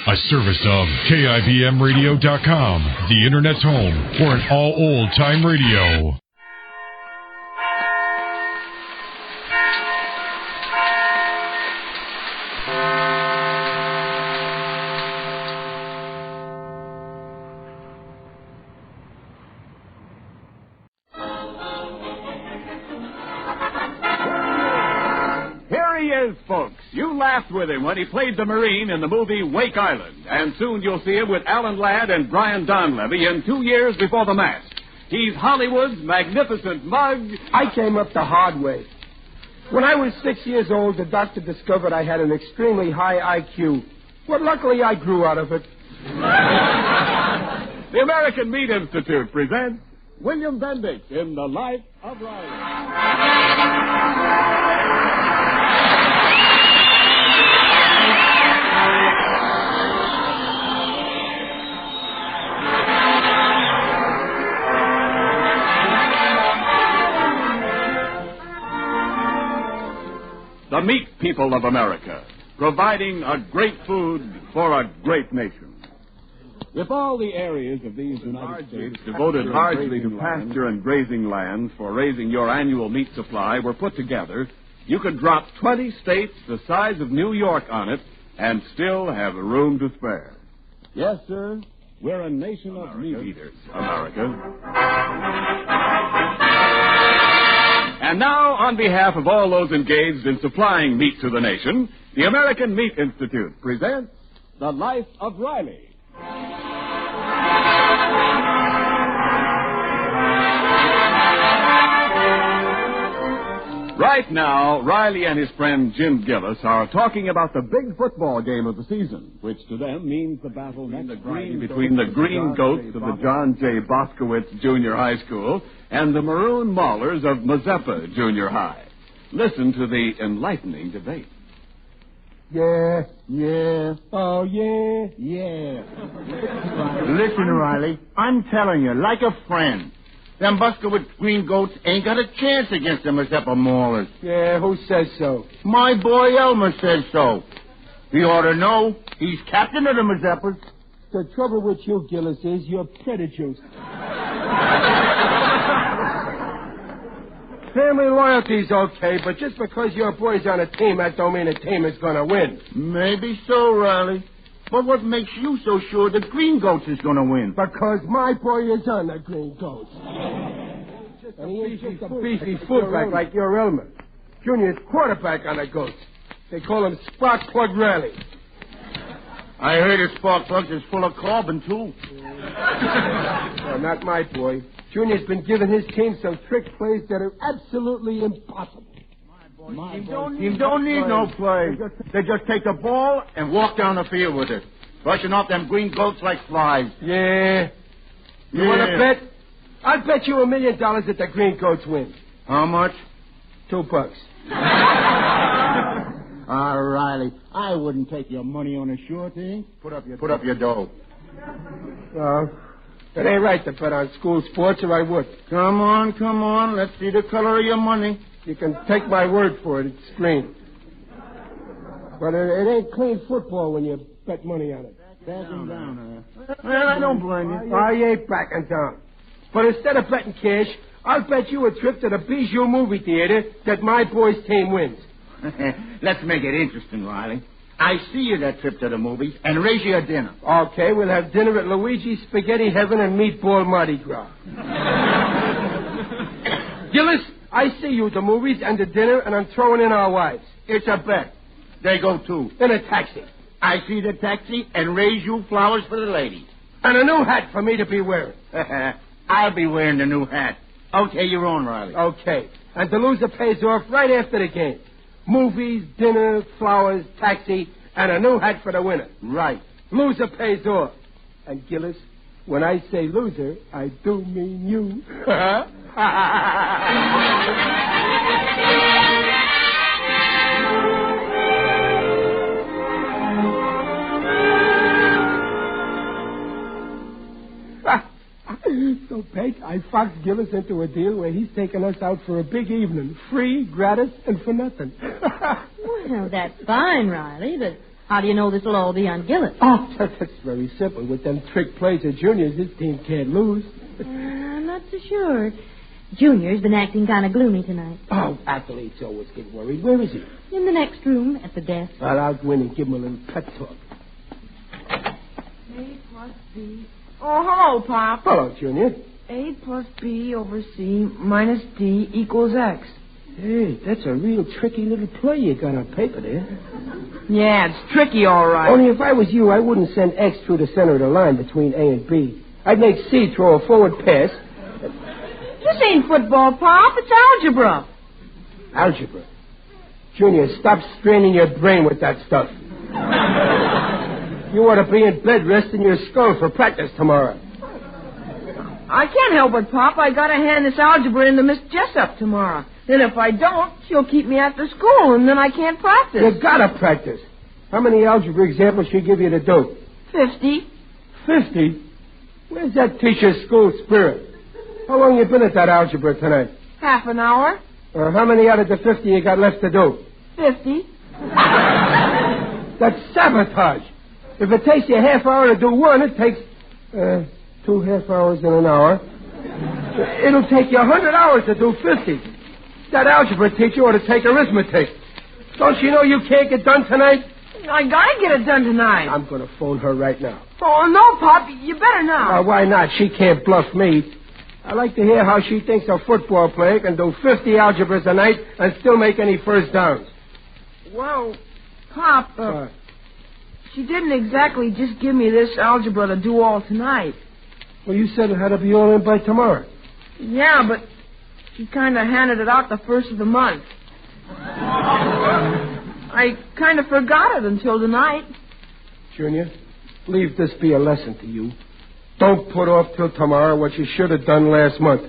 A service of KIBMradio.com, the Internet's home for an all old-time radio. Folks, you laughed with him when he played the Marine in the movie Wake Island, and soon you'll see him with Alan Ladd and Brian Donlevy in 2 Years Before the Mask. He's Hollywood's magnificent mug. I came up the hard way. When I was 6 years old, the doctor discovered I had an extremely high IQ. But luckily, I grew out of it. The American Meat Institute presents William Bendix in The Life of Riley. The meat people of America, providing a great food for a great nation. If all the areas of these United States devoted largely to pasture and grazing lands for raising your annual meat supply were put together, you could drop 20 states the size of New York on it and still have room to spare. Yes, sir, we're a nation of meat eaters, America. And now, on behalf of all those engaged in supplying meat to the nation, the American Meat Institute presents The Life of Riley. Right now, Riley and his friend Jim Gillis are talking about the big football game of the season, which to them means the battle next Friday between the Green Goats of the John J. Boskowitz Junior High School and the Maroon Maulers of Mazeppa Junior High. Listen to the enlightening debate. Yeah. Oh, yeah. Listen, Riley, I'm telling you, like a friend, them Boskowitz Green Goats ain't got a chance against the Mazeppa Maulers. Yeah, who says so? My boy Elmer says so. He ought to know. He's captain of the Mazeppas. The trouble with you, Gillis, is you're prejudiced. Family loyalty's okay, but just because your boy's on a team, that don't mean the team is going to win. Maybe so, Riley. But what makes you so sure the Green Goats is going to win? Because my boy is on the Green Goats. And he ain't just a beefy fullback like your Elmer. Junior's quarterback on the Goats. They call him Spark Plug Riley. I heard his spark plugs is full of carbon, too. No, not my boy. Junior's been giving his team some trick plays that are absolutely impossible. You don't need no play. They just take the ball and walk down the field with it, brushing off them Green Goats like flies. Yeah. You want to bet? I'll bet you $1 million that the Green Goats win. How much? $2. Riley, I wouldn't take your money on a sure thing. Put up your dough. It ain't right to bet on school sports, or I would. Come on. Let's see the color of your money. You can take my word for it. It's green. But it ain't clean football when you bet money on it. Backing down, Well, I don't blame you. I ain't backing down. But instead of betting cash, I'll bet you a trip to the Bijou movie theater that my boy's team wins. Let's make it interesting, Riley. I see you that trip to the movies and raise you a dinner. Okay, we'll have dinner at Luigi's Spaghetti Heaven and Meatball Mardi Gras. Gillis, I see you at the movies and the dinner, and I'm throwing in our wives. It's a bet. They go, too. In a taxi. I see the taxi and raise you flowers for the ladies. And a new hat for me to be wearing. I'll be wearing the new hat. Okay, you're on, Riley. Okay. And the loser pays off right after the game. Movies, dinner, flowers, taxi, and a new hat for the winner. Right. Loser pays off. And Gillis, when I say loser, I do mean you. So, Peg, I foxed Gillis into a deal where he's taking us out for a big evening. Free, gratis, and for nothing. Well, that's fine, Riley, but How do you know this will all be on Gillis? Oh, that's very simple. With them trick plays of Junior's, this team can't lose. I'm not so sure. Junior's been acting kind of gloomy tonight. Oh, athletes always get worried. Where is he? In the next room, at the desk. Well, I'll go in and give him a little pep talk. A plus B. Oh, hello, Pop. Hello, Junior. A plus B over C minus D equals X. Hey, that's a real tricky little play you got on paper there. Yeah, it's tricky, all right. Only if I was you, I wouldn't send X through the center of the line between A and B. I'd make C throw a forward pass. This ain't football, Pop. It's algebra. Algebra. Junior, stop straining your brain with that stuff. You ought to be in bed resting your skull for practice tomorrow. I can't help it, Pop. I gotta hand this algebra in to Miss Jessup tomorrow. Then if I don't, she'll keep me after school, and then I can't practice. You gotta practice. How many algebra examples she give you to do? 50. 50? Where's that teacher's school spirit? How long you been at that algebra tonight? Half an hour. How many out of the 50 you got left to do? 50. That's sabotage. If it takes you a half hour to do one, it takes 2 half hours in an hour. It'll take you 100 hours to do 50. That algebra teacher ought to take arithmetic. Don't you know you can't get done tonight? I gotta get it done tonight. I'm going to phone her right now. Oh, no, Pop. You better not. Why not? She can't bluff me. I like to hear how she thinks a football player can do 50 algebras a night and still make any first downs. Well, Pop, she didn't exactly just give me this algebra to do all tonight. Well, you said it had to be all in by tomorrow. Yeah, but she kind of handed it out the first of the month. I kind of forgot it until tonight. Junior, leave this be a lesson to you. Don't put off till tomorrow what you should have done last month.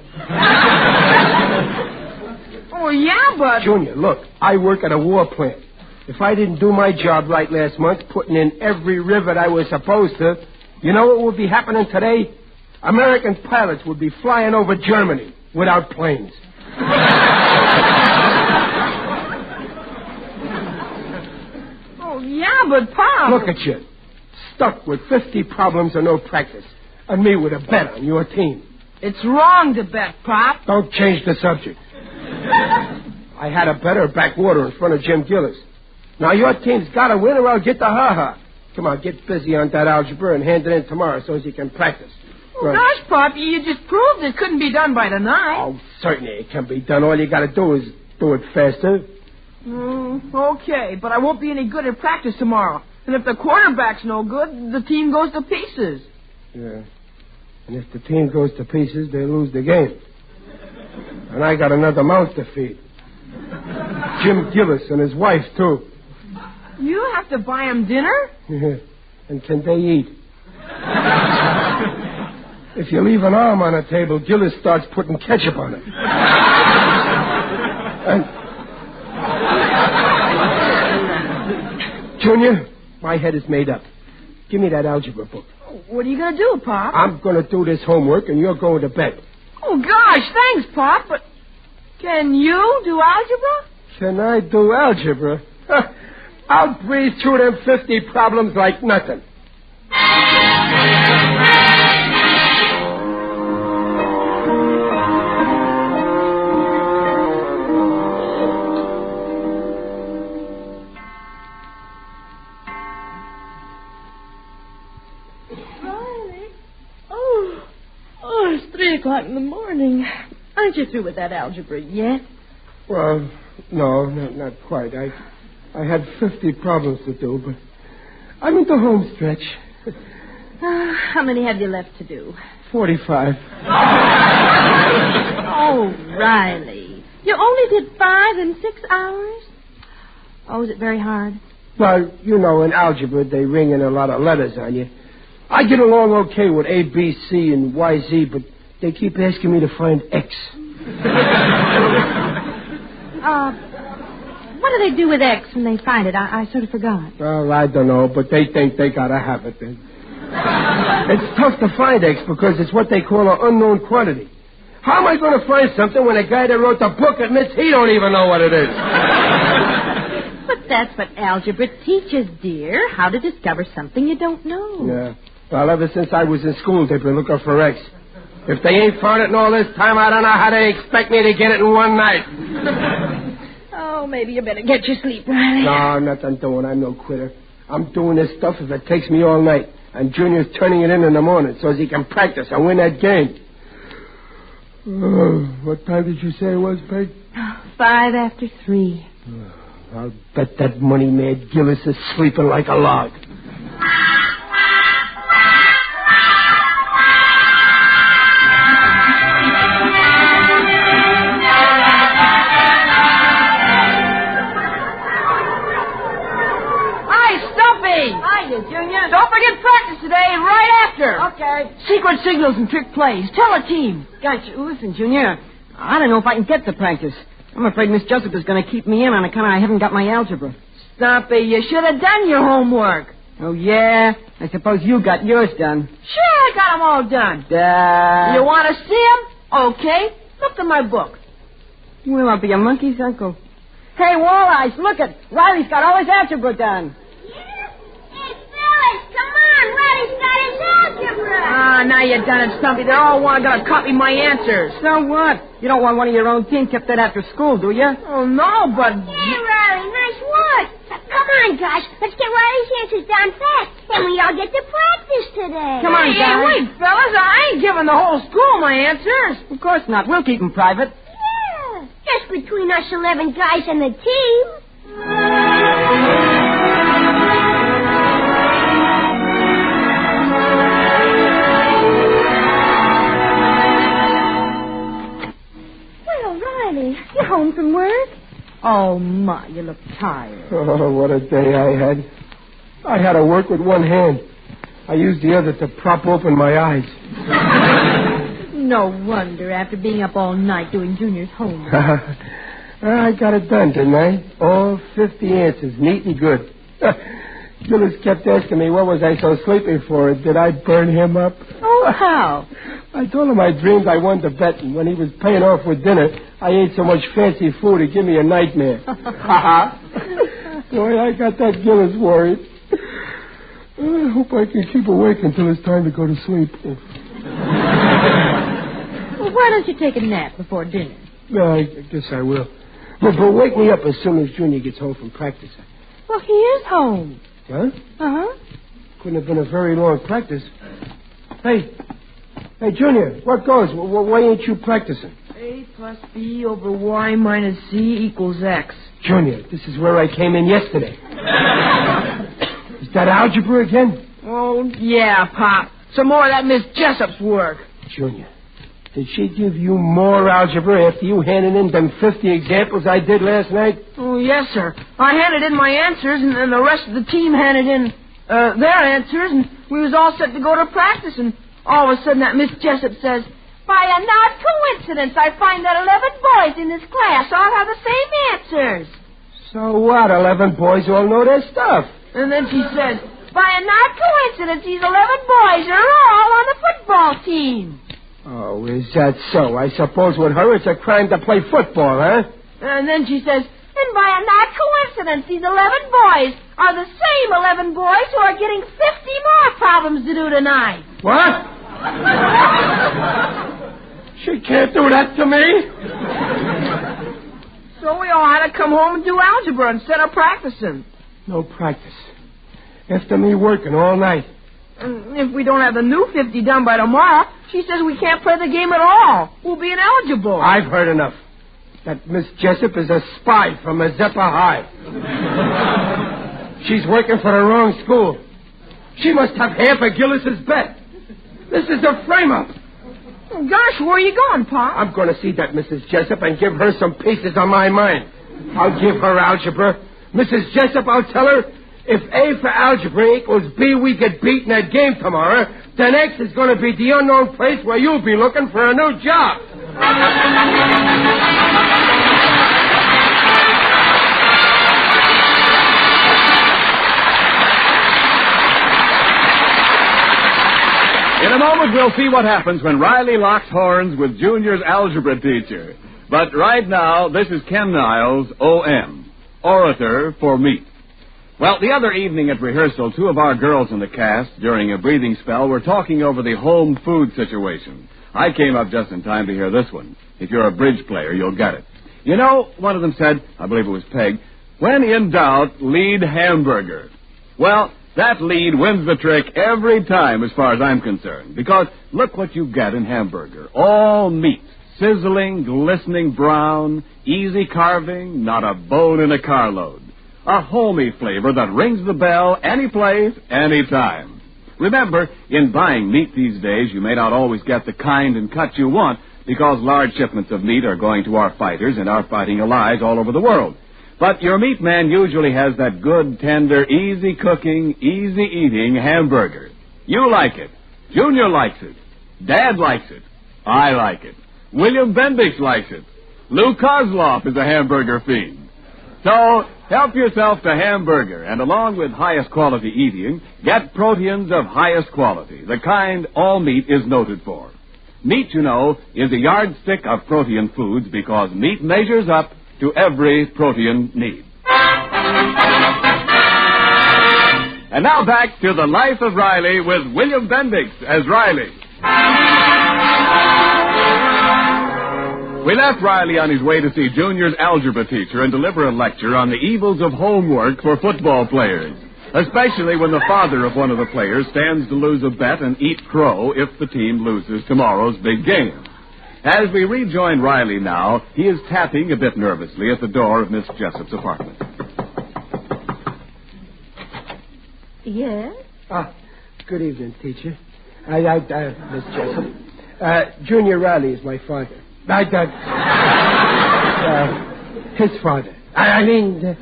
Oh, yeah, but... Junior, look, I work at a war plant. If I didn't do my job right last month, putting in every rivet I was supposed to, you know what would be happening today? American pilots would be flying over Germany without planes. Oh, yeah, but Pop... Look at you. Stuck with 50 problems and no practice. And me with a bet on your team. It's wrong to bet, Pop. Don't change the subject. I had a better backwater in front of Jim Gillis. Now your team's got to win or I'll get the ha-ha. Come on, get busy on that algebra and hand it in tomorrow so as you can practice. Oh, gosh, Pop, you just proved it couldn't be done by tonight. Oh, certainly it can be done. All you got to do is do it faster. Okay, but I won't be any good at practice tomorrow. And if the quarterback's no good, the team goes to pieces. Yeah. And if the team goes to pieces, they lose the game. And I got another mouth to feed. Jim Gillis and his wife, too. You have to buy him dinner? Yeah. And can they eat? If you leave an arm on a table, Gillis starts putting ketchup on it. And... Junior, my head is made up. Give me that algebra book. What are you going to do, Pop? I'm going to do this homework, and you're going to bed. Oh, gosh, thanks, Pop, but can you do algebra? Can I do algebra? I'll breeze through them 50 problems like nothing. It's 3 o'clock in the morning. Aren't you through with that algebra yet? Well, no, not quite. I had 50 problems to do, but I'm in the home stretch. How many have you left to do? 45. Oh, Riley. You only did 5 in 6 hours? Oh, is it very hard? Well, you know, in algebra, they ring in a lot of letters on you. I get along okay with A, B, C, and Y, Z, but they keep asking me to find X. What do they do with X when they find it? I sort of forgot. Well, I don't know, but they think they gotta have it then. It's tough to find X because it's what they call an unknown quantity. How am I going to find something when a guy that wrote the book admits he don't even know what it is? But But that's what algebra teaches, dear. How to discover something you don't know. Yeah. Well, ever since I was in school, they've been looking for X. If they ain't found it in all this time, I don't know how they expect me to get it in one night. Oh, maybe you better get your sleep, Riley. No, nothing doing. I'm no quitter. I'm doing this stuff if it takes me all night. And Junior's turning it in the morning so as he can practice and win that game. What time did you say it was, Peg? 3:05. I'll bet that money-mad Gillis is sleeping like a log. Junior. Don't forget practice today and right after. Okay. Secret signals and trick plays. Tell the team. Gotcha. Listen, Junior, I don't know if I can get to practice. I'm afraid Miss Jessup is going to keep me in on account I haven't got my algebra. Stop it. You should have done your homework. Oh, yeah? I suppose you got yours done. Sure, I got them all done. You want to see them? Okay. Look at my book. Well, I'll be a monkey's uncle. Hey, Walleyes, look it. Riley's got all his algebra done. Come on, Riley's got his algebra. Ah, now you done it, Stumpy. They're all gonna copy my answers. So what? You don't want one of your own team kept that after school, do you? Oh, no, but... Hey, Riley, nice work. Come on, guys. Let's get Riley's answers down fast. Then we all get to practice today. Come on, Hey, guys. wait, fellas. I ain't giving the whole school my answers. Of course not. We'll keep them private. Yeah. Just between us 11 guys and the team. You home from work? Oh, my, you look tired. Oh, what a day I had. I had to work with one hand. I used the other to prop open my eyes. No wonder, after being up all night doing Junior's homework. I got it done, didn't I? All 50 answers, neat and good. Gillis kept asking me what was I so sleepy for. Did I burn him up? Oh, how? I told him I dreamed I won the bet, and when he was paying off with dinner, I ate so much fancy food it gave me a nightmare. Boy, I got that Gillis worried. I hope I can keep awake until it's time to go to sleep. Well, why don't you take a nap before dinner? No, I guess I will. But wake me up as soon as Junior gets home from practice. Well, he is home. Huh? Uh-huh. Couldn't have been a very long practice. Hey, Junior, what goes? Why ain't you practicing? A plus B over Y minus C equals X. Junior, this is where I came in yesterday. Is that algebra again? Oh, yeah, Pop. Some more of that Miss Jessup's work. Junior, did she give you more algebra after you handed in them 50 examples I did last night? Oh, yes, sir. I handed in my answers, and then the rest of the team handed in their answers, and we was all set to go to practice, and all of a sudden that Miss Jessup says, by an odd coincidence, I find that 11 boys in this class all have the same answers. So what? 11 boys all know their stuff. And then she says, by an odd coincidence, these 11 boys are all on the football team. Oh, is that so? I suppose with her it's a crime to play football, huh? And then she says, and by an odd coincidence, these 11 boys are the same 11 boys who are getting 50 more problems to do tonight. What? She can't do that to me. So we all had to come home and do algebra instead of practicing. No practice. After me working all night. And if we don't have the new 50 done by tomorrow, she says we can't play the game at all. We'll be ineligible. I've heard enough. That Miss Jessup is a spy from Mazeppa High. She's working for the wrong school. She must have half of Gillis's bet. This is a frame-up. Oh, gosh, where are you going, Pop? I'm going to see that Mrs. Jessup and give her some pieces on my mind. I'll give her algebra. Mrs. Jessup, I'll tell her, if A for algebra equals B, we get beat in that game tomorrow, then X is going to be the unknown place where you'll be looking for a new job. In a moment, we'll see what happens when Riley locks horns with Junior's algebra teacher. But right now, this is Ken Niles, O.M. orator for meat. Well, the other evening at rehearsal, two of our girls in the cast, during a breathing spell, were talking over the home food situation. I came up just in time to hear this one. If you're a bridge player, you'll get it. You know, one of them said, I believe it was Peg, when in doubt, lead hamburger. Well, that lead wins the trick every time as far as I'm concerned. Because look what you get in hamburger. All meat. Sizzling, glistening brown, easy carving, not a bone in a carload. A homey flavor that rings the bell any place, any time. Remember, in buying meat these days, you may not always get the kind and cut you want because large shipments of meat are going to our fighters and our fighting allies all over the world. But your meat man usually has that good, tender, easy cooking, easy eating hamburger. You like it. Junior likes it. Dad likes it. I like it. William Bendix likes it. Lou Kozloff is a hamburger fiend. So, help yourself to hamburger, and along with highest quality eating, get proteins of highest quality, the kind all meat is noted for. Meat, you know, is a yardstick of protein foods because meat measures up to every protein need. And now back to the Life of Riley with William Bendix as Riley. We left Riley on his way to see Junior's algebra teacher and deliver a lecture on the evils of homework for football players, especially when the father of one of the players stands to lose a bet and eat crow if the team loses tomorrow's big game. As we rejoin Riley now, he is tapping a bit nervously at the door of Miss Jessup's apartment. Yes? Good evening, teacher. Miss Jessup. Junior Riley is my father. His father. I mean,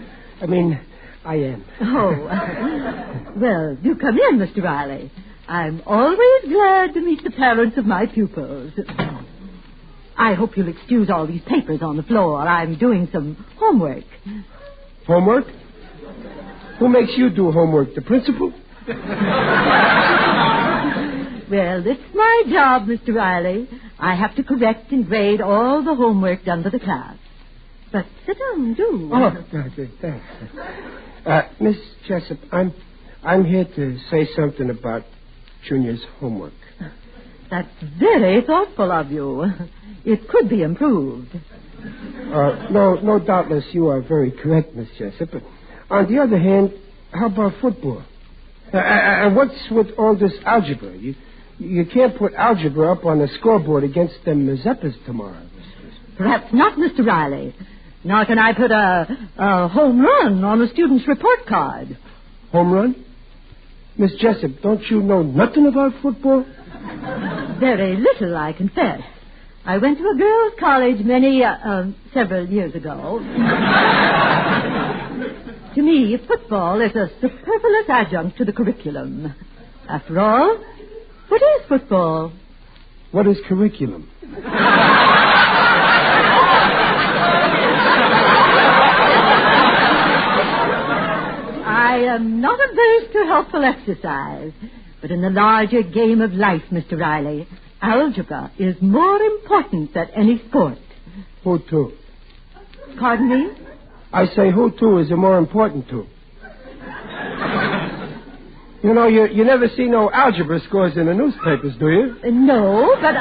I am. Oh, well, do come in, Mr. Riley. I'm always glad to meet the parents of my pupils. I hope you'll excuse all these papers on the floor. I'm doing some homework. Homework? Who makes you do homework? The principal? Well, it's my job, Mr. Riley. I have to correct and grade all the homework done for the class. But sit down, do. Oh, thanks. Miss Jessup, I'm here to say something about Junior's homework. That's very thoughtful of you. It could be improved. No, doubtless you are very correct, Miss Jessup. But on the other hand, how about football? And what's with all this algebra? You can't put algebra up on the scoreboard against them Mazeppas tomorrow. Perhaps not, Mr. Riley. Nor can I put a home run on a student's report card. Home run? Miss Jessup, don't you know nothing about football? Very little, I confess. I went to a girls' college several years ago. To me, football is a superfluous adjunct to the curriculum. After all, what is football? What is curriculum? I am not averse to helpful exercise, but in the larger game of life, Mr. Riley, algebra is more important than any sport. Who to? Pardon me? I say who to is the more important to. You know, you never see no algebra scores in the newspapers, do you? No, but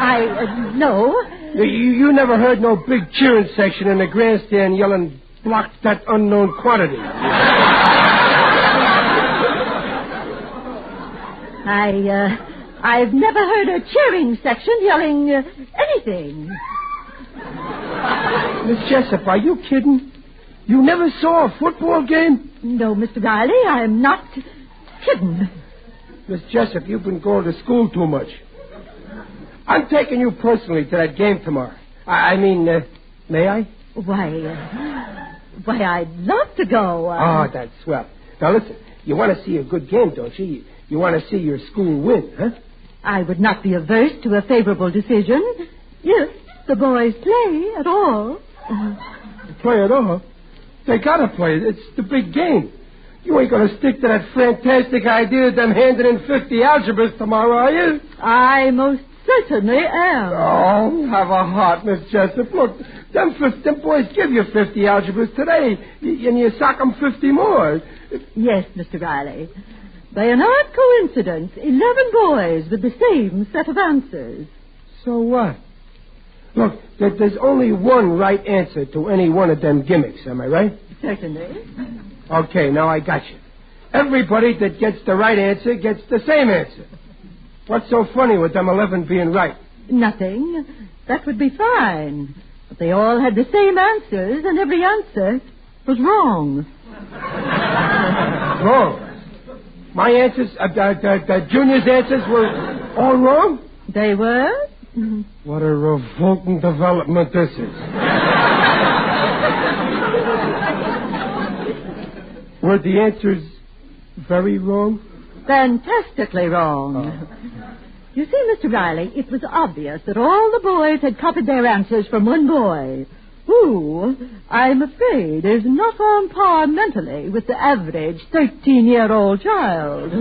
no. You never heard no big cheering section in the grandstand yelling, block that unknown quantity. I've never heard a cheering section yelling anything. Miss Jessup, are you kidding? You never saw a football game? No, Mr. Riley, I'm not kidding. Miss Jessup, you've been going to school too much. I'm taking you personally to that game tomorrow. May I? Why, I'd love to go. Oh, that's swell. Now, listen, you want to see a good game, don't you? You want to see your school win, huh? I would not be averse to a favorable decision if the boys play at all. Play at all? They gotta play. It's the big game. You ain't gonna stick to that fantastic idea of them handing in 50 algebras tomorrow, are you? I most certainly am. Oh, have a heart, Miss Jessup. Look, them boys give you 50 algebras today, and you sock them 50 more. Yes, Mr. Riley. By an odd coincidence, 11 boys with the same set of answers. So what? Look, there's only one right answer to any one of them gimmicks, am I right? Certainly. Okay, now I got you. Everybody that gets the right answer gets the same answer. What's so funny with them 11 being right? Nothing. That would be fine. But they all had the same answers, and every answer was wrong. Wrong? My answers, the Junior's answers were all wrong? They were? What a revolting development this is. Were the answers very wrong? Fantastically wrong. You see, Mr. Riley, it was obvious that all the boys had copied their answers from one boy, who, I'm afraid, is not on par mentally with the average 13-year-old child.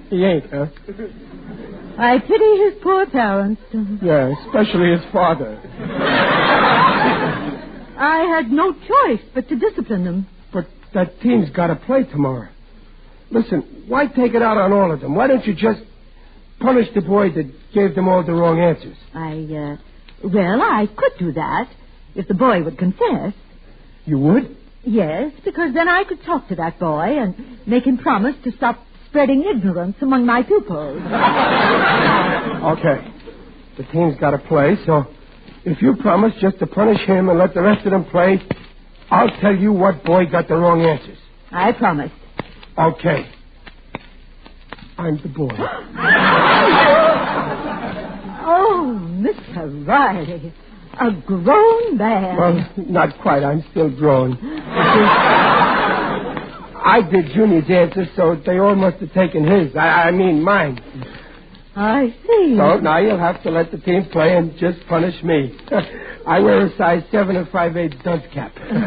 He ain't, huh? I pity his poor parents. Yeah, especially his father. I had no choice but to discipline them. But that team's got to play tomorrow. Listen, why take it out on all of them? Why don't you just punish the boy that gave them all the wrong answers? Well, I could do that if the boy would confess. You would? Yes, because then I could talk to that boy and make him promise to stop spreading ignorance among my pupils. Okay. The team's got to play, so if you promise just to punish him and let the rest of them play, I'll tell you what boy got the wrong answers. I promised. Okay. I'm the boy. Oh, Mr. Riley, a grown man. Well, not quite. I'm still grown. I did Junior's answers, so they all must have taken his. I mean mine. I see. So now you'll have to let the team play and just punish me. I wear a size 7 and 5/8 dunce cap. Very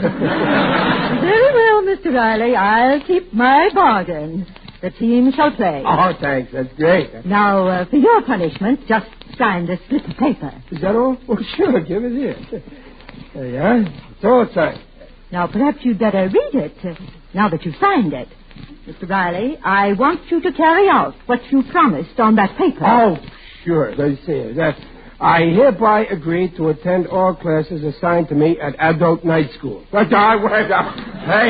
well, Mr. Riley. I'll keep my bargain. The team shall play. Oh, thanks. That's great. Now, for your punishment, just sign this slip of paper. Is that all? Well, sure. Give it here. There you are. It's all signed. Now, perhaps you'd better read it, now that you've signed it. Mr. Riley, I want you to carry out what you promised on that paper. Oh, sure. Let's see. I hereby agree to attend all classes assigned to me at adult night school. Hey,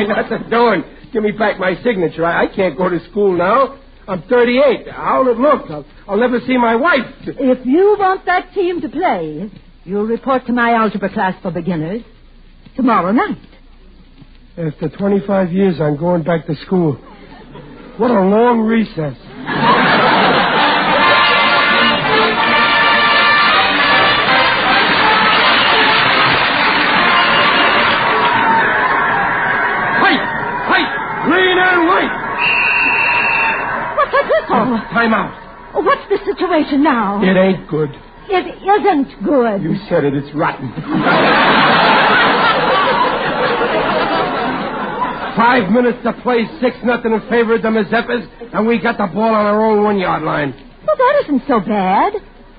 nothing doing. Give me back my signature. I can't go to school now. I'm 38. How'll it look? I'll never see my wife. If you want that team to play, you'll report to my algebra class for beginners tomorrow night. After 25 years, I'm going back to school. What a long recess. Green and white. What's that whistle? Time out. What's the situation now? It ain't good. It isn't good. You said it. It's rotten. 5 minutes to play, 6-0 in favor of the Mazeppas, and we got the ball on our own 1-yard line. Well, that isn't so bad.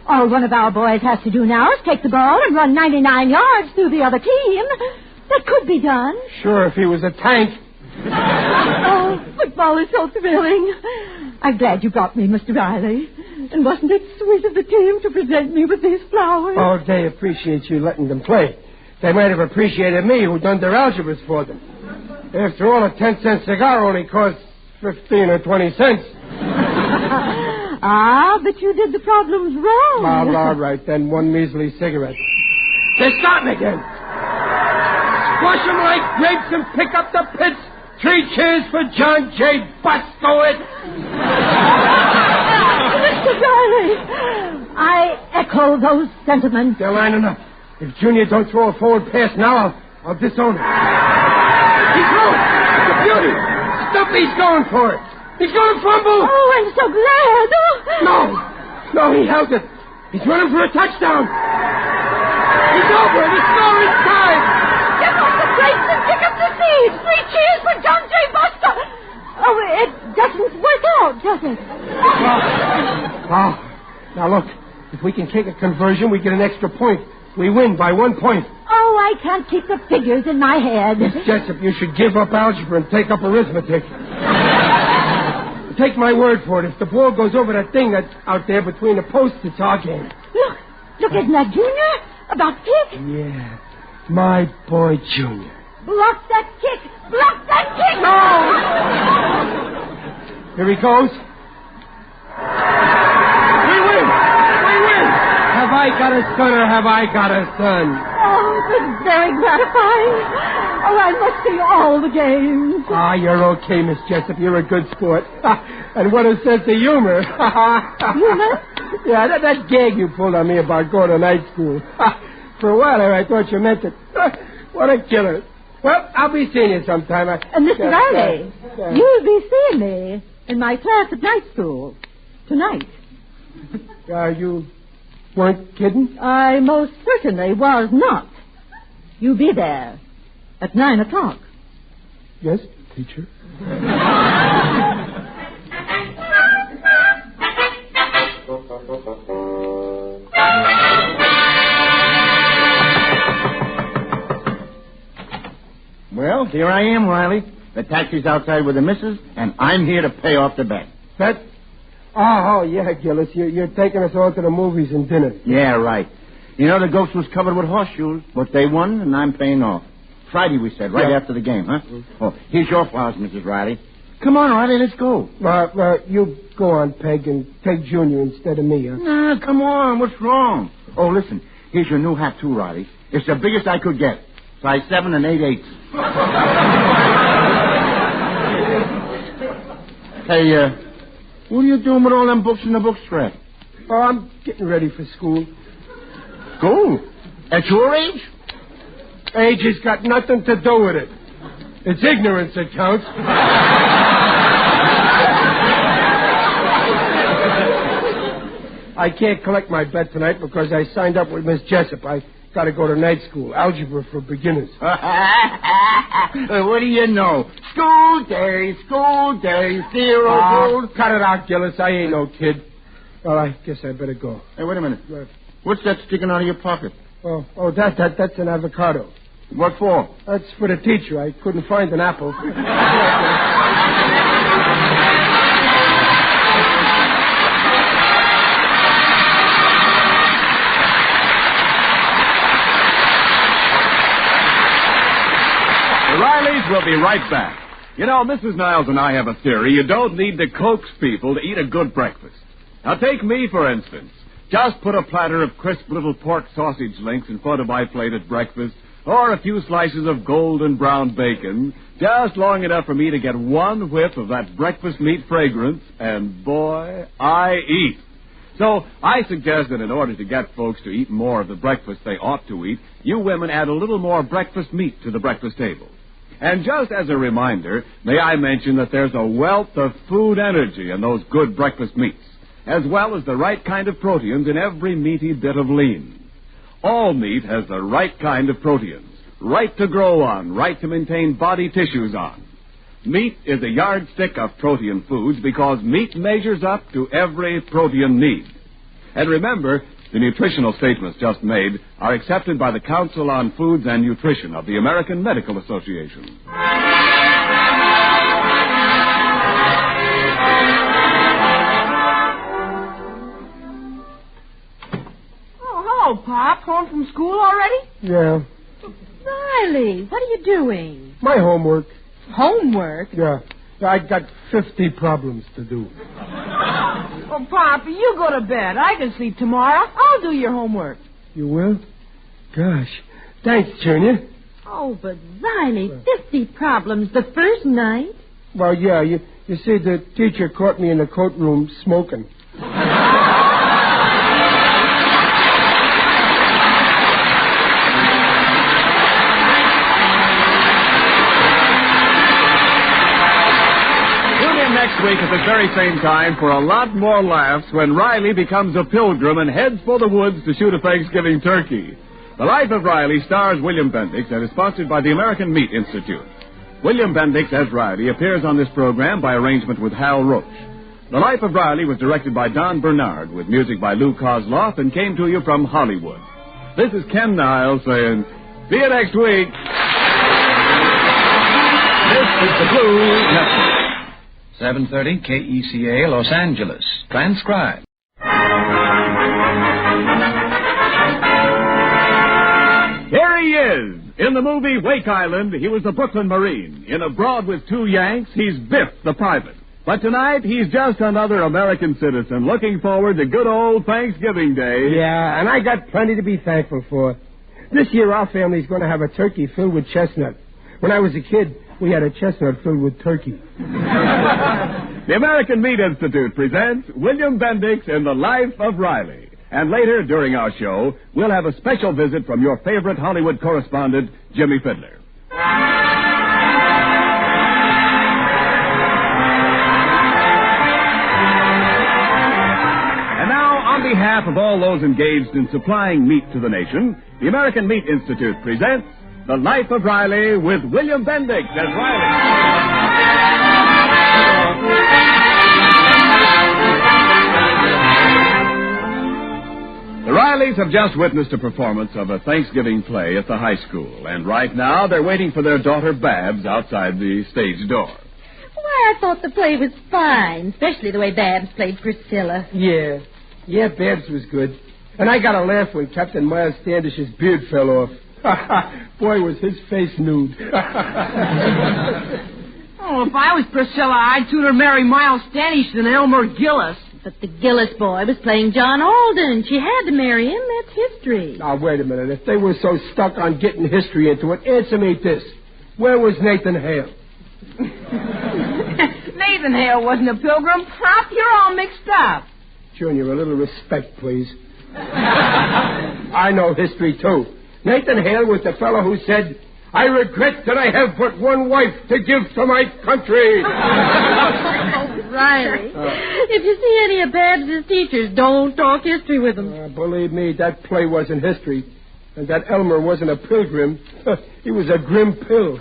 All one of our boys has to do now is take the ball and run 99 yards through the other team. That could be done. Sure, if he was a tank. Oh, football is so thrilling. I'm glad you brought me, Mr. Riley. And wasn't it sweet of the team to present me with these flowers? Oh, they appreciate you letting them play. They might have appreciated me who done their algebras for them. After all, a 10-cent cigar only costs 15 or 20 cents. But you did the problems wrong. Well, all right, then one measly cigarette. They're starting again. Squash them like grapes and pick up the pits. 3 cheers for John J. Bosco. Mr. Riley, I echo those sentiments. They're lining up. If Junior don't throw a forward pass now, I'll disown him. He's going. It's a beauty. Stumpy's going for it. He's going to fumble. Oh, I'm so glad. No, he held it. He's running for a touchdown. He's over. The score is tied. Give up the grapes and pick up the seeds. 3 cheers for John J. Buster. Oh, it it. Oh, now look, if we can kick a conversion, we get an extra point. We win by 1 point. Oh, I can't keep the figures in my head. Miss Jessup, you should give up algebra and take up arithmetic. Take my word for it. If the ball goes over that thing that's out there between the posts, it's our game. Look, isn't that Junior? About to kick? Yeah, my boy Junior. Block that kick! Block that kick! No! Here he goes. We win! We win! Have I got a son or have I got a son? Oh, it was very gratifying. Oh, I must see all the games. Ah, you're okay, Miss Jessup. You're a good sport. And what a sense of humor. Humor? Yeah, that gag you pulled on me about going to night school. For a while there, I thought you meant it. What a killer. Well, I'll be seeing you sometime. Mr. Riley, you'll be seeing me in my class at night school tonight. You weren't kidding? I most certainly was not. You'll be there at 9 o'clock. Yes, teacher. Well, here I am, Riley. The taxi's outside with the missus, and I'm here to pay off the bet. Bet? Oh, yeah, Gillis. You're taking us all to the movies and dinner. Yeah, right. You know, the ghost was covered with horseshoes, but they won, and I'm paying off. Friday, we said, right after the game, huh? Oh, here's your flowers, Mrs. Riley. Come on, Riley, let's go. You go on, Peg, and take Junior instead of me, huh? Nah, come on. What's wrong? Oh, listen. Here's your new hat, too, Riley. It's the biggest I could get. Size 7 8/8. Hey, what are you doing with all them books in the bookstore? Oh, I'm getting ready for school. School? At your age? Age has got nothing to do with it. It's ignorance that counts. I can't collect my bet tonight because I signed up with Miss Jessup. I got to go to night school. Algebra for beginners. What do you know? School days, 0. Cut it out, Gillis. I ain't no kid. Well, I guess I better go. Hey, wait a minute. What's that sticking out of your pocket? Oh, that's an avocado. What for? That's for the teacher. I couldn't find an apple. The Rileys will be right back. You know, Mrs. Niles and I have a theory. You don't need to coax people to eat a good breakfast. Now, take me, for instance. Just put a platter of crisp little pork sausage links in front of my plate at breakfast, or a few slices of golden brown bacon, just long enough for me to get one whiff of that breakfast meat fragrance, and boy, I eat. So I suggest that in order to get folks to eat more of the breakfast they ought to eat, you women add a little more breakfast meat to the breakfast table. And just as a reminder, may I mention that there's a wealth of food energy in those good breakfast meats, as well as the right kind of proteins in every meaty bit of lean. All meat has the right kind of proteins, right to grow on, right to maintain body tissues on. Meat is a yardstick of protein foods because meat measures up to every protein need. And remember, the nutritional statements just made are accepted by the Council on Foods and Nutrition of the American Medical Association. Oh, Pop, home from school already? Yeah. Riley, what are you doing? My homework. Homework? Yeah. I got 50 problems to do. Oh, Pop, you go to bed. I can sleep tomorrow. I'll do your homework. You will? Gosh. Thanks, Junior. Oh, but Riley, 50 problems the first night? Well, yeah, you see, the teacher caught me in the coat room smoking. Next week at the very same time for a lot more laughs when Riley becomes a pilgrim and heads for the woods to shoot a Thanksgiving turkey. The Life of Riley stars William Bendix and is sponsored by the American Meat Institute. William Bendix as Riley appears on this program by arrangement with Hal Roach. The Life of Riley was directed by Don Bernard with music by Lou Kozloff and came to you from Hollywood. This is Ken Niles saying, see you next week. This is the Blue Network. 7:30 KECA, Los Angeles. Transcribed. Here he is. In the movie Wake Island, he was the Brooklyn Marine. In Abroad with Two Yanks, he's Biff the private. But tonight, he's just another American citizen looking forward to good old Thanksgiving Day. Yeah, and I got plenty to be thankful for. This year, our family's going to have a turkey filled with chestnut. When I was a kid, we had a chestnut filled with turkey. The American Meat Institute presents William Bendix in The Life of Riley. And later, during our show, we'll have a special visit from your favorite Hollywood correspondent, Jimmy Fiddler. On behalf of all those engaged in supplying meat to the nation, the American Meat Institute presents The Life of Riley with William Bendix as Riley. The Rileys have just witnessed a performance of a Thanksgiving play at the high school, and right now they're waiting for their daughter Babs outside the stage door. Why, I thought the play was fine, especially the way Babs played Priscilla. Yeah, Babs was good. And I got a laugh when Captain Miles Standish's beard fell off. Boy, was his face nude. Oh, if I was Priscilla, I'd sooner marry Miles Standish than Elmer Gillis. But the Gillis boy was playing John Alden. She had to marry him. That's history. Now, wait a minute. If they were so stuck on getting history into it, answer me this. Where was Nathan Hale? Nathan Hale wasn't a pilgrim. Pop, you're all mixed up. Junior, a little respect, please. I know history, too. Nathan Hale was the fellow who said, I regret that I have but one wife to give to my country. Riley, if you see any of Babs' teachers, don't talk history with them. Believe me, that play wasn't history. And that Elmer wasn't a pilgrim. He was a grim pill.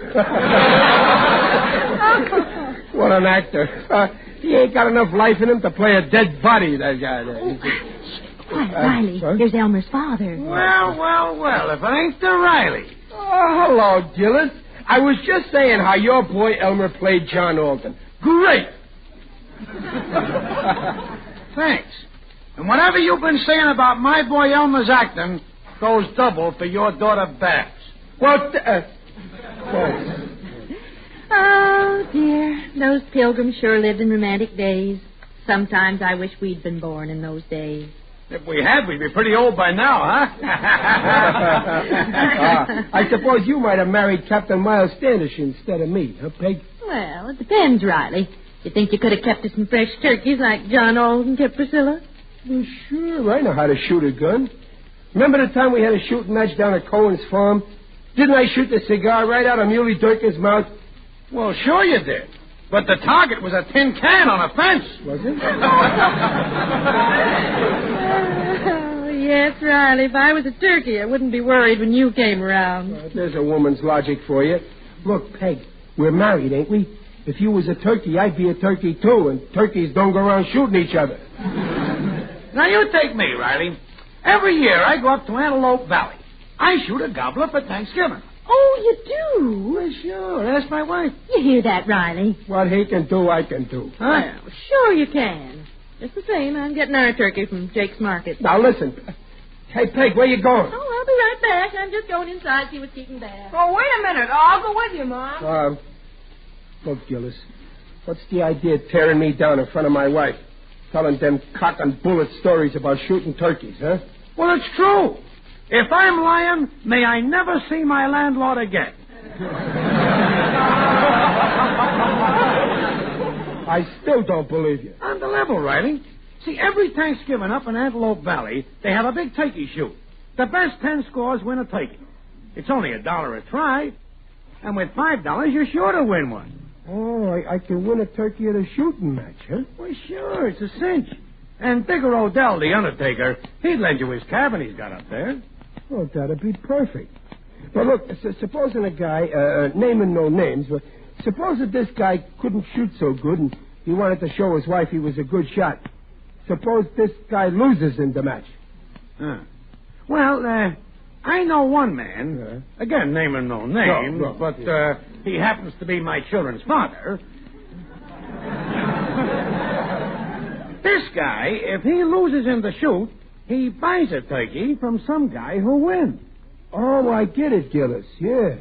What an actor. He ain't got enough life in him to play a dead body, that guy there. Riley, here's Elmer's father. Well, if it ain't the Riley. Oh, hello, Gillis. I was just saying how your boy Elmer played John Alden. Great. Thanks. And whatever you've been saying about my boy Elmer's acting goes double for your daughter Babs. Well, Oh, dear. Those pilgrims sure lived in romantic days. Sometimes I wish we'd been born in those days. If we had, we'd be pretty old by now, huh? I suppose you might have married Captain Miles Standish instead of me, huh, Peg? Well, it depends, Riley. You think you could have kept us some fresh turkeys like John Alden kept Priscilla? Well, sure. I know how to shoot a gun. Remember the time we had a shooting match down at Cohen's farm? Didn't I shoot the cigar right out of Muley Durkin's mouth? Well, sure you did. But the target was a tin can on a fence. Was it? Oh, yes, Riley. If I was a turkey, I wouldn't be worried when you came around. There's a woman's logic for you. Look, Peg, we're married, ain't we? If you was a turkey, I'd be a turkey, too, and turkeys don't go around shooting each other. Now, you take me, Riley. Every year I go up to Antelope Valley. I shoot a gobbler for Thanksgiving. Oh, you do? Well, sure. Ask my wife. You hear that, Riley? What he can do, I can do. Huh? Well, sure you can. Just the same, I'm getting our turkey from Jake's Market. Now, listen. Hey, Peg, where you going? Oh, I'll be right back. I'm just going inside to see what's keeping bad. Oh, wait a minute. I'll go with you, Mom. Look, Gillis, what's the idea of tearing me down in front of my wife? Telling them cock and bullet stories about shooting turkeys, huh? Well, it's true. If I'm lying, may I never see my landlord again. I still don't believe you. On the level, Riley. See, every Thanksgiving up in Antelope Valley, they have a big turkey shoot. The best 10 scores win a turkey. It's only $1 a try. And with $5, you're sure to win one. Oh, I can win a turkey at a shooting match, huh? Well, sure, it's a cinch. And Bigger Odell, the undertaker, he'd lend you his cabin he's got up there. Oh, that'd be perfect. Well, look, supposing a guy, naming no names, but suppose that this guy couldn't shoot so good and He wanted to show his wife he was a good shot. Suppose this guy loses in the match. Well, I know one man, again, naming no names, but he happens to be my children's father. This guy, if he loses in the shoot, he buys a turkey from some guy who wins. Oh, I get it, Gillis. Yeah.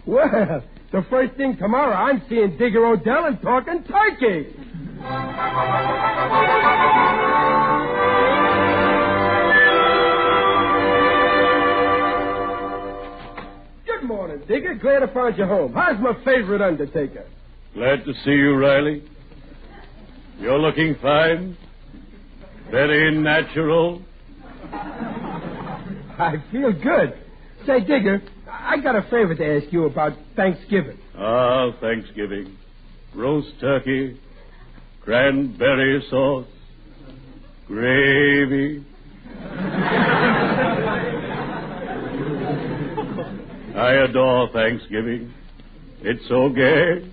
Well, the first thing tomorrow, I'm seeing Digger Odell and talking turkey. Good morning, Digger. Glad I found you home. How's my favorite undertaker? Glad to see you, Riley. You're looking fine. Very natural. I feel good. Say, Digger, I got a favor to ask you about Thanksgiving. Ah, Thanksgiving. Roast turkey, cranberry sauce, gravy. I adore Thanksgiving. It's so gay.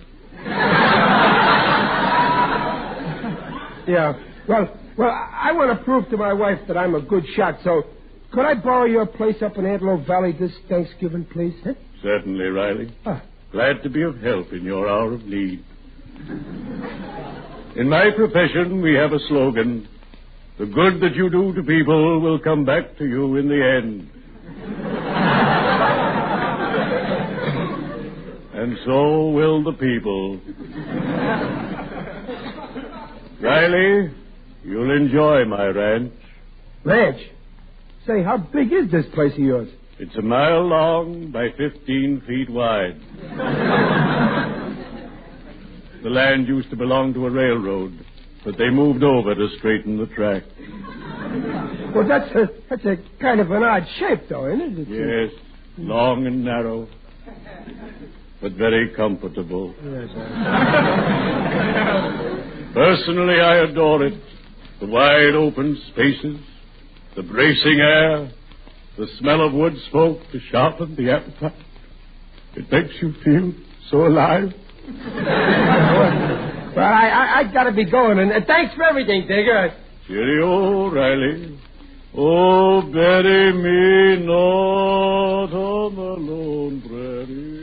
Yeah. Well, I want to prove to my wife that I'm a good shot, so could I borrow your place up in Antelope Valley this Thanksgiving, please? Huh? Certainly, Riley. Glad to be of help in your hour of need. In my profession, we have a slogan. The good that you do to people will come back to you in the end. And so will the people. Riley, you'll enjoy my ranch. Ranch? Say, how big is this place of yours? It's a mile long by 15 feet wide. The land used to belong to a railroad, but they moved over to straighten the track. Well, that's a kind of an odd shape, though, isn't it? Yes, long and narrow, but very comfortable. Yes, Personally, I adore it. The wide open spaces, the bracing air, the smell of wood smoke to sharpen the appetite. It makes you feel so alive. Well, I got to be going, and thanks for everything, Digger. Cheerio, Riley. Oh, bury me not on the lone prairie.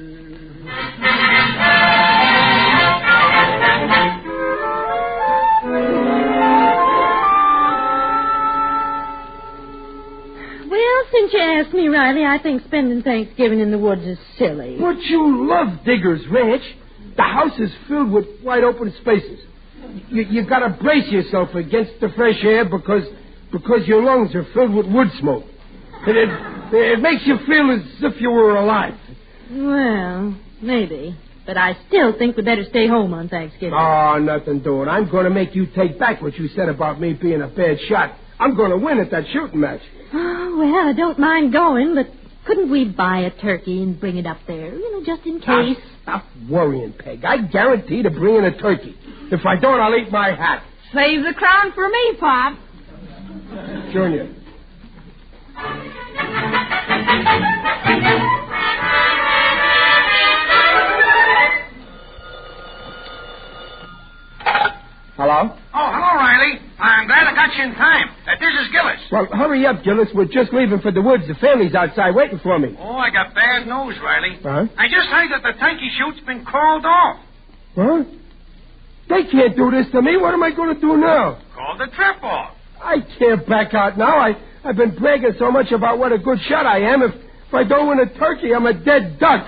Well, since you asked me, Riley, I think spending Thanksgiving in the woods is silly. But you love Digger's Ranch. The house is filled with wide open spaces. You got to brace yourself against the fresh air because your lungs are filled with wood smoke. And it makes you feel as if you were alive. Well, maybe. But I still think we better stay home on Thanksgiving. Oh, nothing doing. I'm going to make you take back what you said about me being a bad shot. I'm going to win at that shooting match. Oh, well, I don't mind going, but couldn't we buy a turkey and bring it up there, just in case? Stop worrying, Peg. I guarantee to bring in a turkey. If I don't, I'll eat my hat. Save the crown for me, Pop. Junior. Hello? Oh, hello, Riley. I'm glad I got you in time. This is Gillis. Well, hurry up, Gillis. We're just leaving for the woods. The family's outside waiting for me. Oh, I got bad news, Riley. Huh? I just heard that the turkey shoot's been called off. Huh? They can't do this to me. What am I going to do now? Call the trip off. I can't back out now. I've been bragging so much about what a good shot I am. If I don't win a turkey, I'm a dead duck.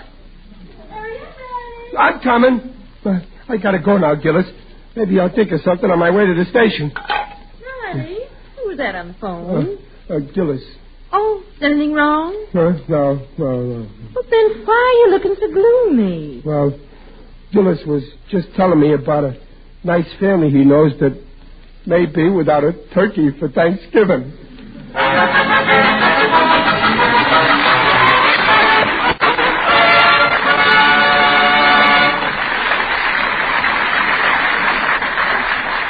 I'm coming. I got to go now, Gillis. Maybe I'll think of something on my way to the station. Riley, who was that on the phone? Gillis. Oh, is anything wrong? No. Well, then why are you looking so gloomy? Well, Gillis was just telling me about a nice family he knows that may be without a turkey for Thanksgiving.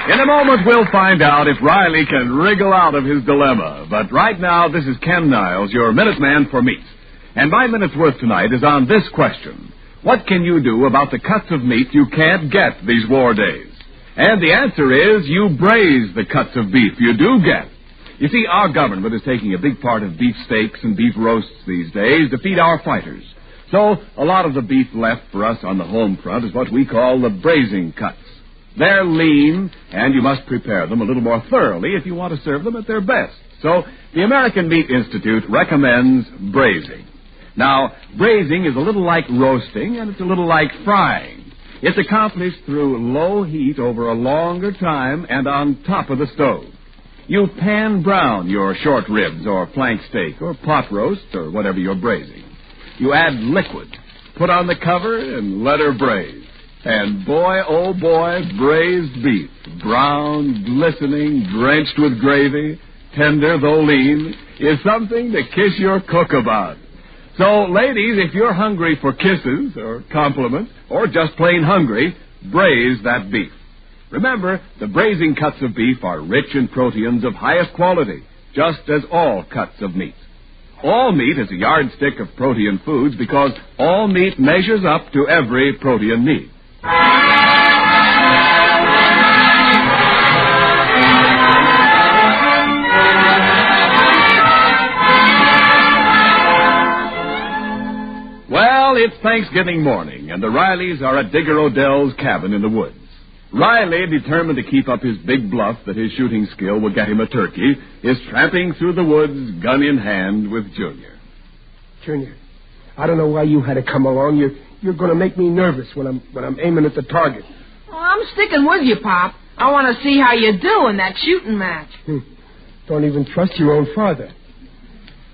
In a moment, we'll find out if Riley can wriggle out of his dilemma. But right now, this is Ken Niles, your Minuteman for meat. And my Minute's Worth tonight is on this question. What can you do about the cuts of meat you can't get these war days? And the answer is you braise the cuts of beef you do get. You see, our government is taking a big part of beef steaks and beef roasts these days to feed our fighters. So a lot of the beef left for us on the home front is what we call the braising cuts. They're lean, and you must prepare them a little more thoroughly if you want to serve them at their best. So the American Meat Institute recommends braising. Now, braising is a little like roasting, and it's a little like frying. It's accomplished through low heat over a longer time and on top of the stove. You pan brown your short ribs or flank steak or pot roast or whatever you're braising. You add liquid, put on the cover, and let her braise. And boy, oh boy, braised beef, brown, glistening, drenched with gravy, tender though lean, is something to kiss your cook about. So, ladies, if you're hungry for kisses or compliments or just plain hungry, braise that beef. Remember, the braising cuts of beef are rich in proteins of highest quality, just as all cuts of meat. All meat is a yardstick of protein foods because all meat measures up to every protein need. Well, it's Thanksgiving morning, and the Rileys are at Digger Odell's cabin in the woods. Riley, determined to keep up his big bluff that his shooting skill will get him a turkey, is tramping through the woods, gun in hand, with Junior. Junior, I don't know why you had to come along. You're going to make me nervous when I'm aiming at the target. Well, I'm sticking with you, Pop. I want to see how you do in that shooting match. Don't even trust your own father.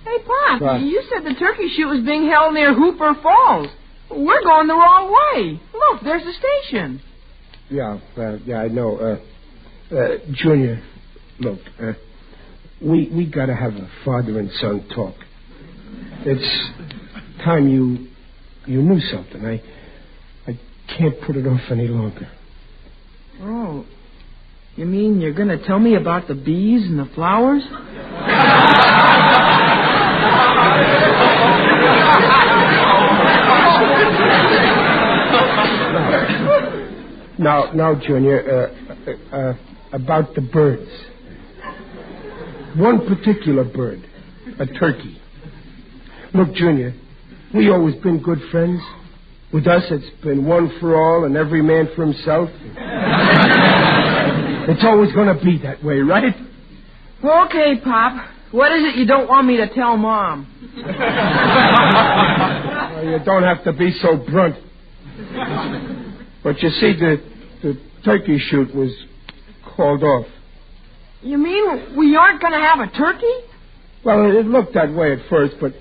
Hey, Pop, you said the turkey shoot was being held near Hooper Falls. We're going the wrong way. Look, there's the station. Yeah, I know. Junior, look, we got to have a father and son talk. It's time you knew something. I can't put it off any longer. Oh, you mean you're going to tell me about the bees and the flowers? Now, Junior, about the birds. One particular bird, a turkey. Look, Junior, we always been good friends. With us, it's been one for all and every man for himself. It's always going to be that way, right? Okay, Pop. What is it you don't want me to tell Mom? You don't have to be so blunt. But you see, the turkey shoot was called off. You mean we aren't going to have a turkey? Well, it looked that way at first, but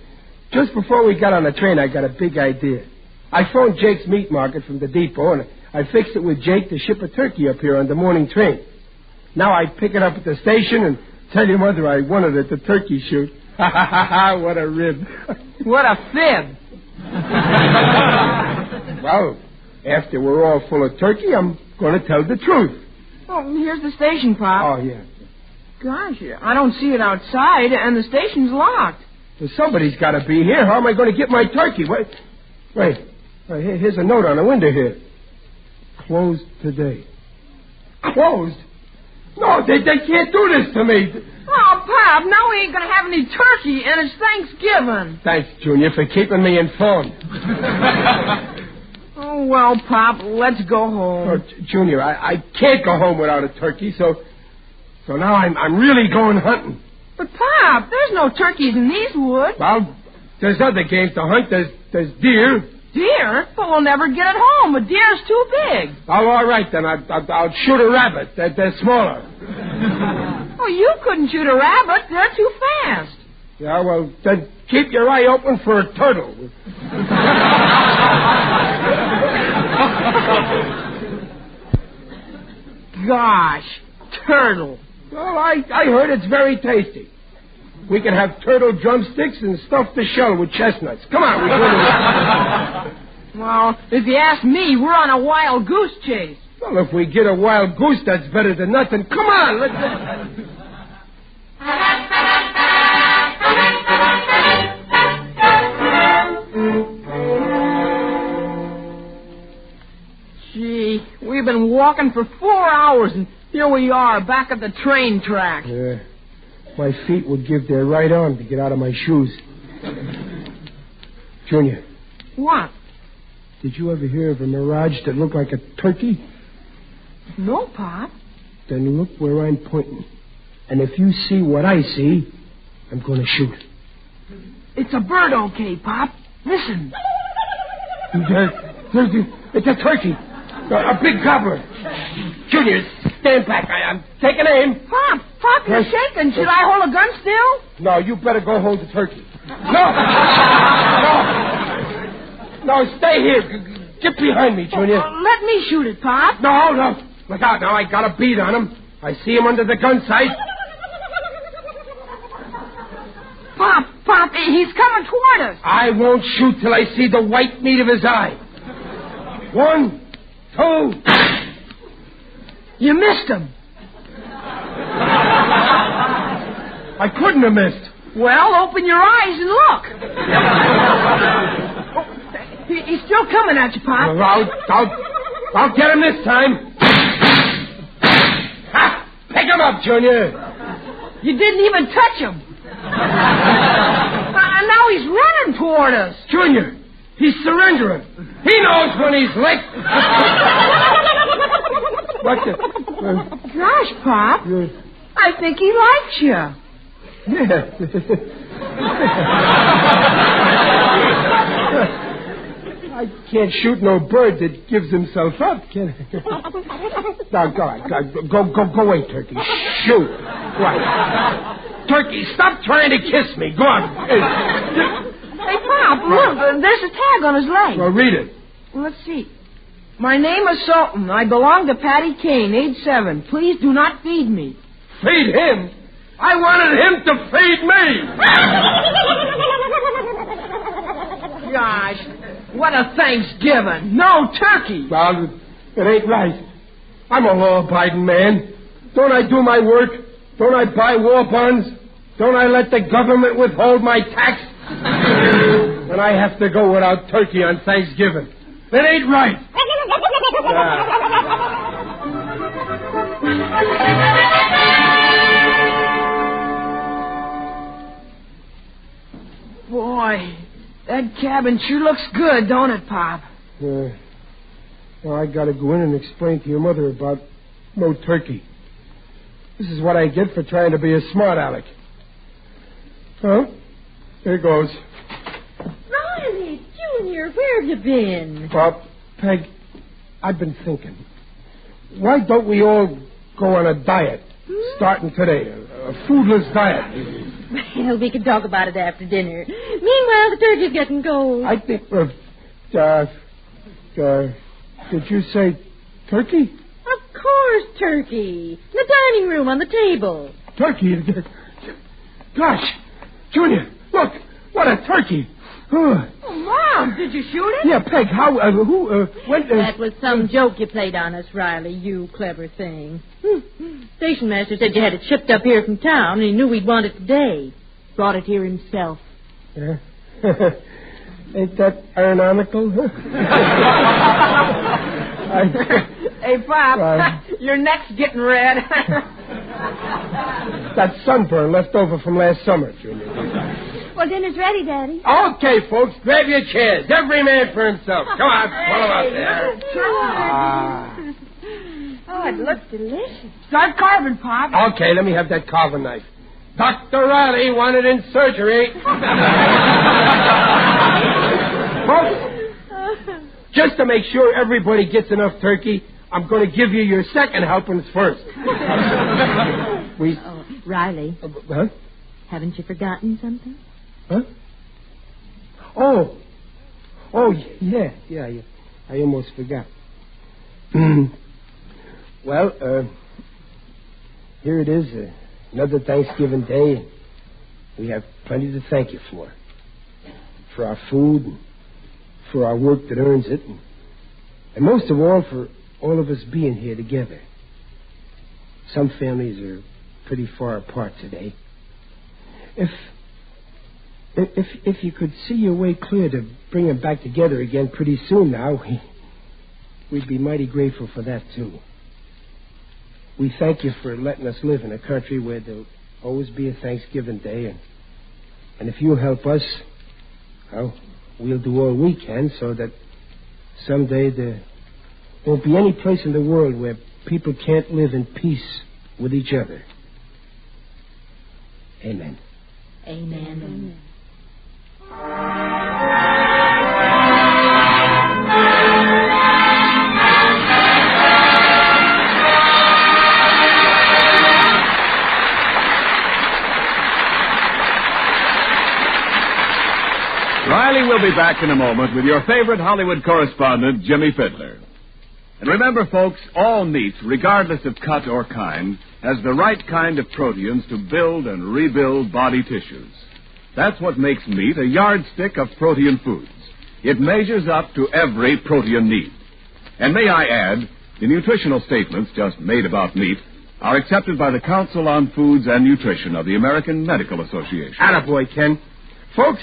just before we got on the train, I got a big idea. I phoned Jake's Meat Market from the depot, and I fixed it with Jake to ship a turkey up here on the morning train. Now I pick it up at the station and tell your mother I won it at the turkey shoot. Ha, ha, ha, ha, what a rib. What a fib. Well, after we're all full of turkey, I'm going to tell the truth. Oh, here's the station, Pop. Oh, yeah. Gosh, I don't see it outside, and the station's locked. Well, somebody's got to be here. How am I going to get my turkey? Wait. Here's a note on the window here. Closed today. Closed? No, they can't do this to me. Oh, Pop, now we ain't going to have any turkey, and it's Thanksgiving. Thanks, Junior, for keeping me informed. Oh, well, Pop, let's go home. Oh, Junior, I can't go home without a turkey, so now I'm really going hunting. But, Pop, there's no turkeys in these woods. Well, there's other games to hunt. There's deer. Deer? But we'll never get it home. A deer's too big. Oh, all right, then. I'll shoot a rabbit. They're smaller. Oh, you couldn't shoot a rabbit. They're too fast. Yeah, well, then keep your eye open for a turtle. Gosh, turtle. Well, I heard it's very tasty. We can have turtle drumsticks and stuff the shell with chestnuts. Come on, Well, if you ask me, we're on a wild goose chase. Well, if we get a wild goose, that's better than nothing. Come on, let's... Gee, we've been walking for 4 hours, and here we are, back at the train tracks. Yeah. My feet would give their right arm to get out of my shoes. Junior. What? Did you ever hear of a mirage that looked like a turkey? No, Pop. Then look where I'm pointing. And if you see what I see, I'm going to shoot. It's a bird, okay, Pop. Listen. It's a turkey. A big gobbler. Junior, stand back. I'm taking aim. Pop, you're shaking. Should I hold a gun still? No, you better go hold the turkey. No, stay here. Get behind me, Junior. Let me shoot it, Pop. No. Look out now. I got a bead on him. I see him under the gun sight. Pop, he's coming toward us. I won't shoot till I see the white meat of his eye. 1, 2. You missed him. I couldn't have missed. Well, open your eyes and look. He's still coming at you, Pop. I'll get him this time. Ha! Pick him up, Junior. You didn't even touch him. And now he's running toward us. Junior, he's surrendering. He knows when he's licked. What the... Gosh, Pop. I think he likes you. Yeah. I can't shoot no bird that gives himself up, can I? Now, go away, Turkey. Shoot. Right. Turkey, stop trying to kiss me. Go on. Hey, Pop, look, there's a tag on his leg. Well, read it. Let's see. My name is Sultan. I belong to Patty Kane, age 7. Please do not feed me. Feed him? I wanted him to feed me. Gosh, what a Thanksgiving. No turkey. Well, it ain't right. I'm a law-abiding man. Don't I do my work? Don't I buy war bonds? Don't I let the government withhold my tax? And I have to go without turkey on Thanksgiving. It ain't right. Boy, that cabin sure looks good, don't it, Pop? Well, I gotta go in and explain to your mother about no turkey. This is what I get for trying to be a smart aleck. Huh? Here goes. Riley, Junior, where have you been? Peg, I've been thinking. Why don't we all go on a diet, starting today? A foodless diet. Well, we can talk about it after dinner. Meanwhile, the turkey's getting cold. I think, did you say turkey? Of course, turkey. In the dining room on the table. Turkey? Gosh, Junior, look, what a turkey. Oh, Mom, did you shoot it? Yeah, Peg, how, when... That was some joke you played on us, Riley, you clever thing. Station master said you had it shipped up here from town, and he knew we'd want it today. Brought it here himself. Yeah. Ain't that aeronautical? Hey, Pop, your neck's getting red. That sunburn left over from last summer, Junior. Well, dinner's ready, Daddy. Okay, folks, grab your chairs. Every man for himself. Come on, pull them out there. Oh, it looks delicious. Start carving, Pop. Okay, let me have that carving knife. Dr. Riley wanted in surgery. Folks, just to make sure everybody gets enough turkey, I'm going to give you your second helpings first. Riley. Huh? Haven't you forgotten something? Huh? Oh, yeah. I almost forgot. Well, here it is, another Thanksgiving Day. We have plenty to thank you for. For our food, and for our work that earns it, and most of all, for all of us being here together. Some families are pretty far apart today. If you could see your way clear to bring them back together again pretty soon now, we'd be mighty grateful for that, too. We thank you for letting us live in a country where there'll always be a Thanksgiving Day. And if you'll help us, well, we'll do all we can so that someday there won't be any place in the world where people can't live in peace with each other. Amen. Amen. Riley will be back in a moment with your favorite Hollywood correspondent, Jimmy Fiddler. And remember, folks, all meat, regardless of cut or kind, has the right kind of proteins to build and rebuild body tissues. That's what makes meat a yardstick of protein foods. It measures up to every protein need. And may I add, the nutritional statements just made about meat are accepted by the Council on Foods and Nutrition of the American Medical Association. Attaboy, Ken. Folks,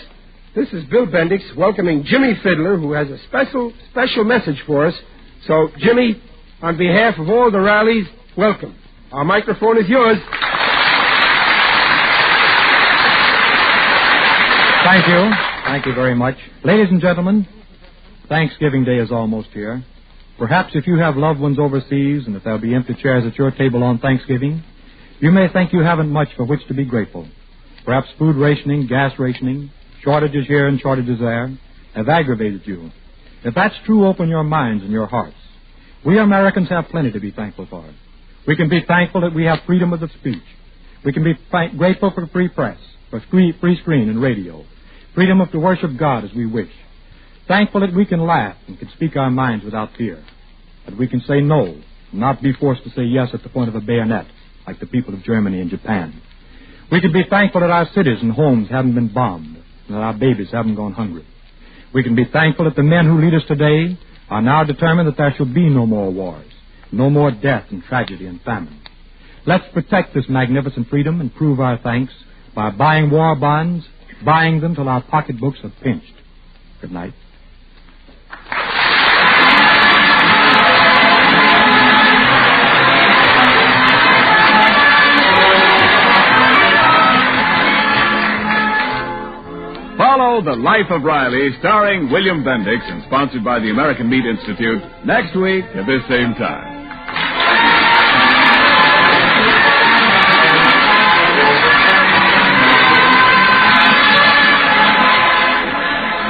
this is Bill Bendix welcoming Jimmy Fiddler, who has a special message for us. So, Jimmy, on behalf of all the Rileys, welcome. Our microphone is yours. Thank you. Thank you very much. Ladies and gentlemen, Thanksgiving Day is almost here. Perhaps if you have loved ones overseas and if there'll be empty chairs at your table on Thanksgiving, you may think you haven't much for which to be grateful. Perhaps food rationing, gas rationing, shortages here and shortages there have aggravated you. If that's true, open your minds and your hearts. We Americans have plenty to be thankful for. We can be thankful that we have freedom of the speech. We can be grateful for free press, for free screen and radio, freedom to worship God as we wish. Thankful that we can laugh and can speak our minds without fear, that we can say no and not be forced to say yes at the point of a bayonet, like the people of Germany and Japan. We can be thankful that our cities and homes haven't been bombed and that our babies haven't gone hungry. We can be thankful that the men who lead us today are now determined that there shall be no more wars, no more death and tragedy and famine. Let's protect this magnificent freedom and prove our thanks by buying war bonds, buying them till our pocketbooks are pinched. Good night. Follow The Life of Riley, starring William Bendix and sponsored by the American Meat Institute, next week at this same time.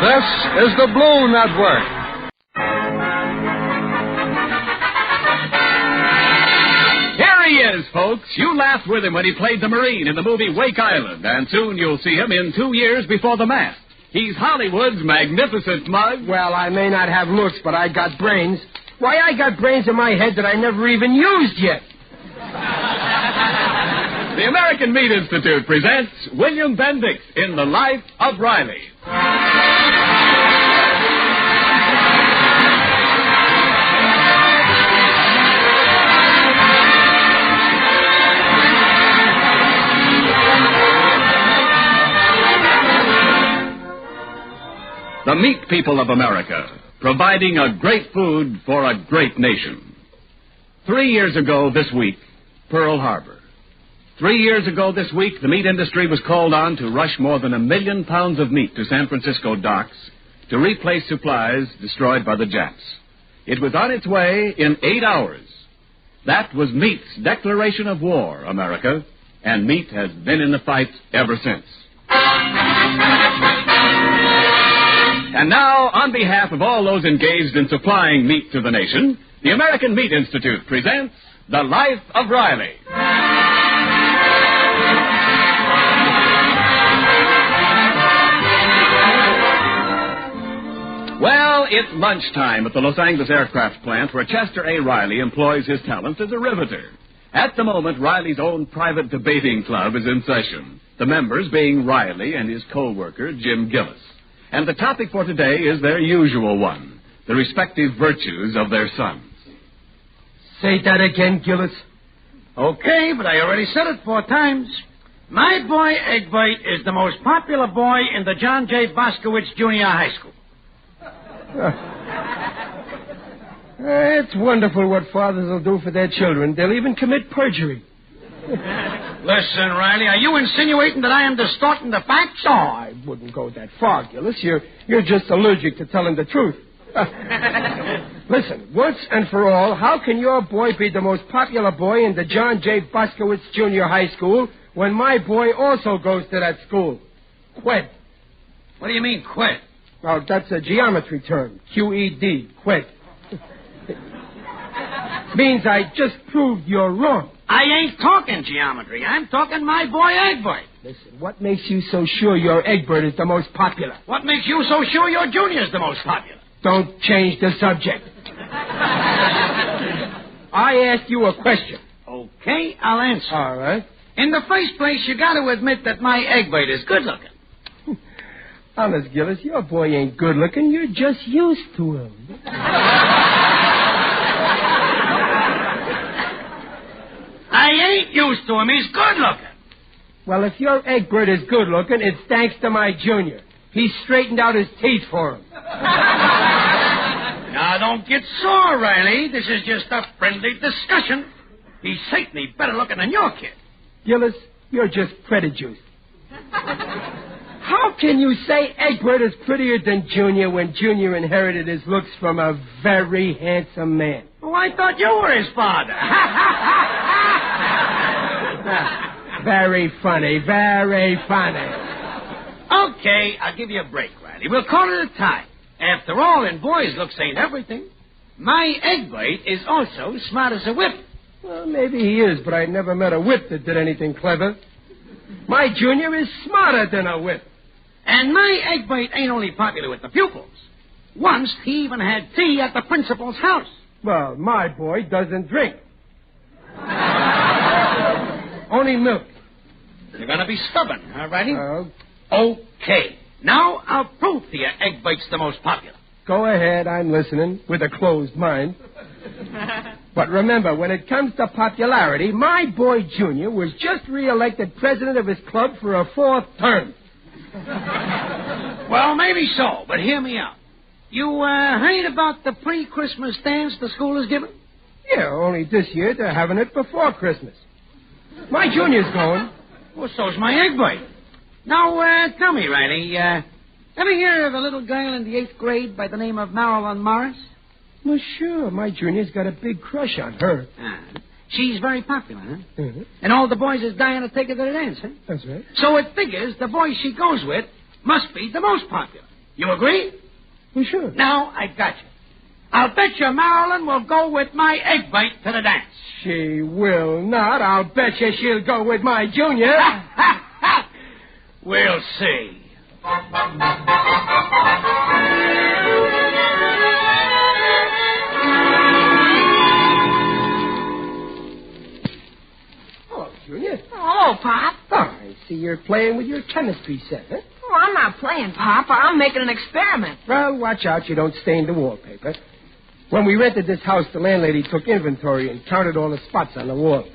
This is the Blue Network. Here he is, folks. You laughed with him when he played the Marine in the movie Wake Island, and soon you'll see him in 2 years before the mast. He's Hollywood's magnificent mug. Well, I may not have looks, but I got brains. Why, I got brains in my head that I never even used yet. The American Meat Institute presents William Bendix in The Life of Riley. The meat people of America, providing a great food for a great nation. 3 years ago this week, Pearl Harbor. 3 years ago this week, the meat industry was called on to rush more than 1 million pounds of meat to San Francisco docks to replace supplies destroyed by the Japs. It was on its way in 8 hours. That was meat's declaration of war, America, and meat has been in the fight ever since. And now, on behalf of all those engaged in supplying meat to the nation, the American Meat Institute presents The Life of Riley. Well, it's lunchtime at the Los Angeles Aircraft Plant where Chester A. Riley employs his talents as a riveter. At the moment, Riley's own private debating club is in session, the members being Riley and his co-worker, Jim Gillis. And the topic for today is their usual one, the respective virtues of their sons. Say that again, Gillis. Okay, but I already said it 4 times. My boy, Egbert, is the most popular boy in the John J. Boskowitz Junior High School. It's wonderful what fathers will do for their children. They'll even commit perjury. Listen, Riley, are you insinuating that I am distorting the facts? Oh, I wouldn't go that far, Gillis. You're just allergic to telling the truth. Listen, once and for all, how can your boy be the most popular boy in the John J. Boskowitz Junior High School when my boy also goes to that school? Quid. What do you mean, quid? Well, that's a geometry term. QED. Quid. Means I just proved you're wrong. I ain't talking geometry. I'm talking my boy Egbert. Listen, what makes you so sure your Egbert is the most popular? What makes you so sure your junior's the most popular? Don't change the subject. I asked you a question. Okay, I'll answer. All right. In the first place, you got to admit that my Egbert is good looking. Honest, Gillis, your boy ain't good looking. You're just used to him. I ain't used to him. He's good looking. Well, if your Egbert is good looking, it's thanks to my junior. He straightened out his teeth for him. Now, don't get sore, Riley. This is just a friendly discussion. He's certainly better looking than your kid. Gillis, you're just prejudiced. How can you say Egbert is prettier than Junior when Junior inherited his looks from a very handsome man? Oh, I thought you were his father. Very funny, very funny. Okay, I'll give you a break, Riley. We'll call it a tie. After all, in boys' looks ain't everything. My Egbert is also smart as a whip. Well, maybe he is, but I never met a whip that did anything clever. My junior is smarter than a whip. And my Egbert ain't only popular with the pupils. Once, he even had tea at the principal's house. Well, my boy doesn't drink. Only milk. You're going to be stubborn, huh, Riley? Oh. Okay. Now, I'll prove to you Egbert's the most popular. Go ahead, I'm listening, with a closed mind. But remember, when it comes to popularity, my boy Junior was just re-elected president of his club for a 4th term. Well, maybe so, but hear me out. You heard about the pre-Christmas dance the school is giving? Yeah, only this year they're having it before Christmas. My Junior's going. Well, so's my Egbert. Now, tell me, Riley, ever hear of a little girl in the 8th grade by the name of Marilyn Morris? Well, sure. My Junior's got a big crush on her. She's very popular, huh? Mm-hmm. And all the boys is dying to take her to the dance, huh? That's right. So it figures the boy she goes with must be the most popular. You agree? Well, sure. Now, I got you. I'll bet you Marilyn will go with my Egbert to the dance. She will not. I'll bet you she'll go with my Junior. We'll see. Hello, Junior. Hello, Pop. Oh, I see you're playing with your chemistry set, huh? Oh, I'm not playing, Pop. I'm making an experiment. Well, watch out you don't stain the wallpaper. When we rented this house, the landlady took inventory and counted all the spots on the wall.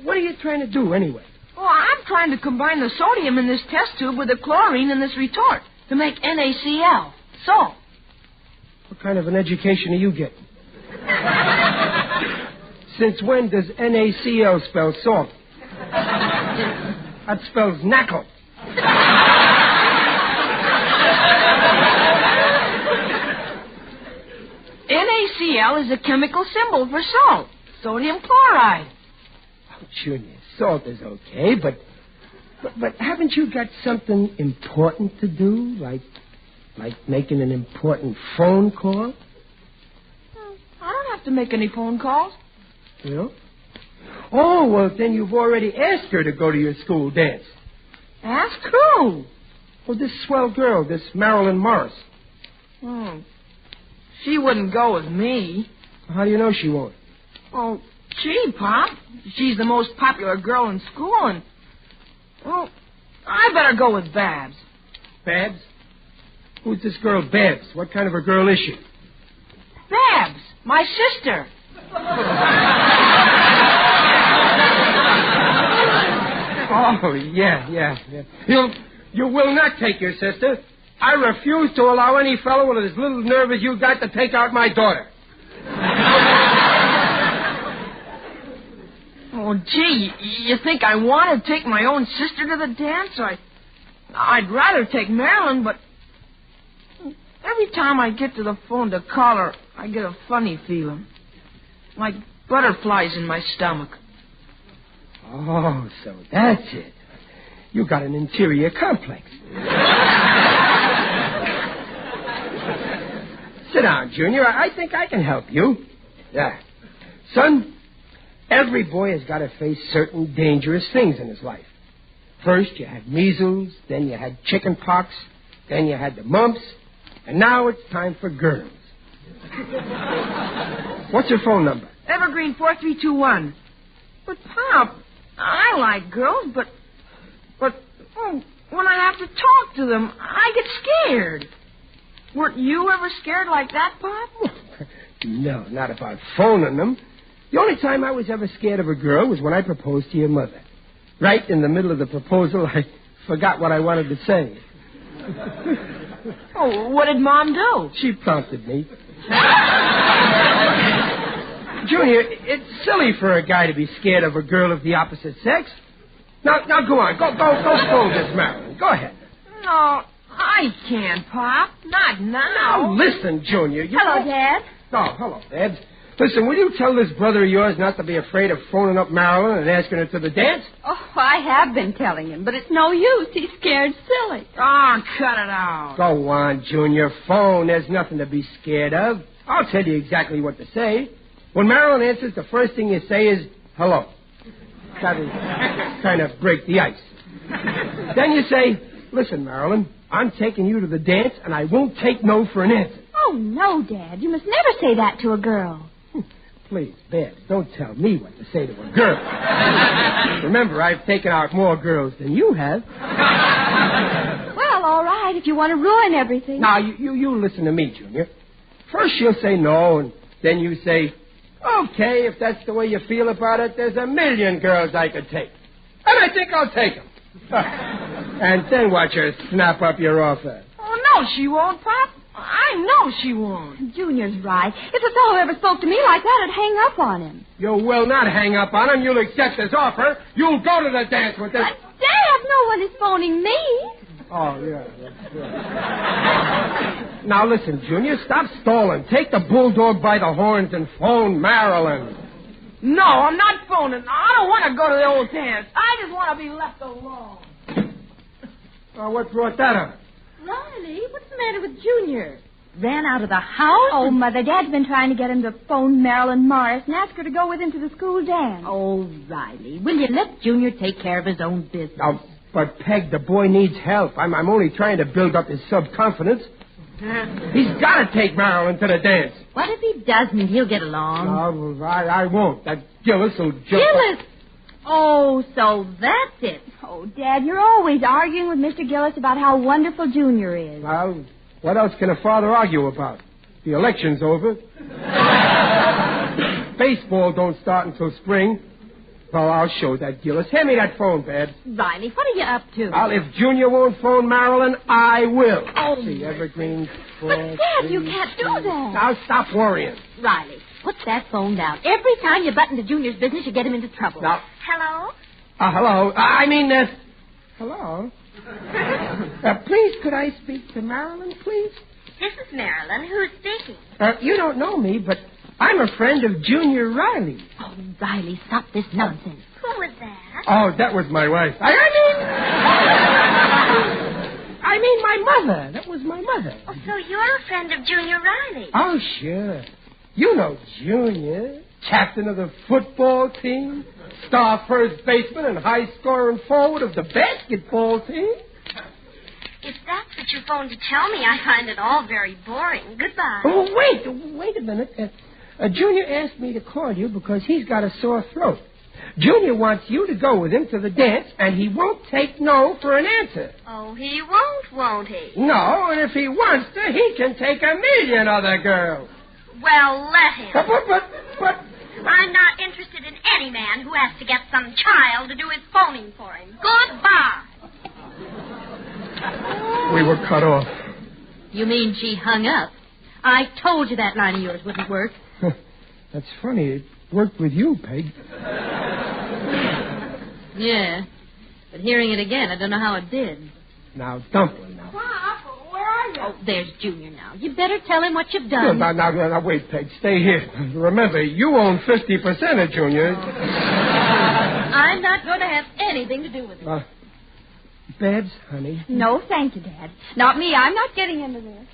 What are you trying to do, anyway? Oh, I'm trying to combine the sodium in this test tube with the chlorine in this retort to make NaCl, salt. What kind of an education are you getting? Since when does NaCl spell salt? That spells knackle. NaCl is a chemical symbol for salt, sodium chloride. Oh, Junior, salt is okay, but haven't you got something important to do, like making an important phone call? I don't have to make any phone calls. You know? Oh, well, then you've already asked her to go to your school dance. Ask who? Oh, this swell girl, this Marilyn Morris. She wouldn't go with me. How do you know she won't? Oh, gee, Pop. She's the most popular girl in school, and... well, I better go with Babs. Babs? Who's this girl, Babs? What kind of a girl is she? Babs, my sister. Oh, yeah. You will not take your sister. I refuse to allow any fellow with as little nerve as you got to take out my daughter. Oh, gee, you think I want to take my own sister to the dance? I'd rather take Marilyn, but every time I get to the phone to call her, I get a funny feeling. Like butterflies in my stomach. Oh, so that's it. You got an interior complex. Sit down, Junior. I think I can help you. Yeah. Son, every boy has got to face certain dangerous things in his life. First, you had measles, then you had chicken pox, then you had the mumps, and now it's time for girls. What's your phone number? Evergreen 4321. But, Pop, I like girls, but when I have to talk to them, I get scared. Weren't you ever scared like that, Pop? No, not about phoning them. The only time I was ever scared of a girl was when I proposed to your mother. Right in the middle of the proposal, I forgot what I wanted to say. Oh, what did Mom do? She prompted me. Junior, it's silly for a guy to be scared of a girl of the opposite sex. Now go on. Go phone this, Marilyn. Go ahead. No, I can't, Pop. Not now. Now, listen, Junior. Hello, Dad. Oh, hello, Dad. Listen, will you tell this brother of yours not to be afraid of phoning up Marilyn and asking her to the dance? Oh, I have been telling him, but it's no use. He's scared silly. Oh, cut it out. Go on, Junior. Phone. There's nothing to be scared of. I'll tell you exactly what to say. When Marilyn answers, the first thing you say is, hello. That'll kind of break the ice. Then you say, listen, Marilyn, I'm taking you to the dance, and I won't take no for an answer. Oh, no, Dad. You must never say that to a girl. Please, Babs, don't tell me what to say to a girl. Remember, I've taken out more girls than you have. Well, all right, if you want to ruin everything. Now, you listen to me, Junior. First you'll say no, and then you say, okay, if that's the way you feel about it, there's 1,000,000 girls I could take. And I think I'll take them. And then watch her snap up your offer. Oh, no, she won't, Pop. I know she won't. Junior's right. If a fellow ever spoke to me like that, I'd hang up on him. You will not hang up on him. You'll accept his offer. You'll go to the dance with this. But, Dad, no one is phoning me. Oh, yeah, that's right. Now, listen, Junior, stop stalling. Take the bulldog by the horns and phone Marilyn. No, I'm not phoning. I don't want to go to the old dance. I just want to be left alone. Oh, what brought that up? Riley, what's the matter with Junior? Ran out of the house? Oh, Mother, Dad's been trying to get him to phone Marilyn Morris and ask her to go with him to the school dance. Oh, Riley, will you let Junior take care of his own business? Now, but, Peg, the boy needs help. I'm only trying to build up his self-confidence. He's got to take Marilyn to the dance. What if he doesn't? He'll get along. No, well, I won't. That Gillis will jump. Gillis? Oh, so that's it. Oh, Dad, you're always arguing with Mr. Gillis about how wonderful Junior is. Well, what else can a father argue about? The election's over. Baseball don't start until spring. Well, I'll show that, Gillis. Hand me that phone, Babs. Riley, what are you up to? Well, if Junior won't phone Marilyn, I will. Oh, the Evergreen. But, Dad, you can't do that. Now, stop worrying. Riley, put that phone down. Every time you butt into Junior's business, you get him into trouble. Now. Hello? Hello. Hello. Please, could I speak to Marilyn, please? This is Marilyn. Who's speaking? You don't know me, but I'm a friend of Junior Riley. Oh, Riley, stop this nonsense. Who was that? Oh, that was my wife. I mean my mother. That was my mother. Oh, so you're a friend of Junior Riley. Oh, sure. You know Junior, captain of the football team, star first baseman and high-scoring forward of the basketball team. If that's what you phoned to tell me, I find it all very boring. Goodbye. Oh, wait a minute. Junior asked me to call you because he's got a sore throat. Junior wants you to go with him to the dance, and he won't take no for an answer. Oh, he won't he? No, and if he wants to, he can take 1,000,000 other girls. Well, let him. But... I'm not interested in any man who has to get some child to do his phoning for him. Goodbye. We were cut off. You mean she hung up? I told you that line of yours wouldn't work. That's funny. It worked with you, Peg. Yeah. But hearing it again, I don't know how it did. Now, Dumpling, now. Pop, where are you? Oh, there's Junior now. You better tell him what you've done. Now, wait, Peg. Stay here. Remember, you own 50% of Junior. I'm not going to have anything to do with it. Babs, honey. No, thank you, Dad. Not me. I'm not getting into this.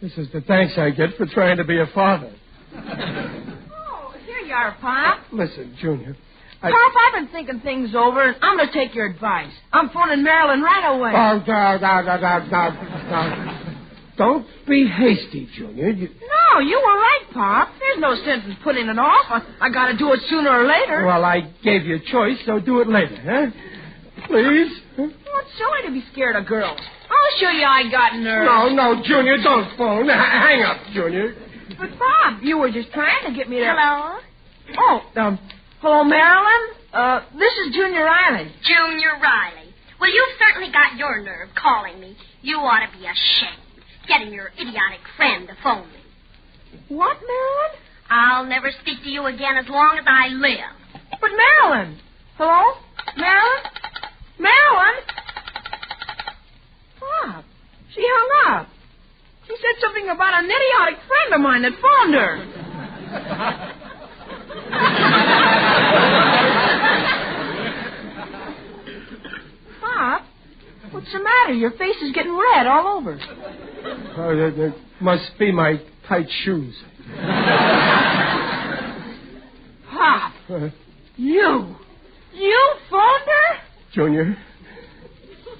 This is the thanks I get for trying to be a father. Oh, here you are, Pop. Listen, Junior. Pop, I've been thinking things over, and I'm going to take your advice. I'm phoning Marilyn right away. Oh, now. Don't be hasty, Junior. No, you were right, Pop. There's no sense in putting it off. I got to do it sooner or later. Well, I gave you a choice, so do it later, huh? Please? Huh? Well, it's silly to be scared of girls. I'll show you I got nerves. No, Junior, don't phone. Hang up, Junior. But, Bob, you were just trying to get me to... Hello? Oh, hello, Marilyn? This is Junior Riley. Junior Riley. Well, you've certainly got your nerve calling me. You ought to be ashamed, getting your idiotic friend to phone me. What, Marilyn? I'll never speak to you again as long as I live. But, Marilyn. Hello? Marilyn? Marilyn? Bob, she hung up. She said something about an idiotic friend of mine that phoned her. Bob, what's the matter? Your face is getting red all over. Oh, that must be my tight shoes. Pop, you phoned her? Junior,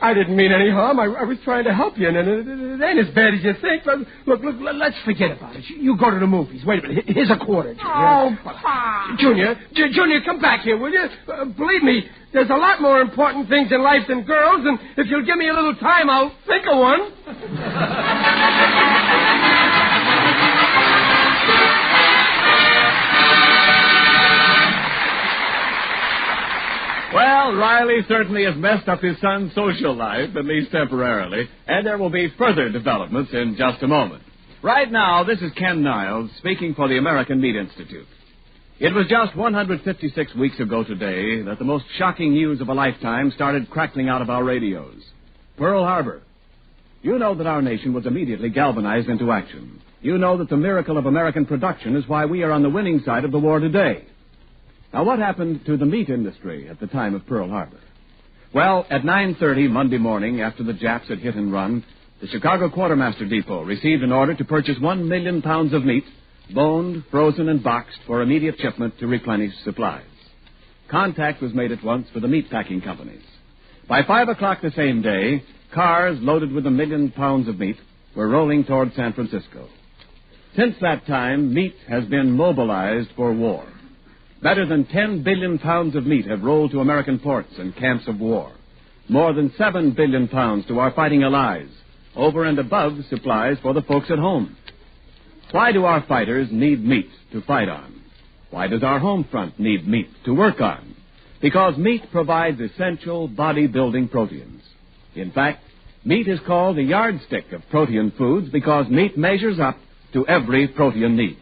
I didn't mean any harm. I was trying to help you, and it ain't as bad as you think. But look, let's forget about it. You go to the movies. Wait a minute. Here's a quarter, Junior. Oh, Pop. Junior, come back here, will you? Believe me, there's a lot more important things in life than girls, and if you'll give me a little time, I'll think of one. Well, Riley certainly has messed up his son's social life, at least temporarily, and there will be further developments in just a moment. Right now, this is Ken Niles speaking for the American Meat Institute. It was just 156 weeks ago today that the most shocking news of a lifetime started crackling out of our radios. Pearl Harbor. You know that our nation was immediately galvanized into action. You know that the miracle of American production is why we are on the winning side of the war today. Now, what happened to the meat industry at the time of Pearl Harbor? Well, at 9:30 Monday morning, after the Japs had hit and run, the Chicago Quartermaster Depot received an order to purchase 1 million pounds of meat, boned, frozen, and boxed for immediate shipment to replenish supplies. Contact was made at once for the meat packing companies. By 5 o'clock the same day, cars loaded with 1 million pounds of meat were rolling toward San Francisco. Since that time, meat has been mobilized for war. Better than 10 billion pounds of meat have rolled to American ports and camps of war. More than 7 billion pounds to our fighting allies, over and above supplies for the folks at home. Why do our fighters need meat to fight on? Why does our home front need meat to work on? Because meat provides essential body-building proteins. In fact, meat is called the yardstick of protein foods because meat measures up to every protein need.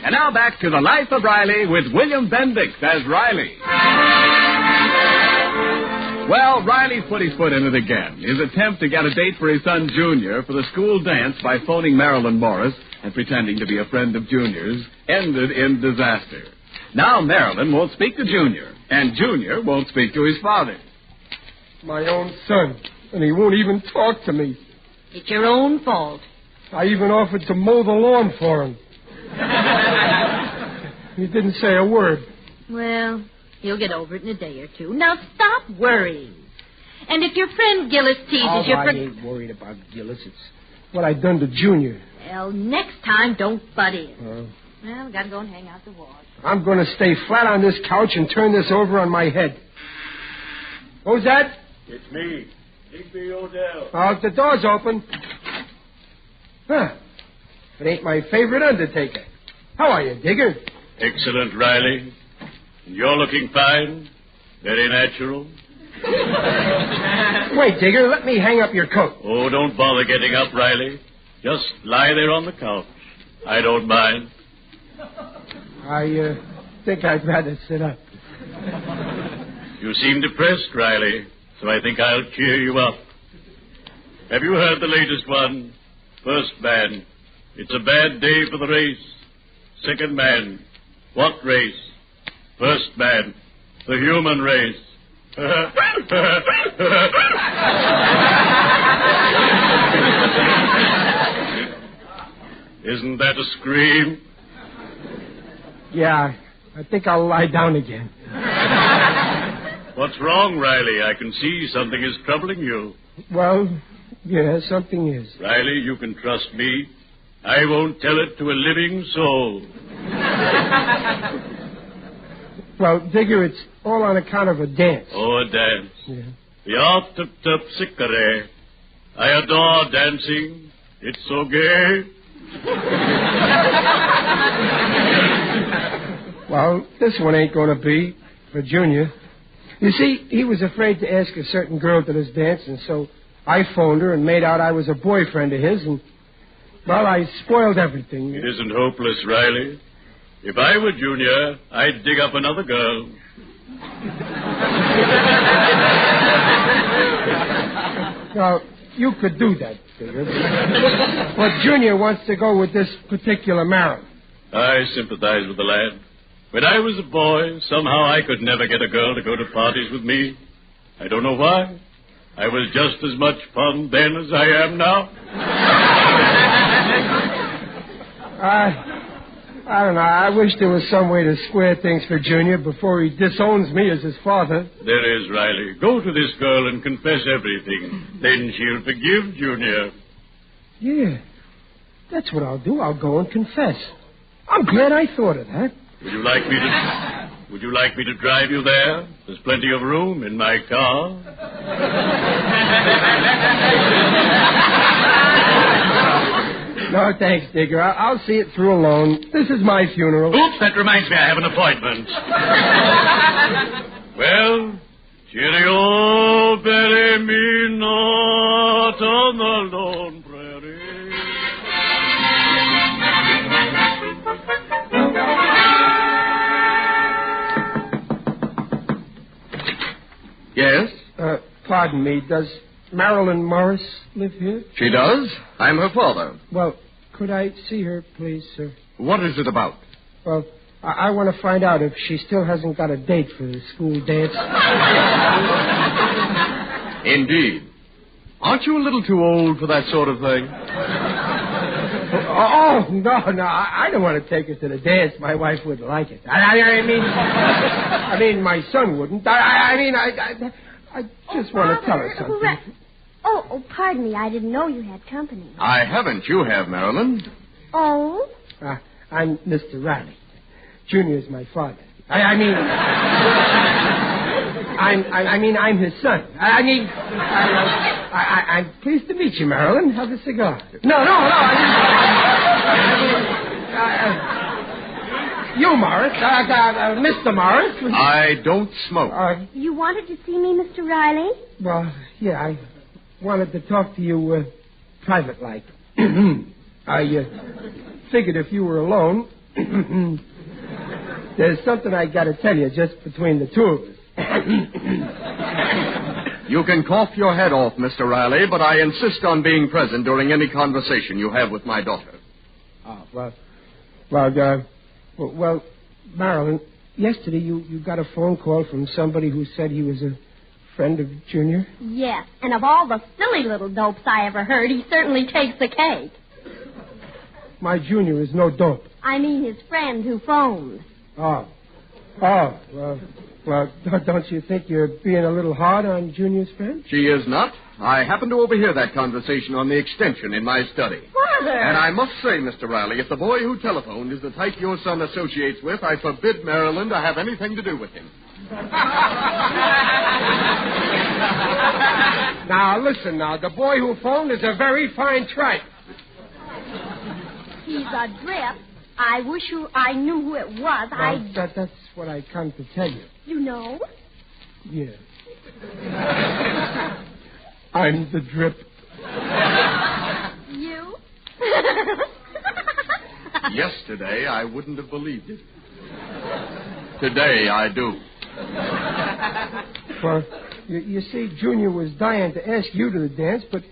And now back to the life of Riley with William Bendix as Riley. Well, Riley put his foot in it again. His attempt to get a date for his son Junior for the school dance by phoning Marilyn Morris and pretending to be a friend of Junior's ended in disaster. Now Marilyn won't speak to Junior, and Junior won't speak to his father. My own son, and he won't even talk to me. It's your own fault. I even offered to mow the lawn for him. He didn't say a word. Well, he'll get over it in a day or two. Now stop worrying. And if your friend Gillis teases you I ain't worried about Gillis. It's what I done to Junior. Well, next time, don't butt in. Well, we got to go and hang out the wash. I'm going to stay flat on this couch and turn this over on my head. Who's that? It's me, Digby Odell. Oh, the door's open. Huh. It ain't my favorite undertaker. How are you, Digger? Excellent, Riley. You're looking fine. Very natural. wait, Digger. Let me hang up your coat. Oh, don't bother getting up, Riley. Just lie there on the couch. I don't mind. I think I'd rather sit up. You seem depressed, Riley, so I think I'll cheer you up. Have you heard the latest one? First man, it's a bad day for the race. Second man, what race? First man, the human race. Isn't that a scream? Yeah, I think I'll lie down again. What's wrong, Riley? I can see something is troubling you. Well, yeah, something is. Riley, you can trust me. I won't tell it to a living soul. Well, Digger, it's all on account of a dance. Oh, a dance. Yeah. The Tup-Tup-Sickaree. I adore dancing. It's so gay. Well, this one ain't going to be for Junior. You see, he was afraid to ask a certain girl to this dance, and so I phoned her and made out I was a boyfriend of his, and, well, I spoiled everything. It isn't hopeless, Riley. If I were Junior, I'd dig up another girl. Now, you could do that, Digger. But Junior wants to go with this particular Marilyn. I sympathize with the lad. When I was a boy, somehow I could never get a girl to go to parties with me. I don't know why. I was just as much fun then as I am now. I don't know. I wish there was some way to square things for Junior before he disowns me as his father. There is, Riley. Go to this girl and confess everything. Then she'll forgive Junior. Yeah, that's what I'll do. I'll go and confess. I'm glad I thought of that. Would you like me to drive you there? There's plenty of room in my car. No, thanks, Digger. I'll see it through alone. This is my funeral. Oops, that reminds me I have an appointment. Well, cheerio, bury me not on the lone prairie. Yes? Pardon me, does Marilyn Morris live here? She does. I'm her father. Well, could I see her, please, sir? What is it about? Well, I want to find out if she still hasn't got a date for the school dance. Indeed. Aren't you a little too old for that sort of thing? Oh, no, I don't want to take her to the dance. My wife wouldn't like it. I mean, my son wouldn't. I just want to tell her something. Oh, pardon me. I didn't know you had company. I haven't. You have, Marilyn. Oh? I'm Mr. Riley. Junior's my father. I'm his son. I'm pleased to meet you, Marilyn. Have a cigar. No. You, Morris. Mr. Morris. I don't smoke. You wanted to see me, Mr. Riley? Well, yeah, I wanted to talk to you private-like. I figured if you were alone, there's something I got to tell you just between the two of us. You can cough your head off, Mr. Riley, but I insist on being present during any conversation you have with my daughter. Well, Marilyn, yesterday you got a phone call from somebody who said he was a friend of Junior? Yes, and of all the silly little dopes I ever heard, he certainly takes the cake. My Junior is no dope. I mean his friend who phoned. Well, don't you think you're being a little hard on Junior's friend? She is not. I happened to overhear that conversation on the extension in my study. Father! And I must say, Mr. Riley, if the boy who telephoned is the type your son associates with, I forbid Marilyn to have anything to do with him. Now, listen now. The boy who phoned is a very fine tripe. He's a drip. I wish I knew who it was. Well, that's what I come to tell you. You know? Yeah. I'm the drip. You? Yesterday, I wouldn't have believed it. Today, I do. Well, you see, Junior was dying to ask you to the dance, but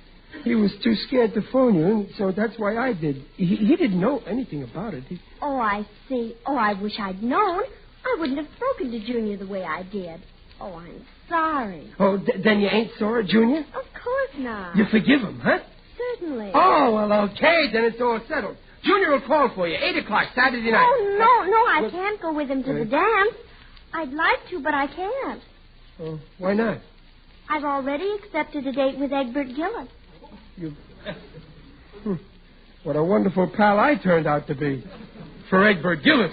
he was too scared to phone you, and so that's why I did. He didn't know anything about it. Oh, I see. Oh, I wish I'd known. I wouldn't have spoken to Junior the way I did. Oh, I'm sorry. Oh, then you ain't sorry, Junior? Of course not. You forgive him, huh? Certainly. Oh, well, okay, then it's all settled. Junior will call for you, 8 o'clock, Saturday night. Oh, no, I can't go with him to the dance. I'd like to, but I can't. Oh, why not? I've already accepted a date with Egbert Gillis. What a wonderful pal I turned out to be. For Egbert Gillis.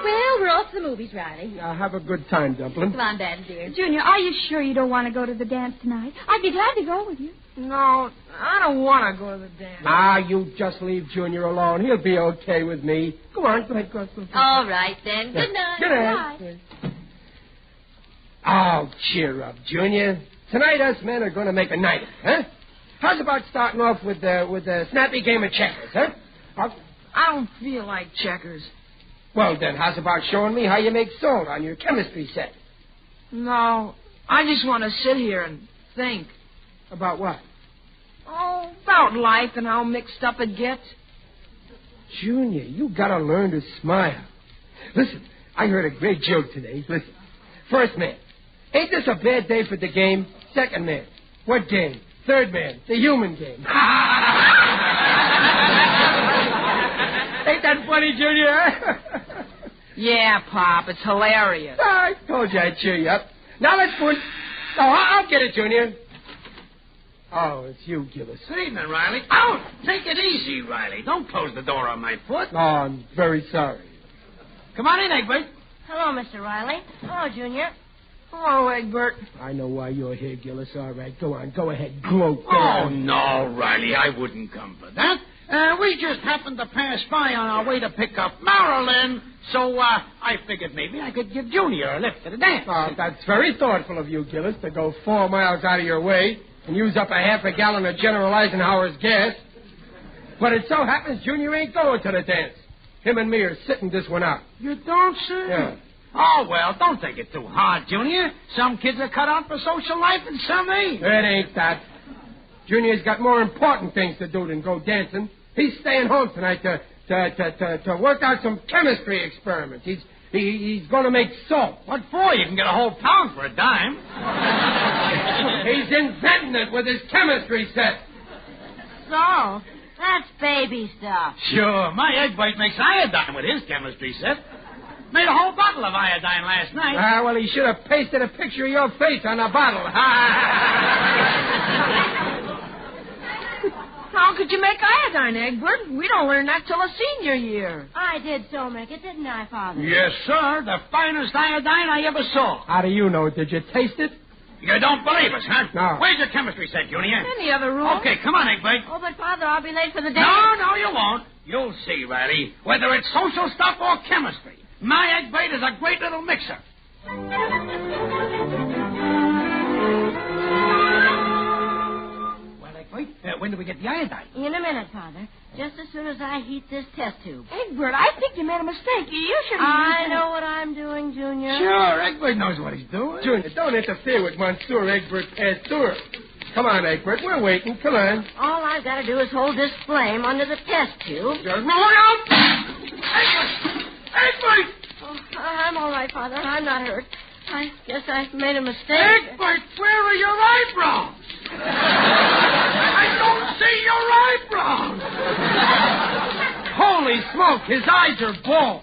Well, we're off to the movies, Riley. Now, have a good time, Dumpling. Come on, Daddy, dear. Junior, are you sure you don't want to go to the dance tonight? I'd be glad to go with you. No, I don't want to go to the dance. Ah, you just leave Junior alone. He'll be okay with me. Go on, go ahead, go ahead. All right, then. Good night. Good night. Oh, cheer up, Junior. Tonight us men are going to make a night of it, huh? How's about starting off with a snappy game of checkers, huh? I don't feel like checkers. Well, then, how's about showing me how you make salt on your chemistry set? No, I just want to sit here and think. About what? Oh, about life and how mixed up it gets. Junior, you got to learn to smile. Listen, I heard a great joke today. Listen. First man, ain't this a bad day for the game? Second man, what game? Third man, the human game. Ain't that funny, Junior? Yeah, Pop, it's hilarious. I told you I'd cheer you up. Now let's put... Oh, I'll get it, Junior. Oh, it's you, Gillis. Good evening, Riley. Oh, take it easy, Riley. Don't close the door on my foot. Oh, I'm very sorry. Come on in, Egbert. Hello, Mr. Riley. Hello, Junior. Hello, Egbert. I know why you're here, Gillis. All right, go on. Go ahead. Gloat. Oh, no, Riley. I wouldn't come for that. We just happened to pass by on our way to pick up Marilyn, so I figured maybe I could give Junior a lift to the dance. Oh, that's very thoughtful of you, Gillis, to go 4 miles out of your way and use up a half a gallon of General Eisenhower's gas. But it so happens Junior ain't going to the dance. Him and me are sitting this one out. You don't say? Yeah. Oh, well, don't take it too hard, Junior. Some kids are cut out for social life and some ain't. It ain't that. Junior's got more important things to do than go dancing. He's staying home tonight to work out some chemistry experiments. He's going to make salt. What for? You can get a whole pound for a dime. He's inventing it with his chemistry set. So, that's baby stuff. Sure. My Egbert makes iodine with his chemistry set. Made a whole bottle of iodine last night. Well, he should have pasted a picture of your face on the bottle. How could you make iodine, Egbert? We don't learn that till a senior year. I did so make it, didn't I, Father? Yes, sir. The finest iodine I ever saw. How do you know? Did you taste it? You don't believe us, huh? No. Where's your chemistry set, Junior? In the other room. Okay, come on, Egbert. Oh, but, Father, I'll be late for the dance. No, you won't. You'll see, Riley. Whether it's social stuff or chemistry, my Egbert is a great little mixer. Well, Egbert, when do we get the iodine? In a minute, Father. Just as soon as I heat this test tube. Egbert, I think you made a mistake. You should have... I know what I'm doing, Junior. Sure, Egbert knows what he's doing. Junior, don't interfere with Monsieur Egbert Pasteur. Come on, Egbert. We're waiting. Come on. All I've got to do is hold this flame under the test tube. Just roll out! Egbert! Oh, I'm all right, Father. I'm not hurt. I guess I made a mistake. Egbert, where are your eyebrows? I don't see your eyebrows. Holy smoke, his eyes are bald.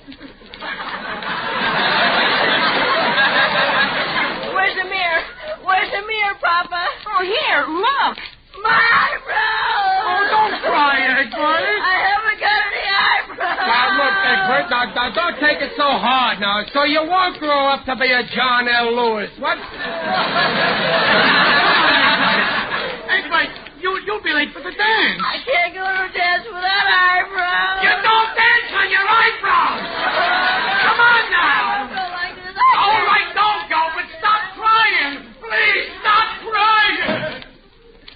Where's the mirror? Where's the mirror, Papa? Oh, here, look. My eyebrows! Oh, don't cry, Egbert. I haven't got any eyebrows. Now, look, Egbert, now, don't take it so hard now, so you won't grow up to be a John L. Lewis. What? Egbert, you'll be late for the dance. I can't go to a dance without eyebrows. You don't dance on your eyebrows.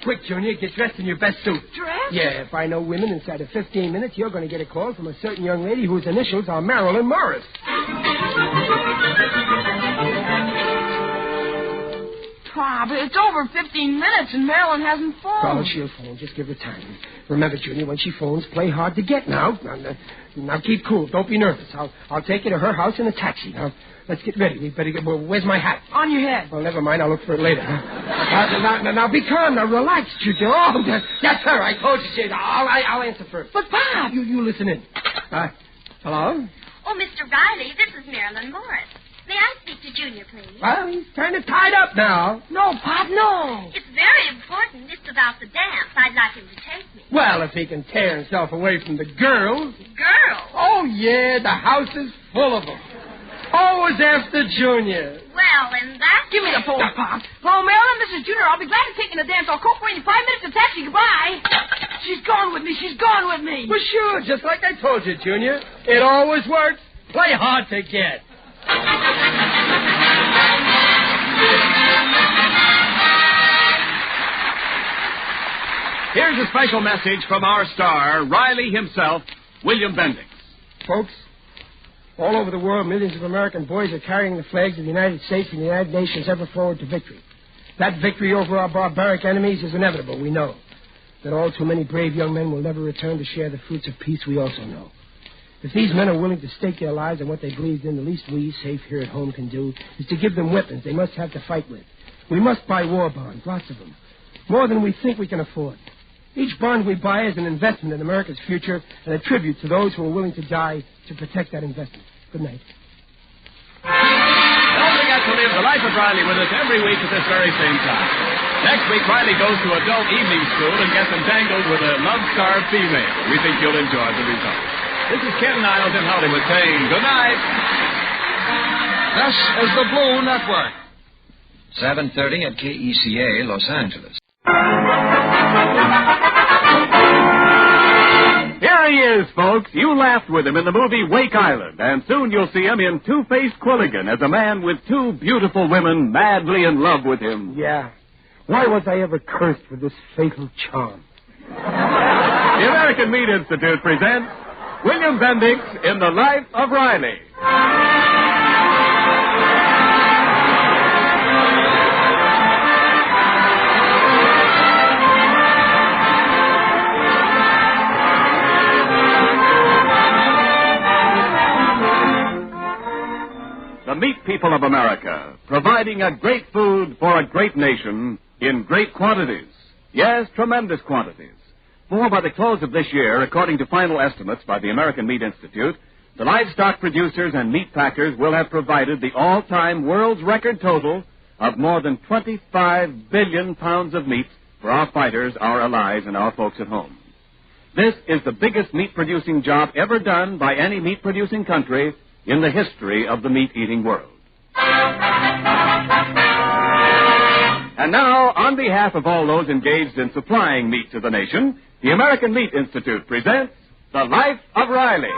Quick, Junior, get dressed in your best suit. Dressed? Yeah, if I know women inside of 15 minutes, you're going to get a call from a certain young lady whose initials are Marilyn Morris. Pop, it's over 15 minutes and Marilyn hasn't phoned. Oh, she'll phone. Just give her time. Remember, Junior, when she phones, play hard to get now. Now keep cool. Don't be nervous. I'll take you to her house in a taxi. Now, let's get ready. We better get... Well, where's my hat? On your head. Well, never mind. I'll look for it later. Now, be calm. Now, relax, Junior. Oh, that's her. I told you, Jade. I'll answer first. But, Pop... You listen in. Hello? Oh, Mr. Riley, this is Marilyn Morris. May I speak to Junior, please? Well, he's kind of tied up now. No, Pop, no. It's very important. It's about the dance. I'd like him to take me. Well, if he can tear himself away from the girls. Girls? Oh, yeah, the house is full of them. Always after Junior. Well, in that Give me the phone, Pop. Hello, Marilyn, this is Junior. I'll be glad to take you to dance. I'll call for you in 5 minutes to taxi. Goodbye. She's gone with me. She's gone with me. Well, sure, just like I told you, Junior. It always works. Play hard to get. Here's a special message from our star, Riley himself, William Bendix. Folks, all over the world, millions of American boys are carrying the flags of the United States and the United Nations ever forward to victory. That victory over our barbaric enemies is inevitable, we know. That all too many brave young men will never return to share the fruits of peace, we also know. If these men are willing to stake their lives on what they believe in, the least we, safe here at home, can do is to give them weapons they must have to fight with. We must buy war bonds, lots of them, more than we think we can afford. Each bond we buy is an investment in America's future and a tribute to those who are willing to die to protect that investment. Good night. Don't forget to live the life of Riley with us every week at this very same time. Next week, Riley goes to adult evening school and gets entangled with a love-starved female. We think you'll enjoy the result. This is Ken Niles in Hollywood saying good night. This is the Blue Network. 7:30 at KECA, Los Angeles. Here he is, folks. You laughed with him in the movie Wake Island, and soon you'll see him in Two-Faced Quilligan as a man with two beautiful women madly in love with him. Yeah. Why was I ever cursed with this fatal charm? The American Meat Institute presents William Bendix in The Life of Riley. The meat people of America, providing a great food for a great nation in great quantities. Yes, tremendous quantities. For by the close of this year, according to final estimates by the American Meat Institute, the livestock producers and meat packers will have provided the all-time world's record total of more than 25 billion pounds of meat for our fighters, our allies, and our folks at home. This is the biggest meat-producing job ever done by any meat-producing country in the history of the meat-eating world. And now, on behalf of all those engaged in supplying meat to the nation, the American Meat Institute presents The Life of Riley.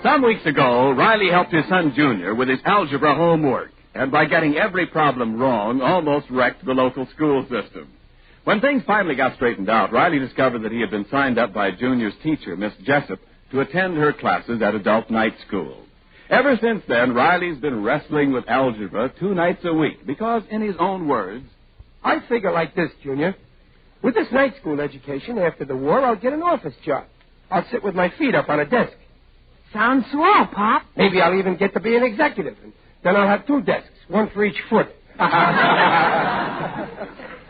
Some weeks ago, Riley helped his son Junior with his algebra homework, and by getting every problem wrong, almost wrecked the local school system. When things finally got straightened out, Riley discovered that he had been signed up by Junior's teacher, Miss Jessup, to attend her classes at adult night school. Ever since then, Riley's been wrestling with algebra 2 nights a week because, in his own words, I figure like this, Junior. With this night school education, after the war, I'll get an office job. I'll sit with my feet up on a desk. Sounds swell, Pop. Maybe I'll even get to be an executive. And then I'll have 2 desks, one for each foot.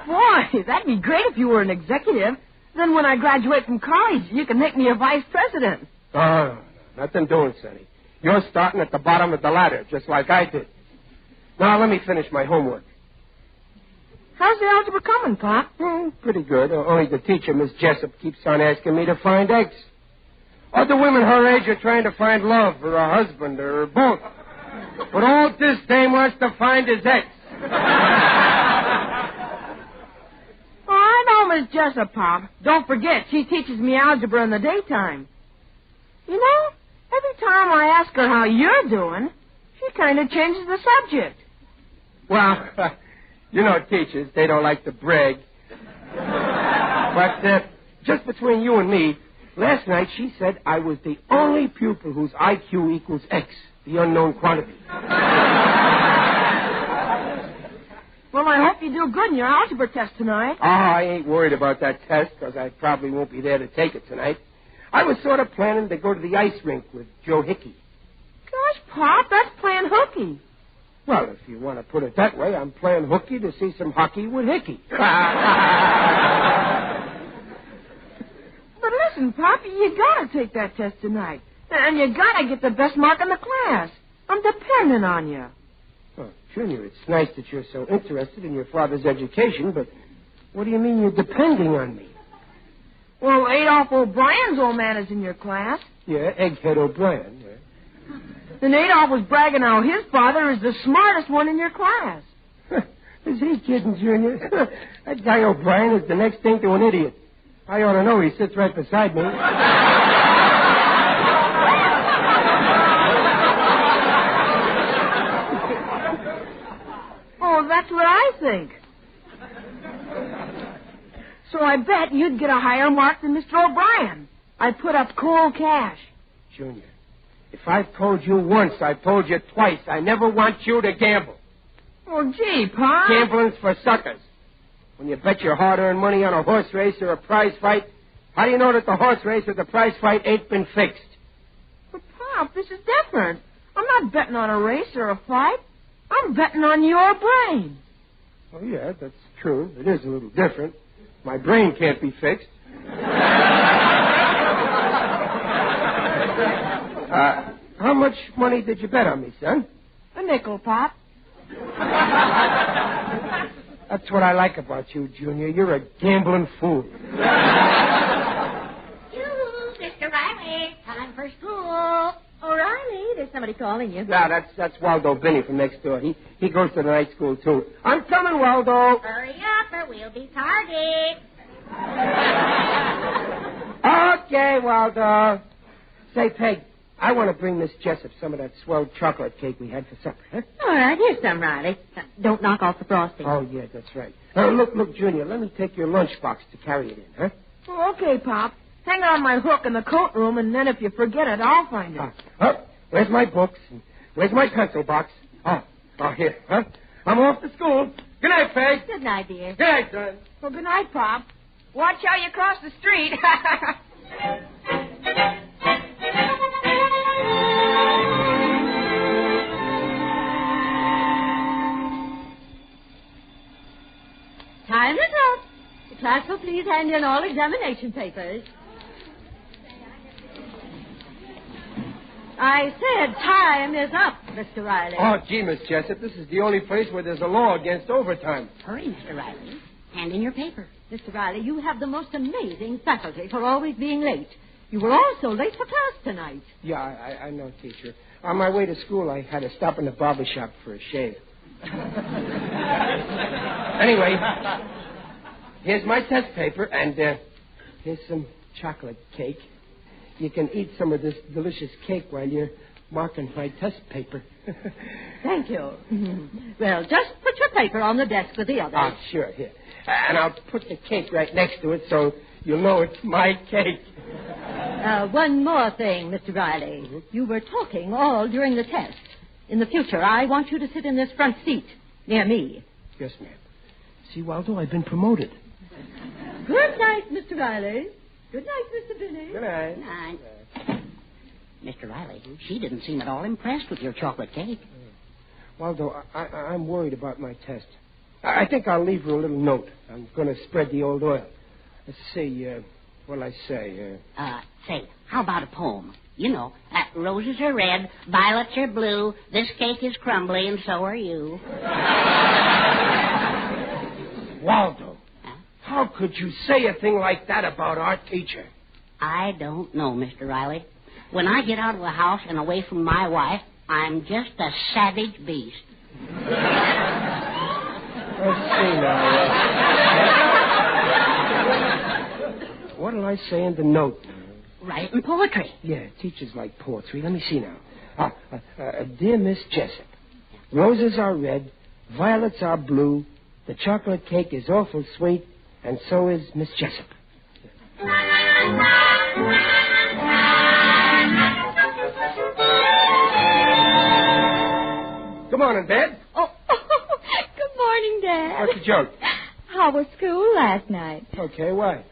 Boy, that'd be great if you were an executive. Then when I graduate from college, you can make me a vice president. Oh, nothing doing, Sonny. You're starting at the bottom of the ladder, just like I did. Now, let me finish my homework. How's the algebra coming, Pop? Pretty good. Only the teacher, Miss Jessup, keeps on asking me to find eggs. Other women her age are trying to find love, or a husband, or both. But all this dame wants to find is eggs. Oh, I know Miss Jessup, Pop. Don't forget, she teaches me algebra in the daytime. You know, Every time I ask her how you're doing, she kind of changes the subject. Well, you know teachers, they don't like to brag. But just between you and me, last night she said I was the only pupil whose IQ equals X, the unknown quantity. Well, I hope you do good in your algebra test tonight. Oh, I ain't worried about that test, because I probably won't be there to take it tonight. I was sort of planning to go to the ice rink with Joe Hickey. Gosh, Pop, that's playing hooky. Well, if you want to put it that way, I'm playing hooky to see some hockey with Hickey. But listen, Pop, you gotta take that test tonight. And you gotta get the best mark in the class. I'm depending on you. Well, Junior, it's nice that you're so interested in your father's education, but what do you mean you're depending on me? Well, Adolph O'Brien's old man is in your class. Yeah, Egghead O'Brien. Yeah. And Adolph was bragging how his father is the smartest one in your class. Is he kidding, Junior? That guy O'Brien is the next thing to an idiot. I ought to know. He sits right beside me. Oh, that's what I think. So I bet you'd get a higher mark than Mr. O'Brien. I put up cold cash. Junior, if I've told you once, I've told you twice. I never want you to gamble. Oh, gee, Pa. Gambling's for suckers. When you bet your hard-earned money on a horse race or a prize fight, how do you know that the horse race or the prize fight ain't been fixed? But, Pop, this is different. I'm not betting on a race or a fight. I'm betting on your brain. Oh, yeah, that's true. It is a little different. My brain can't be fixed. How much money did you bet on me, son? A nickel, Pop. That's what I like about you, Junior. You're a gambling fool. Mr. Riley, time for school. O'Reilly, there's somebody calling you. No, that's Waldo Binney from next door. He goes to the night school, too. I'm coming, Waldo. Hurry up or we'll be tardy. Okay, Waldo. Say, Peg, I want to bring Miss Jessup some of that swell chocolate cake we had for supper, huh? All right, here's some, Riley. Don't knock off the frosting. Oh, yeah, that's right. Look, Junior, let me take your lunchbox to carry it in, huh? Oh, okay, Pop. Hang it on my hook in the coat room, and then if you forget it, I'll find it. Where's my books? Where's my pencil box? Oh, here, huh? I'm off to school. Good night, Peg. Good night, dear. Good night, son. Well, good night, Pop. Watch how you cross the street. Time is up. The class will please hand in all examination papers. I said time is up, Mr. Riley. Oh, gee, Miss Jessup, this is the only place where there's a law against overtime. Hurry, Mr. Riley. Hand in your paper. Mr. Riley, you have the most amazing faculty for always being late. You were also late for class tonight. Yeah, I know, teacher. On my way to school, I had to stop in the barber shop for a shave. Anyway, here's my test paper, and here's some chocolate cake. You can eat some of this delicious cake while you're marking my test paper. Thank you. Well, just put your paper on the desk with the others. Oh, sure, here. And I'll put the cake right next to it so you'll know it's my cake. One more thing, Mr. Riley. Mm-hmm. You were talking all during the test. In the future, I want you to sit in this front seat near me. Yes, ma'am. See, Waldo, I've been promoted. Good night, Mr. Riley. Good night, Mr. Binney. Good night. Good night. Mr. Riley, she didn't seem at all impressed with your chocolate cake. Waldo, I'm worried about my test. I think I'll leave her a little note. I'm going to spread the old oil. Let's see, what'll I say? Say, how about a poem? You know, roses are red, violets are blue, this cake is crumbly, and so are you. Waldo, how could you say a thing like that about our teacher? I don't know, Mr. Riley. When I get out of the house and away from my wife, I'm just a savage beast. Let's see now. What'll I say in the note? Writing poetry. Yeah, teachers like poetry. Let me see now. Dear Miss Jessup, roses are red, violets are blue, the chocolate cake is awful sweet, and so is Miss Jessup. Good morning, Dad. Oh, good morning, Dad. What's the joke? How was school last night? Okay, why?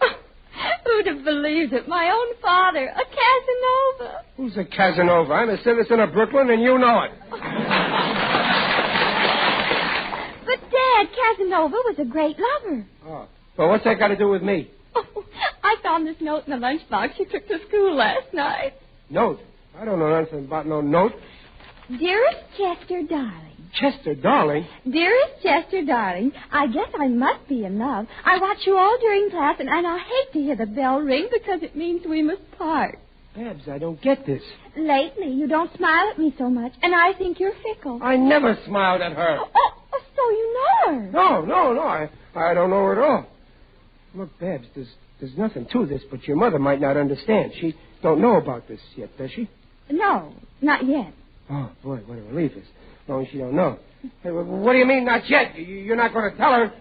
Who'd have believed it? My own father, a Casanova. Who's a Casanova? I'm a citizen of Brooklyn, and you know it. But, Dad, Casanova was a great lover. Oh. Well, what's that got to do with me? Oh, I found this note in the lunchbox you took to school last night. Note? I don't know nothing about no note. Dearest Chester, darling. Chester, darling? Dearest Chester, darling, I guess I must be in love. I watch you all during class, and I hate to hear the bell ring because it means we must part. Babs, I don't get this. Lately, you don't smile at me so much, and I think you're fickle. I never smiled at her. Oh, so you know her. No. I don't know her at all. Look, Babs, there's nothing to this, but your mother might not understand. She don't know about this yet, does she? No, not yet. Oh, boy, what a relief is. Only she don't know. Hey, what do you mean, not yet? You're not going to tell her?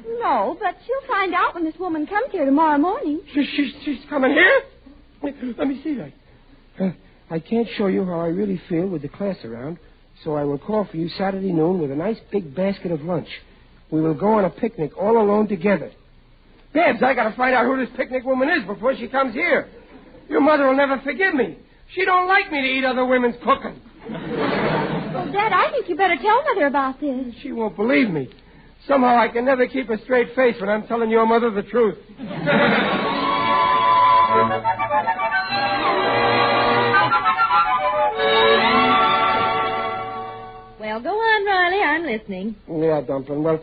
No, but she'll find out when this woman comes here tomorrow morning. She's coming here? Let me see that. I can't show you how I really feel with the class around, so I will call for you Saturday noon with a nice big basket of lunch. We will go on a picnic all alone together. Babs, I got to find out who this picnic woman is before she comes here. Your mother will never forgive me. She don't like me to eat other women's cooking. Well, Dad, I think you better tell Mother about this. She won't believe me. Somehow I can never keep a straight face when I'm telling your mother the truth. Well, go on, Riley. I'm listening. Yeah, Dumpling. Well,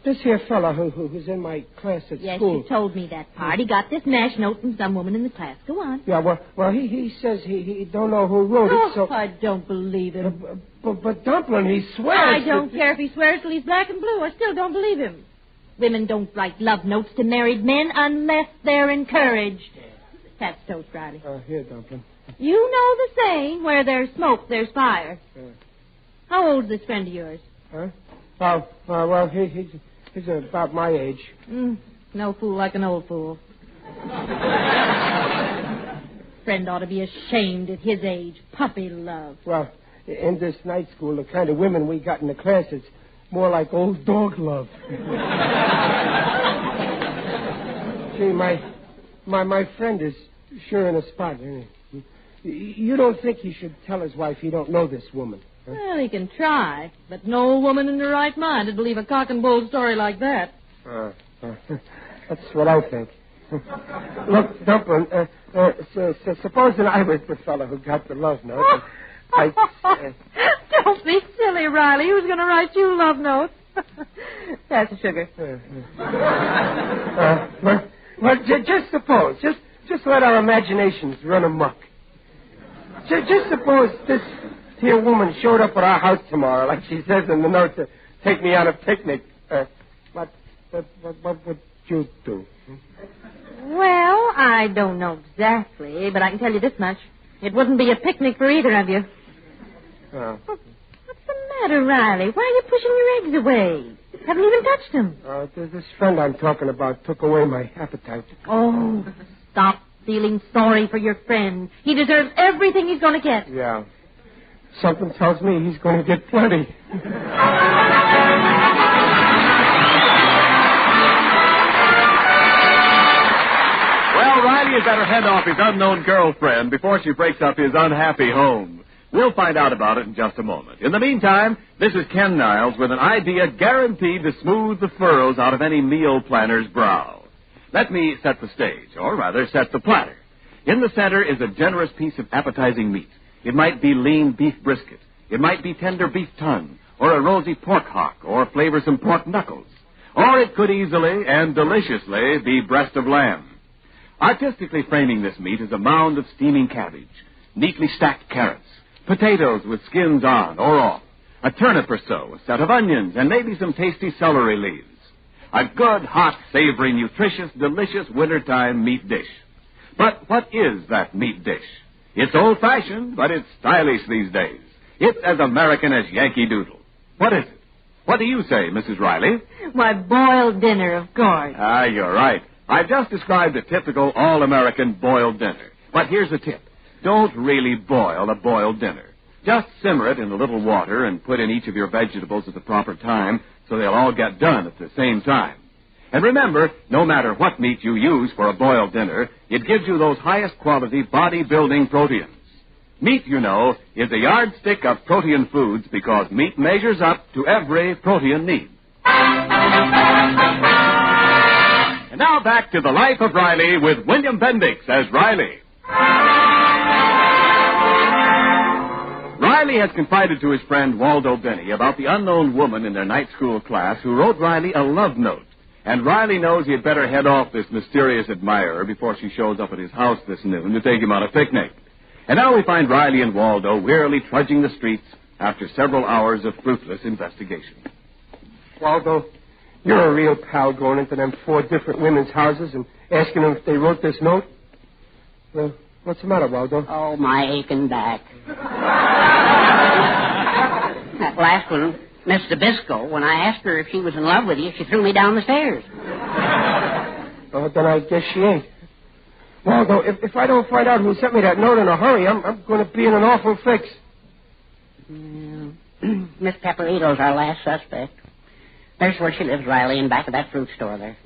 this here fella who's in my class at school. Yes, you told me that part. He got this mash note from some woman in the class. Go on. Yeah, well, he says he don't know who wrote it, so... I don't believe him. But Dumpling, he swears... I don't care if he swears till he's black and blue. I still don't believe him. Women don't write love notes to married men unless they're encouraged. That's toast, Riley. Here, Dumpling. You know the saying, where there's smoke, there's fire. How old's this friend of yours? Huh? Well, he's about my age. No fool like an old fool. Friend ought to be ashamed at his age. Puppy love. Well, in this night school, the kind of women we got in the class, it's more like old dog love. See, my friend is sure in a spot. You don't think he should tell his wife he don't know this woman? Huh? Well, he can try, but no woman in her right mind would believe a cock and bull story like that. That's what I think. Look, Dumpling, supposing I was the fellow who got the love note. Don't be silly, Riley. Who's going to write you love notes? Pass the sugar. Well, just suppose. Just let our imaginations run amok. Just suppose this here woman showed up at our house tomorrow, like she says in the note, to take me on a picnic. What would you do? Well, I don't know exactly, but I can tell you this much. It wouldn't be a picnic for either of you. Oh. What's the matter, Riley? Why are you pushing your eggs away? Haven't even touched them. This friend I'm talking about took away my appetite. Oh, stop feeling sorry for your friend. He deserves everything he's going to get. Yeah. Something tells me he's going to get plenty. Well, Riley had better head off his unknown girlfriend before she breaks up his unhappy home. We'll find out about it in just a moment. In the meantime, this is Ken Niles with an idea guaranteed to smooth the furrows out of any meal planner's brow. Let me set the stage, or rather set the platter. In the center is a generous piece of appetizing meat. It might be lean beef brisket. It might be tender beef tongue, or a rosy pork hock, or flavorsome pork knuckles. Or it could easily and deliciously be breast of lamb. Artistically framing this meat is a mound of steaming cabbage, neatly stacked carrots, potatoes with skins on or off, a turnip or so, a set of onions, and maybe some tasty celery leaves. A good, hot, savory, nutritious, delicious wintertime meat dish. But what is that meat dish? It's old-fashioned, but it's stylish these days. It's as American as Yankee Doodle. What is it? What do you say, Mrs. Riley? Why, boiled dinner, of course. Ah, you're right. I've just described a typical all-American boiled dinner. But here's a tip. Don't really boil a boiled dinner. Just simmer it in a little water and put in each of your vegetables at the proper time so they'll all get done at the same time. And remember, no matter what meat you use for a boiled dinner, it gives you those highest quality body-building proteins. Meat, you know, is a yardstick of protein foods because meat measures up to every protein need. And now back to the Life of Riley with William Bendix as Riley. Riley has confided to his friend Waldo Benny about the unknown woman in their night school class who wrote Riley a love note. And Riley knows he'd better head off this mysterious admirer before she shows up at his house this noon to take him on a picnic. And now we find Riley and Waldo wearily trudging the streets after several hours of fruitless investigation. Waldo, you're a real pal going into them 4 different women's houses and asking them if they wrote this note. Well, what's the matter, Waldo? Oh, my aching back. That last one, Miss Dabisco, when I asked her if she was in love with you, she threw me down the stairs. Oh, then I guess she ain't. Waldo, if I don't find out who sent me that note in a hurry, I'm going to be in an awful fix. Miss Pepperito's our last suspect. There's where she lives, Riley, in back of that fruit store there.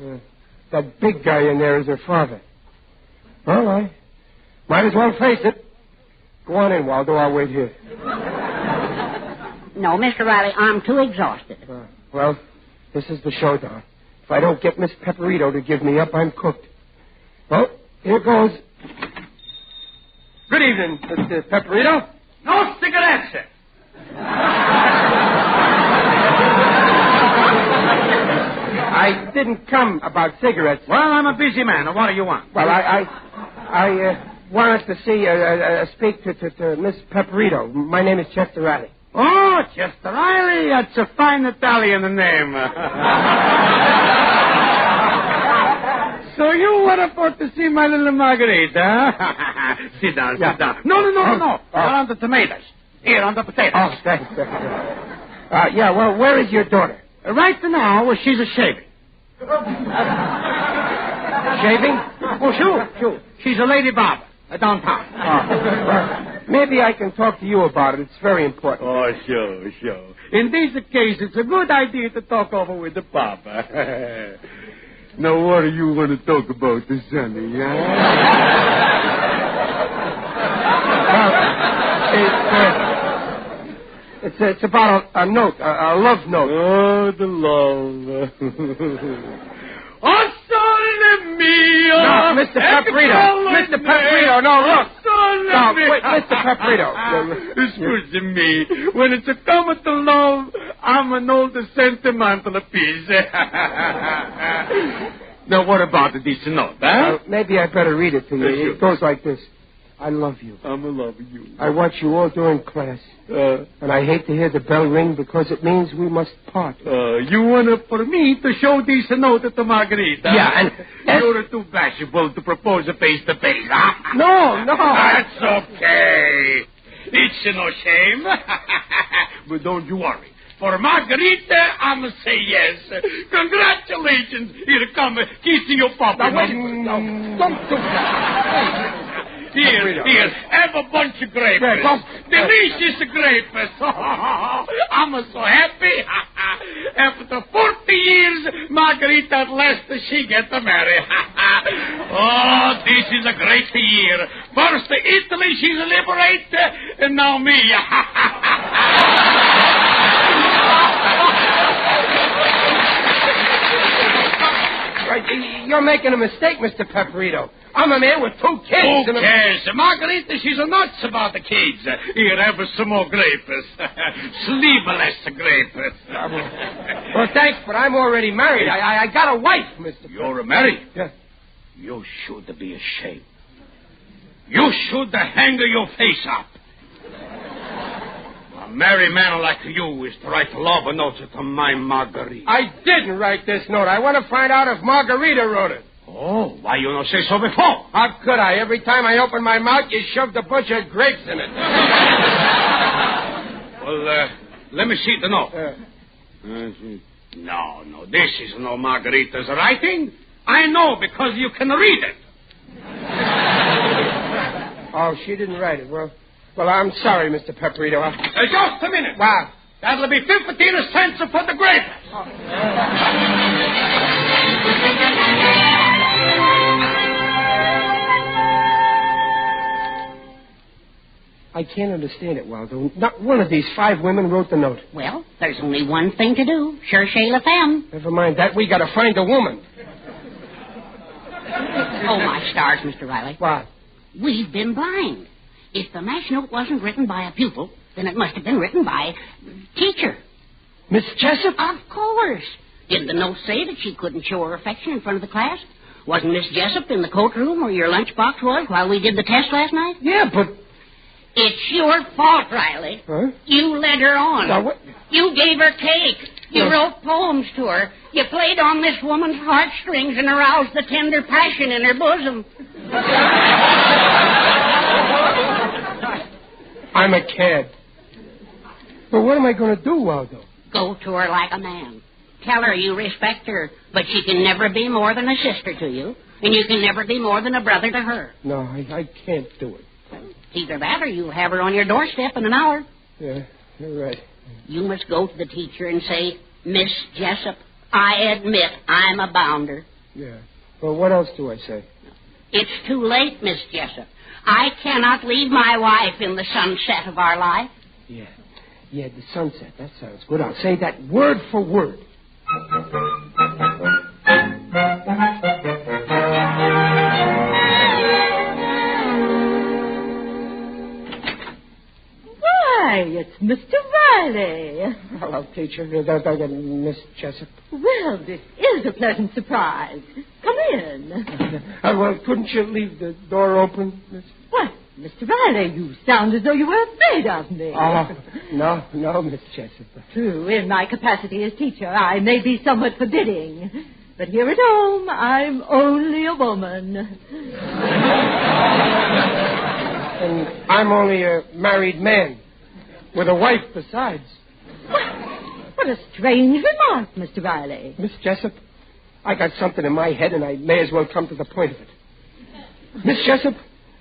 That big guy in there is her father. Well, I might as well face it. Go on in, Waldo. I'll wait here. No, Mr. Riley, I'm too exhausted. Well, this is the showdown. If I don't get Miss Pepperito to give me up, I'm cooked. Well, here goes. Good evening, Mr. Pepperito. No cigarettes, sir. I didn't come about cigarettes. Well, I'm a busy man. What do you want? Well, I want us to see, speak to Miss Pepperito. My name is Chester Riley. Oh, Chester Riley. That's a fine Italian name. So you were for to see my little Margarita, huh? Sit down, sit down. No. Not on the tomatoes. Here, on the potatoes. Oh, thanks. Well, where is your daughter? Right now, she's shaving. Shaving? Oh, sure. She's a lady barber downtown. Maybe I can talk to you about it. It's very important. Oh, sure. In this case, it's a good idea to talk over with the papa. Now, what do you want to talk about, Sonny, huh? It's about a note, a love note. Oh, the love. Oh, Sole mio! No, Mr. Pepperito, no, look. No, wait, Mr. Pepperito. Excuse me. When it's a come to love, I'm an old sentimental piece. Now, what about this note, huh? Maybe I better read it to you. Sure. It goes like this. I love you. I'm in love with you. I watch you all during class. And I hate to hear the bell ring because it means we must part. You want for me to show this note to Margarita? Yeah, and you're too bashful to propose face-to-face, huh? No. That's okay. It's no shame. But don't you worry. For Margarita, I'm say yes. Congratulations. Here come kissing your papa. Now, wait. Don't do that. Here, have a bunch of grapes. Delicious grapes. I'm so happy. After 40 years, Margarita at last she gets married. Oh, this is a great year. First Italy, she's liberated, and now me. You're making a mistake, Mr. Pepperito. I'm a man with 2 kids. Who cares? Margarita, she's nuts about the kids. Here, have some more grapes. Sleeveless grapes. Well, thanks, but I'm already married. I got a wife, Mr. You're married? Yes. You should be ashamed. You should hang your face up. A married man like you is to write love notes to my Margarita. I didn't write this note. I want to find out if Margarita wrote it. Oh, why you don't say so before? How could I? Every time I open my mouth, you shoved a bunch of grapes in it. Well, let me see the note. No, this is no Margarita's writing. I know because you can read it. Oh, she didn't write it. Well, I'm sorry, Mr. Pepperito. Just a minute. Wow. That'll be 15 cents for the grapes. I can't understand it, Waldo. Not one of these 5 women wrote the note. Well, there's only one thing to do. Cherchez la femme. Never mind that. We got to find a woman. Oh, my stars, Mr. Riley. What? We've been blind. If the match note wasn't written by a pupil, then it must have been written by a teacher. Miss Jessup? Of course. Didn't the note say that she couldn't show her affection in front of the class? Wasn't Miss Jessup in the coat room where your lunchbox was while we did the test last night? Yeah, but... It's your fault, Riley. Huh? You led her on. Now, what? You gave her cake. You wrote poems to her. You played on this woman's heartstrings and aroused the tender passion in her bosom. I'm a cad. But what am I going to do, Waldo? Go to her like a man. Tell her you respect her, but she can never be more than a sister to you, and you can never be more than a brother to her. No, I can't do it. Either that or you'll have her on your doorstep in an hour. Yeah, you're right. You must go to the teacher and say, Miss Jessup, I admit I'm a bounder. Yeah. Well, what else do I say? It's too late, Miss Jessup. I cannot leave my wife in the sunset of our life. Yeah, the sunset. That sounds good. I'll say that word for word. Why, it's Mr. Riley. Hello, teacher. Miss Jessup. Well, this is a pleasant surprise. Come in. Well, couldn't you leave the door open, Miss? What? Mr. Riley, you sound as though you were afraid of me. Oh, no, Miss Jessup. True, in my capacity as teacher, I may be somewhat forbidding. But here at home, I'm only a woman. And I'm only a married man. With a wife besides. What a strange remark, Mr. Riley. Miss Jessup, I got something in my head, and I may as well come to the point of it. Miss Jessup,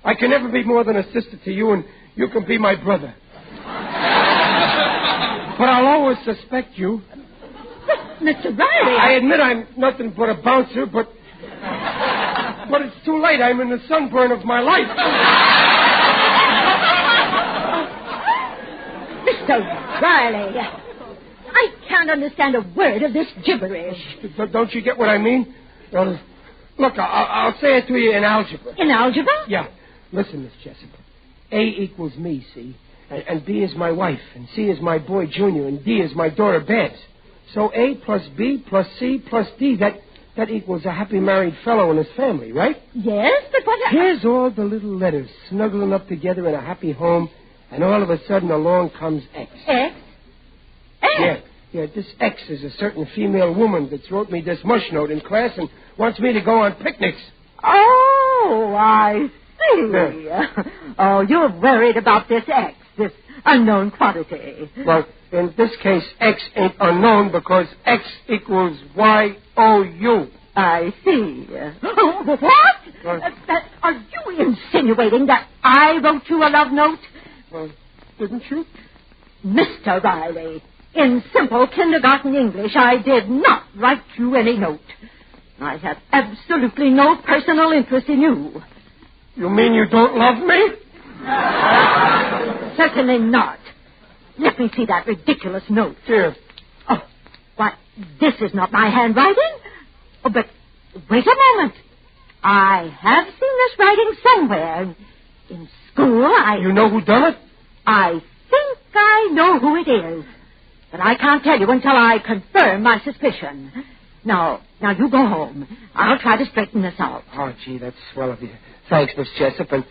I can never be more than a sister to you, and you can be my brother. But I'll always suspect you. Mr. Riley... I admit I'm nothing but a bouncer, but it's too late. I'm in the sunburn of my life. Mr. Riley, I can't understand a word of this gibberish. Don't you get what I mean? Well, look, I'll say it to you in algebra. In algebra? Yeah. Listen, Miss Jessup. A equals me, see? And B is my wife, and C is my boy Junior, and D is my daughter Babs. So A plus B plus C plus D, that equals a happy married fellow and his family, right? Yes, but what... Here's all the little letters snuggling up together in a happy home, and all of a sudden along comes X. X? X? Yeah, this X is a certain female woman that's wrote me this mush note in class and wants me to go on picnics. Oh, I see. Yeah. Oh, you're worried about this X, this unknown quantity. Well, in this case, X ain't unknown because X equals Y-O-U. I see. What? Are you insinuating that I wrote you a love note? Well, didn't you? Mr. Riley, in simple kindergarten English, I did not write you any note. I have absolutely no personal interest in you. You mean you don't love me? Certainly not. Let me see that ridiculous note. Here. Oh, why, this is not my handwriting. Oh, but wait a moment. I have seen this writing somewhere. In school, You know who done it? I think I know who it is. But I can't tell you until I confirm my suspicion. Now you go home. I'll try to straighten this out. Oh, gee, that's swell of you. Thanks, Miss Jessup, and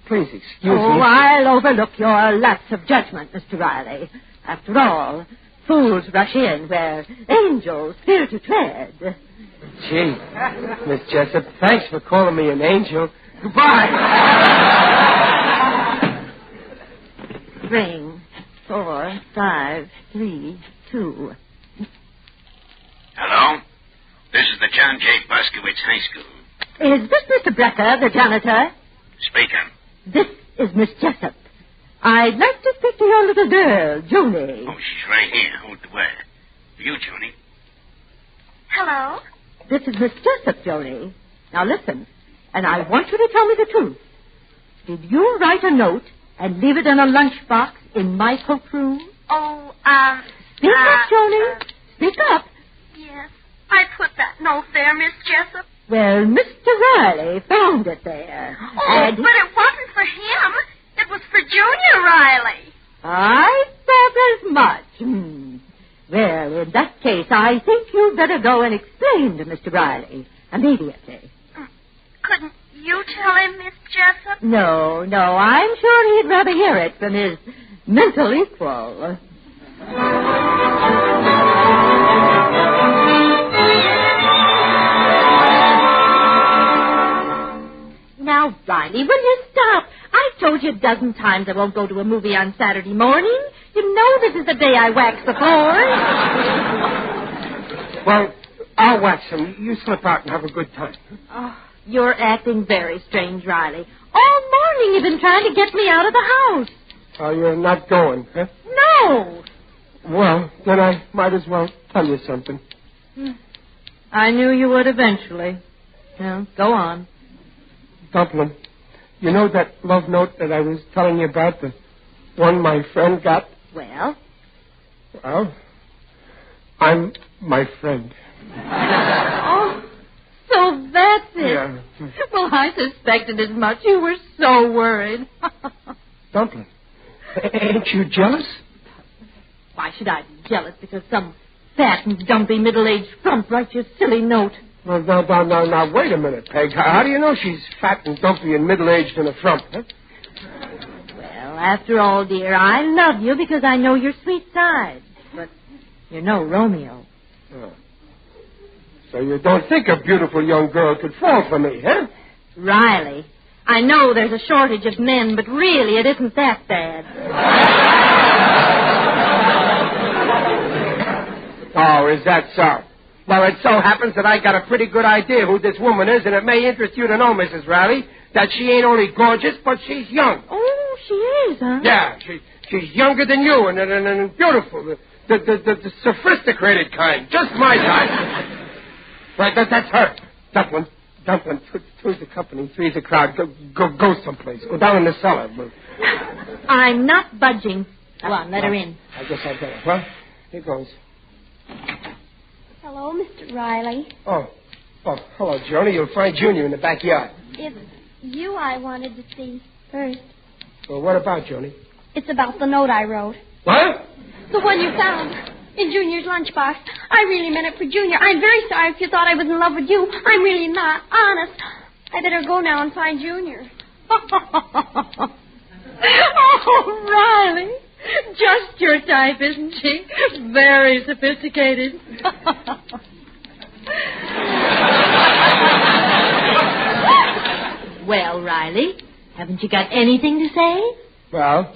please excuse me. I'll overlook your lapse of judgment, Mr. Riley. After all, fools rush in where angels fear to tread. Gee, Miss Jessup, thanks for calling me an angel. Goodbye. Ring. 4, 5, 3, 2. Hello? This is the John J. Boskowitz High School. Is this Mr. Brecker, the janitor? Speaking. This is Miss Jessup. I'd like to speak to your little girl, Junie. Oh, she's right here. Hold the wire. For you, Junie. Hello? This is Miss Jessup, Junie. Now listen, and I want you to tell me the truth. Did you write a note and leave it in a lunchbox in my coat-room? Oh, Speak up, Junie. Speak up. Yes. I put that note there, Miss Jessup. Well, Mr. Riley found it there. Oh, but it wasn't for him. It was for Junior Riley. I thought as much. Well, in that case, I think you'd better go and explain to Mr. Riley immediately. Couldn't you tell him, Miss Jessup? No, I'm sure he'd rather hear it from his mental equal. Now, Riley, will you stop? I've told you a dozen times I won't go to a movie on Saturday morning. You know this is the day I wax the floors. Well, I'll wax them. You slip out and have a good time. Oh, you're acting very strange, Riley. All morning you've been trying to get me out of the house. Oh, you're not going, huh? No. Well, then I might as well tell you something. I knew you would eventually. Well, go on. Dumpling, you know that love note that I was telling you about, the one my friend got? Well? Well, I'm my friend. Oh, so that's it. Yeah. Well, I suspected as much. You were so worried. Dumpling, ain't you jealous? Why should I be jealous because some fat and dumpy middle-aged frump writes you a silly note? Well, now, wait a minute, Peg. How do you know she's fat and dumpy and middle-aged and a frump, huh? Well, after all, dear, I love you because I know your sweet side. But you're no Romeo. Oh. So you don't think a beautiful young girl could fall for me, huh? Riley, I know there's a shortage of men, but really it isn't that bad. Oh, is that so? Well, it so happens that I got a pretty good idea who this woman is, and it may interest you to know, Mrs. Riley, that she ain't only gorgeous, but she's young. Oh, she is, huh? Yeah, she's younger than you and beautiful, the sophisticated kind, just my kind. Right, that's her. Dumpling, two's the company, three's the crowd. Go someplace. Go down in the cellar. I'm not budging. Come on, let her in. I guess I better. Well, here goes. Hello, Mr. Riley. Oh, hello, Joni. You'll find Junior in the backyard. It's you I wanted to see first. Well, what about, Joni? It's about the note I wrote. What? The one you found in Junior's lunchbox. I really meant it for Junior. I'm very sorry if you thought I was in love with you. I'm really not. Honest. I better go now and find Junior. Oh, Riley. Just your type, isn't she? Very sophisticated. Well, Riley, haven't you got anything to say? Well,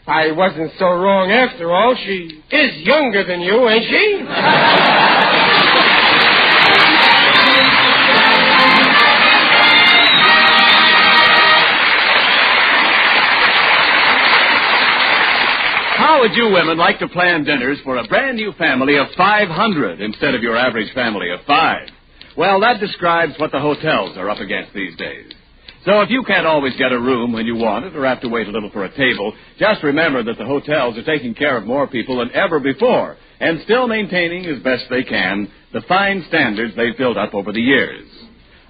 I wasn't so wrong after all. She is younger than you, ain't she? How would you women like to plan dinners for a brand new family of 500 instead of your average family of 5? Well, that describes what the hotels are up against these days. So if you can't always get a room when you want it or have to wait a little for a table, just remember that the hotels are taking care of more people than ever before and still maintaining as best they can the fine standards they've built up over the years.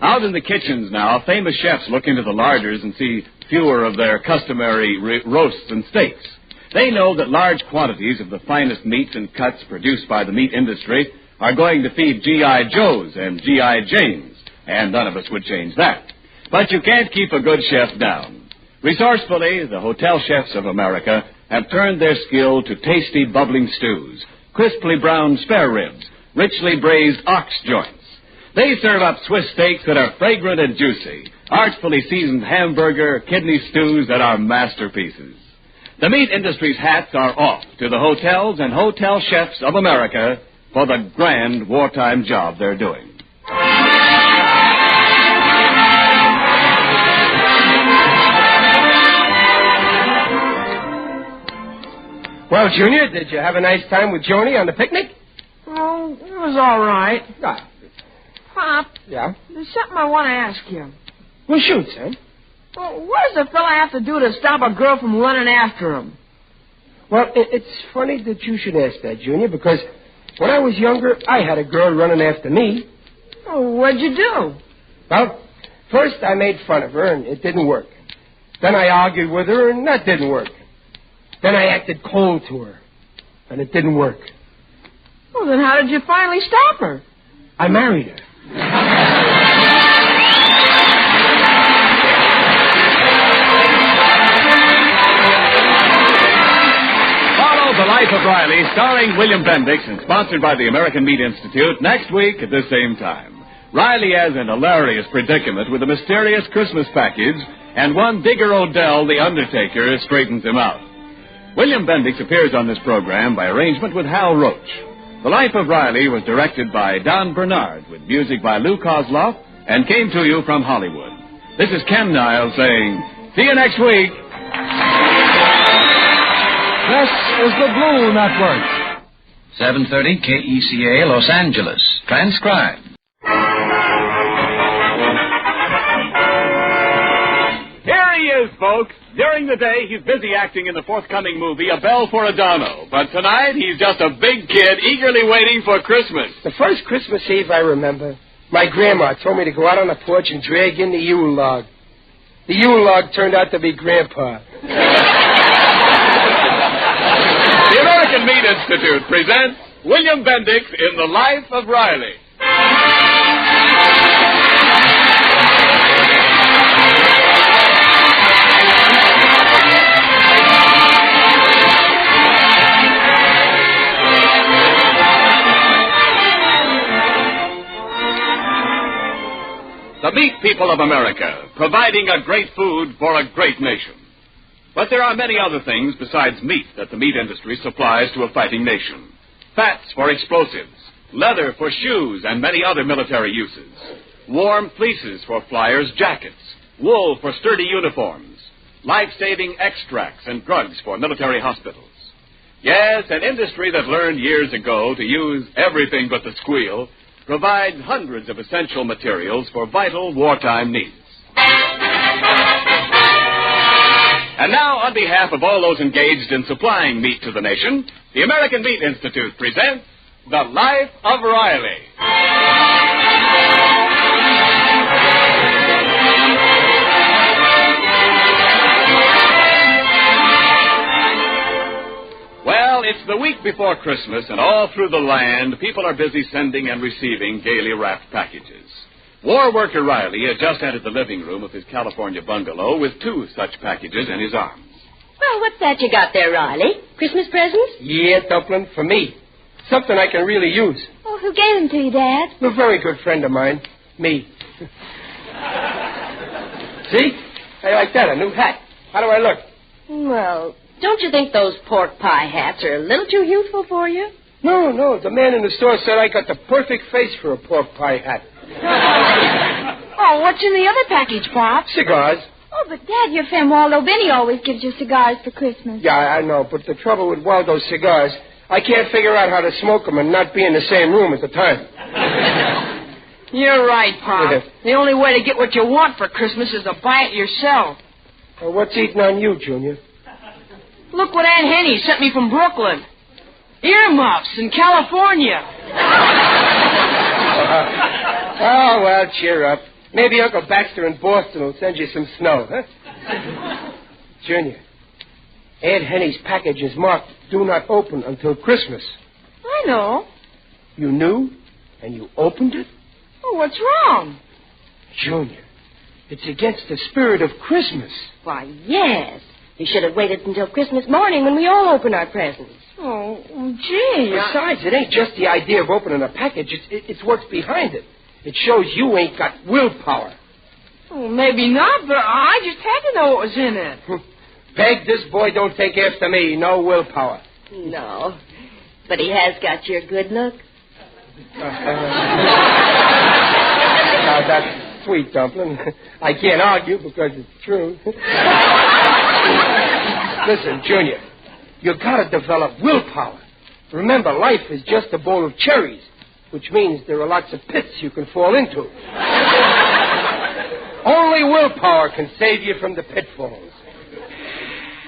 Out in the kitchens now, famous chefs look into the larders and see fewer of their customary roasts and steaks. They know that large quantities of the finest meats and cuts produced by the meat industry are going to feed G.I. Joes and G.I. Janes, and none of us would change that. But you can't keep a good chef down. Resourcefully, the hotel chefs of America have turned their skill to tasty, bubbling stews, crisply browned spare ribs, richly braised ox joints. They serve up Swiss steaks that are fragrant and juicy, artfully seasoned hamburger, kidney stews that are masterpieces. The meat industry's hats are off to the hotels and hotel chefs of America for the grand wartime job they're doing. Well, Junior, did you have a nice time with Joni on the picnic? Oh, it was all right. Ah. Pop. Yeah? There's something I want to ask you. Well, shoot, son. Well, what does a fella have to do to stop a girl from running after him? Well, it's funny that you should ask that, Junior, because when I was younger, I had a girl running after me. Oh, what'd you do? Well, first I made fun of her, and it didn't work. Then I argued with her, and that didn't work. Then I acted cold to her, and it didn't work. Well, then how did you finally stop her? I married her. Follow The Life of Riley, starring William Bendix and sponsored by the American Meat Institute, next week at this same time. Riley has an hilarious predicament with a mysterious Christmas package, and one Digger Odell, the Undertaker, straightens him out. William Bendix appears on this program by arrangement with Hal Roach. The Life of Riley was directed by Don Bernard with music by Lou Kozloff and came to you from Hollywood. This is Ken Niles saying, see you next week. This is the Blue Network. 730 KECA, Los Angeles. Transcribed. Here he is, folks. During the day, he's busy acting in the forthcoming movie, A Bell for Adano. But tonight, he's just a big kid eagerly waiting for Christmas. The first Christmas Eve I remember, my grandma told me to go out on the porch and drag in the Yule log. The Yule log turned out to be Grandpa. The American Meat Institute presents William Bendix in The Life of Riley. The meat people of America, providing a great food for a great nation. But there are many other things besides meat that the meat industry supplies to a fighting nation. Fats for explosives, leather for shoes and many other military uses, warm fleeces for flyers' jackets, wool for sturdy uniforms, life-saving extracts and drugs for military hospitals. Yes, an industry that learned years ago to use everything but the squeal provides hundreds of essential materials for vital wartime needs. And now, on behalf of all those engaged in supplying meat to the nation, the American Meat Institute presents The Life of Riley. Well, it's the week before Christmas, and all through the land, people are busy sending and receiving gaily wrapped packages. War worker Riley had just entered the living room of his California bungalow with 2 such packages in his arms. Well, what's that you got there, Riley? Christmas presents? Yeah, Dublin, for me. Something I can really use. Oh, who gave them to you, Dad? A very good friend of mine. Me. See? How you like that? A new hat. How do I look? Well, don't you think those pork pie hats are a little too youthful for you? No. The man in the store said I got the perfect face for a pork pie hat. Oh, what's in the other package, Pop? Cigars. Oh, but Dad, your friend Waldo Benny always gives you cigars for Christmas. Yeah, I know, but the trouble with Waldo's cigars, I can't figure out how to smoke them and not be in the same room at the time. You're right, Pop. Yeah. The only way to get what you want for Christmas is to buy it yourself. Well, what's eating on you, Junior? Look what Aunt Henny sent me from Brooklyn. Earmuffs in California. Oh, well, cheer up. Maybe Uncle Baxter in Boston will send you some snow, huh? Junior, Aunt Henny's package is marked Do Not Open Until Christmas. I know. You knew, and you opened it? Oh, what's wrong? Junior, it's against the spirit of Christmas. Why, yes. You should have waited until Christmas morning when we all open our presents. Oh, gee. Besides, it ain't just the idea of opening a package. It's what's behind it. It shows you ain't got willpower. Oh, maybe not, but I just had to know what was in it. Peg, this boy don't take after me. No willpower. No, but he has got your good look. Now, that's sweet, Dumpling. I can't argue because it's true. Listen, Junior, you gotta develop willpower. Remember, life is just a bowl of cherries, which means there are lots of pits you can fall into. Only willpower can save you from the pitfalls.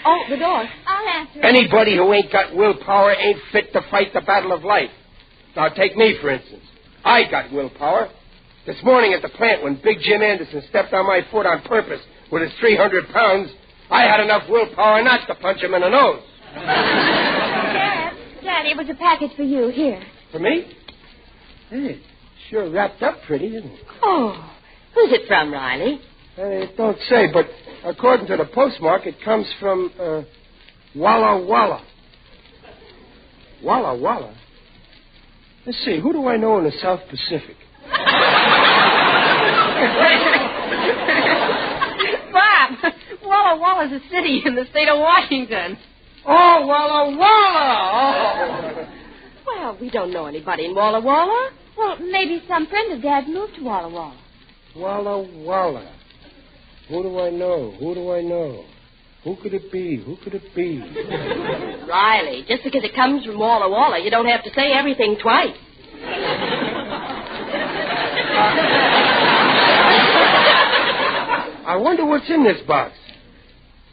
Oh, the door. I'll answer it. Anybody who ain't got willpower ain't fit to fight the battle of life. Now, take me, for instance. I got willpower. This morning at the plant, when Big Jim Anderson stepped on my foot on purpose with his 300 pounds, I had enough willpower not to punch him in the nose. Daddy, it was a package for you. Here. For me? Hey, sure wrapped up pretty, isn't it? Oh, who's it from, Riley? It don't say, but according to the postmark, it comes from Walla Walla. Walla Walla? Let's see, who do I know in the South Pacific? Bob, Walla Walla's a city in the state of Washington. Oh, Walla Walla! Oh. Well, we don't know anybody in Walla Walla. Well, maybe some friend of Dad's moved to Walla Walla. Walla Walla. Who do I know? Who do I know? Who could it be? Who could it be? Riley, just because it comes from Walla Walla, you don't have to say everything twice. I wonder what's in this box.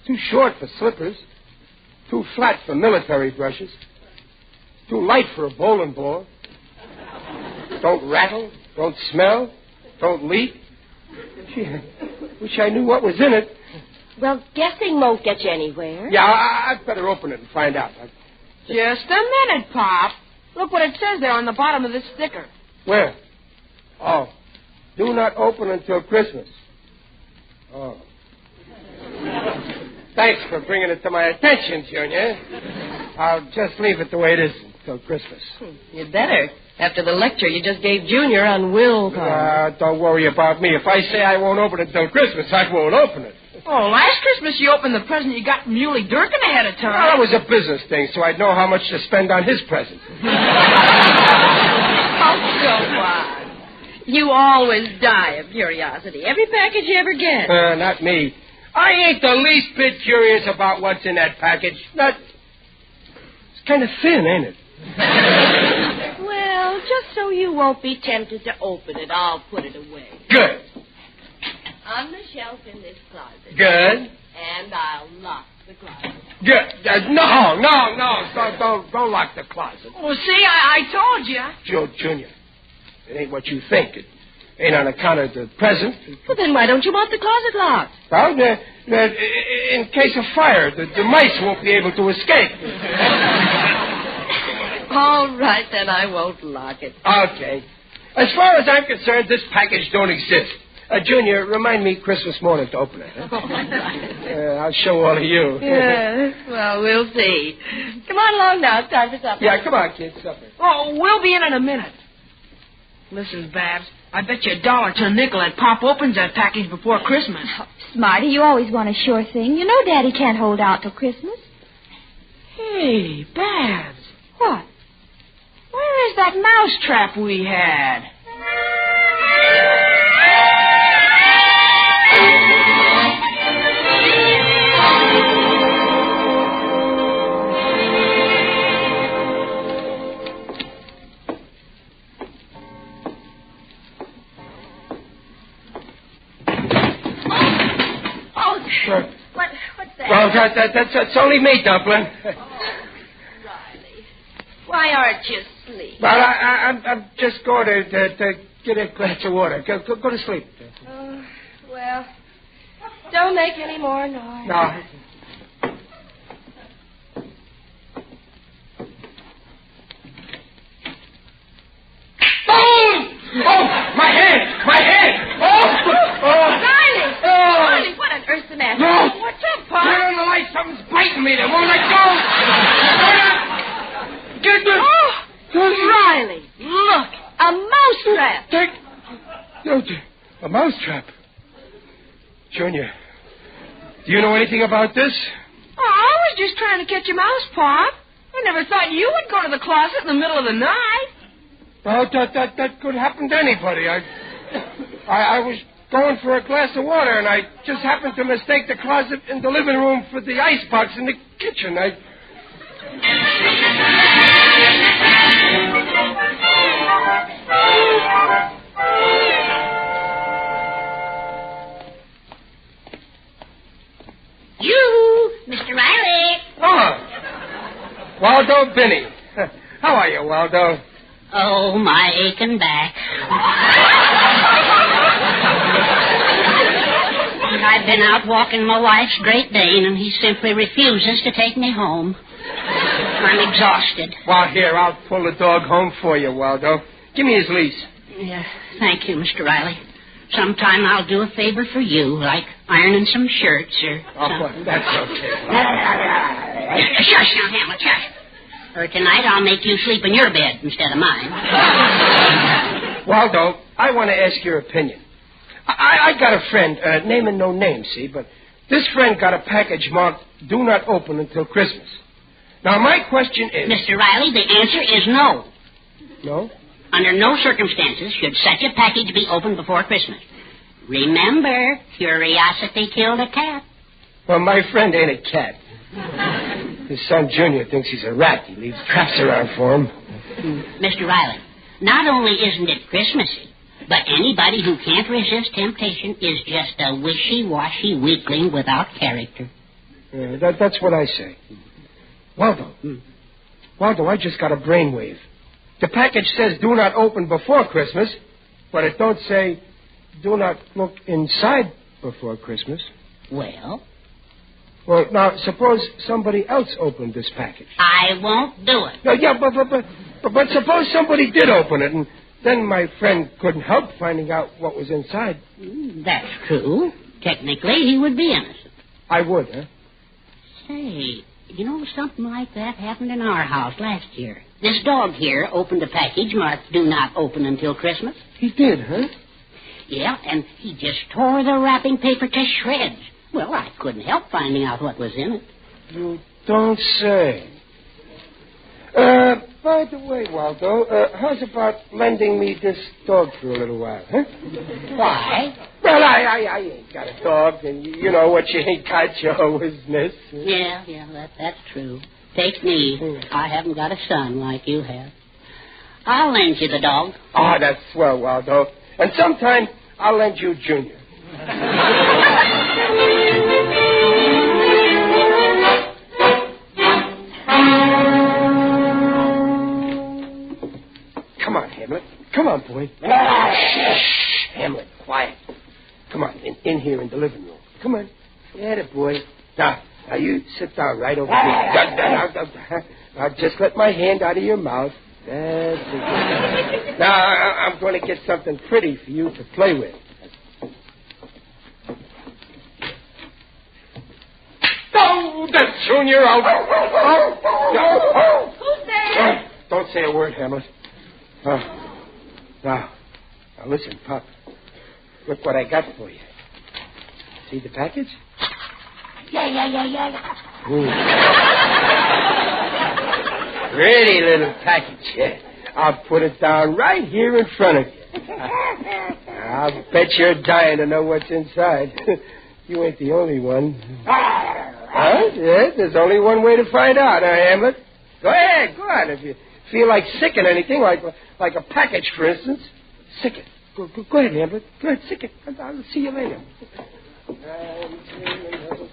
Too short for slippers. Too flat for military brushes. Too light for a bowling ball. Don't rattle. Don't smell. Don't leak. Gee, I wish I knew what was in it. Well, guessing won't get you anywhere. Yeah, I'd better open it and find out. Just a minute, Pop. Look what it says there on the bottom of this sticker. Where? Oh. Do not open until Christmas. Oh. Thanks for bringing it to my attention, Junior. I'll just leave it the way it is until Christmas. You'd better. After the lecture you just gave Junior on willpower. Don't worry about me. If I say I won't open it until Christmas, I won't open it. Oh, last Christmas you opened the present you got from Muley Durkin ahead of time. Well, that was a business thing, so I'd know how much to spend on his present. Oh, so what? You always die of curiosity. Every package you ever get. Not me. I ain't the least bit curious about what's in that package. It's kind of thin, ain't it? Well, just so you won't be tempted to open it, I'll put it away. Good. On the shelf in this closet. Good. And I'll lock the closet. Good. No. Don't lock the closet. Well, see, I told you. Joe Jr., it ain't what you think. It ain't on account of the present. Well, then why don't you want the closet locked? Well, in case of fire, the mice won't be able to escape. All right, then I won't lock it. Okay. As far as I'm concerned, this package don't exist. Junior, remind me Christmas morning to open it. Huh? I'll show all of you. Yes, well, we'll see. Come on along now. It's time for supper. Yeah, come on, kids. Supper. Oh, we'll be in a minute. Listen, Babs, I bet you $1 to a nickel that Pop opens that package before Christmas. Oh, Smarty, you always want a sure thing. You know Daddy can't hold out till Christmas. Hey, Babs. What? Where is that mouse trap we had? What's that? Well, that's only me, Dumpling. Riley, why aren't you asleep? Well, I'm just going to get a glass of water. Go to sleep. Well, don't make any more noise. No. Oh, my head! Oh! Riley! Riley, what on earth's the matter? No! What's up, Pop? Turn on the light. Something's biting me. They won't let go. Get this. Riley, look, a mousetrap. A mousetrap. Junior, do you know anything about this? Oh, I was just trying to catch a mouse, Pop. I never thought you would go to the closet in the middle of the night. Well, that could happen to anybody. I was going for a glass of water, and I just happened to mistake the closet in the living room for the icebox in the kitchen. You, Mr. Riley. Oh, Waldo Binney. How are you, Waldo? Oh, my aching back. I've been out walking my wife's Great Dane, and he simply refuses to take me home. I'm exhausted. Well, here, I'll pull the dog home for you, Waldo. Give me his leash. Yeah, thank you, Mr. Riley. Sometime I'll do a favor for you, like ironing some shirts or something. Well, that's okay. Shush now, Hamlet, shush. Or tonight I'll make you sleep in your bed instead of mine. Waldo, I want to ask your opinion. I got a friend, naming no name, see, but this friend got a package marked, do not open until Christmas. Now, my question is... Mr. Riley, the answer is no. No? Under no circumstances should such a package be opened before Christmas. Remember, curiosity killed a cat. Well, my friend ain't a cat. His son, Junior, thinks he's a rat. He leaves traps around for him. Mr. Riley, not only isn't it Christmassy, but anybody who can't resist temptation is just a wishy-washy weakling without character. That's what I say. Waldo, I just got a brainwave. The package says do not open before Christmas, but it don't say do not look inside before Christmas. Well, now, suppose somebody else opened this package. I won't do it. No, yeah, but suppose somebody did open it, and then my friend couldn't help finding out what was inside. That's true. Technically, he would be innocent. I would, huh? Say, you know, something like that happened in our house last year. This dog here opened a package marked do not open until Christmas. He did, huh? Yeah, and he just tore the wrapping paper to shreds. Well, I couldn't help finding out what was in it. You don't say. By the way, Waldo, how's about lending me this dog for a little while, huh? Why? Well, I ain't got a dog, and you know what you ain't got, you always miss. Yeah, that's true. Take me. I haven't got a son like you have. I'll lend you the dog. Oh, that's swell, Waldo. And sometime I'll lend you Junior. Come on, Hamlet. Come on, boy. Shh. Hamlet, quiet. Come on, in here in the living room. Come on. Get it, boy. Now, you sit down right over here. Now, just let my hand out of your mouth. That's it. Now, I'm going to get something pretty for you to play with. Oh, that's Junior out. Who's there? Don't say a word, Hamlet. Now, listen, Pop. Look what I got for you. See the package? Yeah. Pretty little package, yeah. I'll put it down right here in front of you. I'll bet you're dying to know what's inside. You ain't the only one. Huh? Yeah, there's only one way to find out, Hamlet. Go ahead, go on. If you feel like sicking anything, like a package, for instance, sick it. Go ahead, Hamlet. Go ahead, sick it. I'll see you later.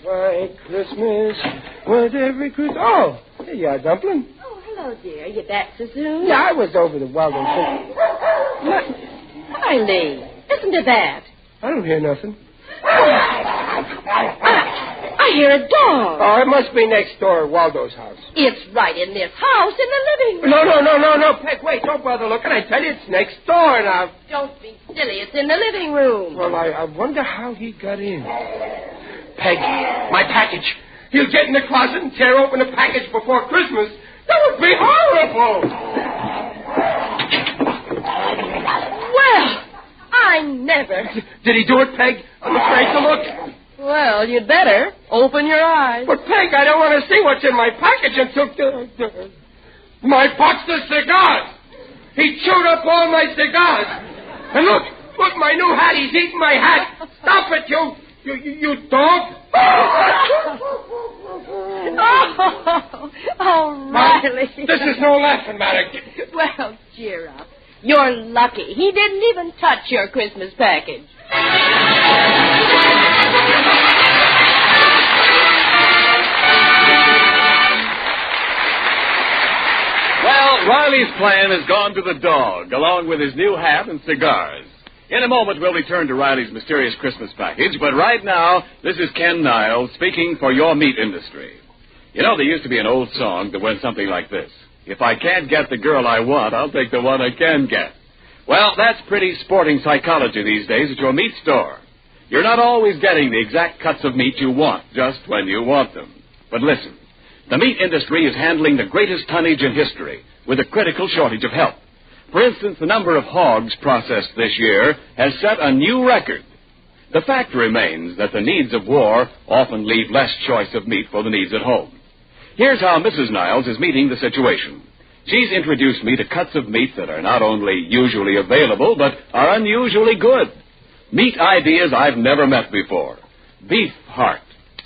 White Christmas with every Christmas. Oh, there you are, Dumpling. Oh, hello, dear. You back so soon? Yeah, I was over the Waldo. Riley, listen to that. I don't hear nothing. I hear a dog. Oh, it must be next door at Waldo's house. It's right in this house in the living room. No, Peck, wait, don't bother looking. I tell you, it's next door now. Don't be silly. It's in the living room. Well, I wonder how he got in. Peg, my package. He'll get in the closet and tear open the package before Christmas. That would be horrible. Well, I never. Did he do it, Peg? I'm afraid to look. Well, you'd better open your eyes. But, Peg, I don't want to see what's in my package until... my box of cigars. He chewed up all my cigars. And look, my new hat. He's eating my hat. Stop it, you dog. Oh, Riley. This is no laughing matter. Well, cheer up. You're lucky. He didn't even touch your Christmas package. Well, Riley's plan has gone to the dog, along with his new hat and cigars. In a moment, we'll return to Riley's mysterious Christmas package, but right now, this is Ken Niles speaking for your meat industry. You know, there used to be an old song that went something like this. If I can't get the girl I want, I'll take the one I can get. Well, that's pretty sporting psychology these days at your meat store. You're not always getting the exact cuts of meat you want, just when you want them. But listen, the meat industry is handling the greatest tonnage in history, with a critical shortage of help. For instance, the number of hogs processed this year has set a new record. The fact remains that the needs of war often leave less choice of meat for the needs at home. Here's how Mrs. Niles is meeting the situation. She's introduced me to cuts of meat that are not only usually available, but are unusually good. Meat ideas I've never met before. Beef heart,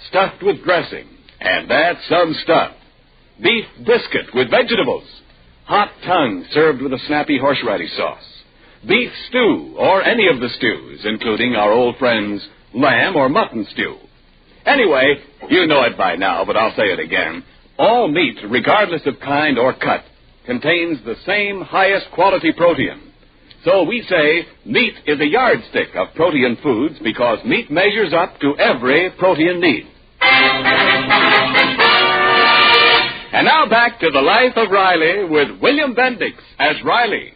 stuffed with dressing, and that's some stuff. Beef biscuit with vegetables. Hot tongue served with a snappy horseradish sauce. Beef stew, or any of the stews, including our old friends' lamb or mutton stew. Anyway, you know it by now, but I'll say it again. All meat, regardless of kind or cut, contains the same highest quality protein. So we say meat is a yardstick of protein foods because meat measures up to every protein need. And now back to the life of Riley with William Bendix as Riley.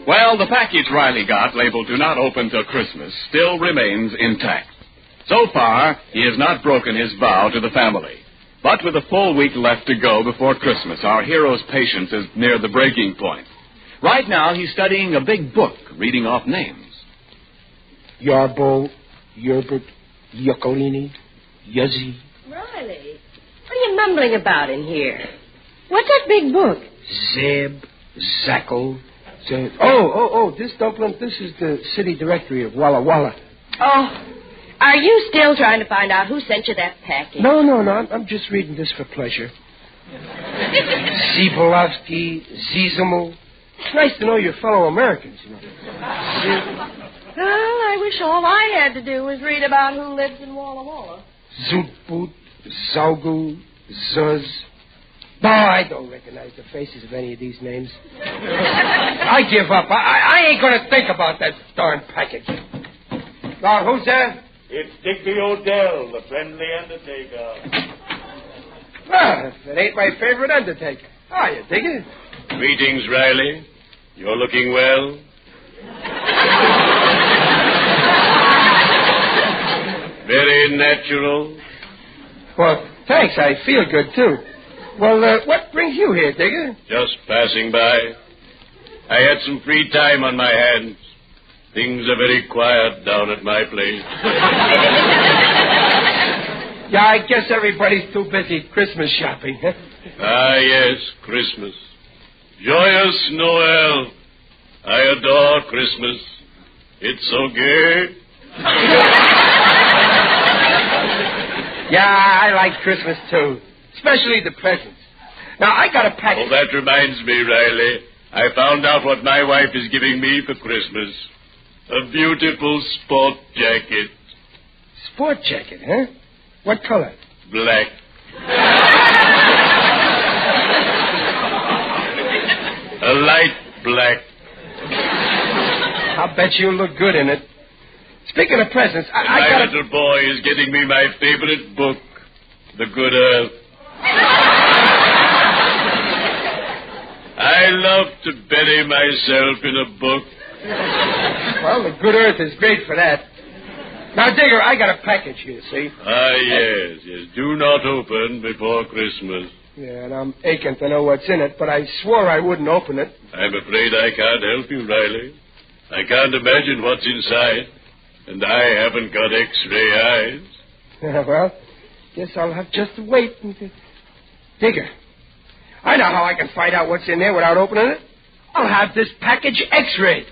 Well, the package Riley got, labeled "Do Not Open Till Christmas," still remains intact. So far, he has not broken his vow to the family. But with a full week left to go before Christmas, our hero's patience is near the breaking point. Right now, he's studying a big book, reading off names. Yarbo, Yerbert, Yuccolini, Yuzzy. Riley, what are you mumbling about in here? What's that big book? Zeb, Zackel. This dumpling, this is the city directory of Walla Walla. Oh, are you still trying to find out who sent you that package? No. I'm just reading this for pleasure. Zibolovsky, Zizamo. It's nice to know your fellow Americans, you know. Well, I wish all I had to do was read about who lives in Walla Walla. Zutboot, Zaugu, Zuz. No, I don't recognize the faces of any of these names. I give up. I ain't going to think about that darn package. Now, who's there? It's Digby Odell, the friendly undertaker. Well, if it ain't my favorite undertaker. How you dig it? Greetings, Riley. You're looking well. Very natural. Well, thanks. I feel good, too. Well, what brings you here, Digger? Just passing by. I had some free time on my hands. Things are very quiet down at my place. Yeah, I guess everybody's too busy Christmas shopping, huh? Ah, yes, Christmas. Joyous Noel. I adore Christmas. It's so gay. Yeah, I like Christmas, too. Especially the presents. Now, I got a package. Oh, that reminds me, Riley. I found out what my wife is giving me for Christmas. A beautiful sport jacket. Sport jacket, huh? What color? Black. A light black. I'll bet you'll look good in it. Speaking of presents, my little boy is getting me my favorite book, The Good Earth. I love to bury myself in a book. Well, the good earth is great for that. Now, Digger, I got a package here, see? Yes. Do not open before Christmas. Yeah, and I'm aching to know what's in it, but I swore I wouldn't open it. I'm afraid I can't help you, Riley. I can't imagine what's inside, and I haven't got X-ray eyes. Yeah, well, guess I'll have just to wait. Digger, I know how I can find out what's in there without opening it. I'll have this package X-rayed.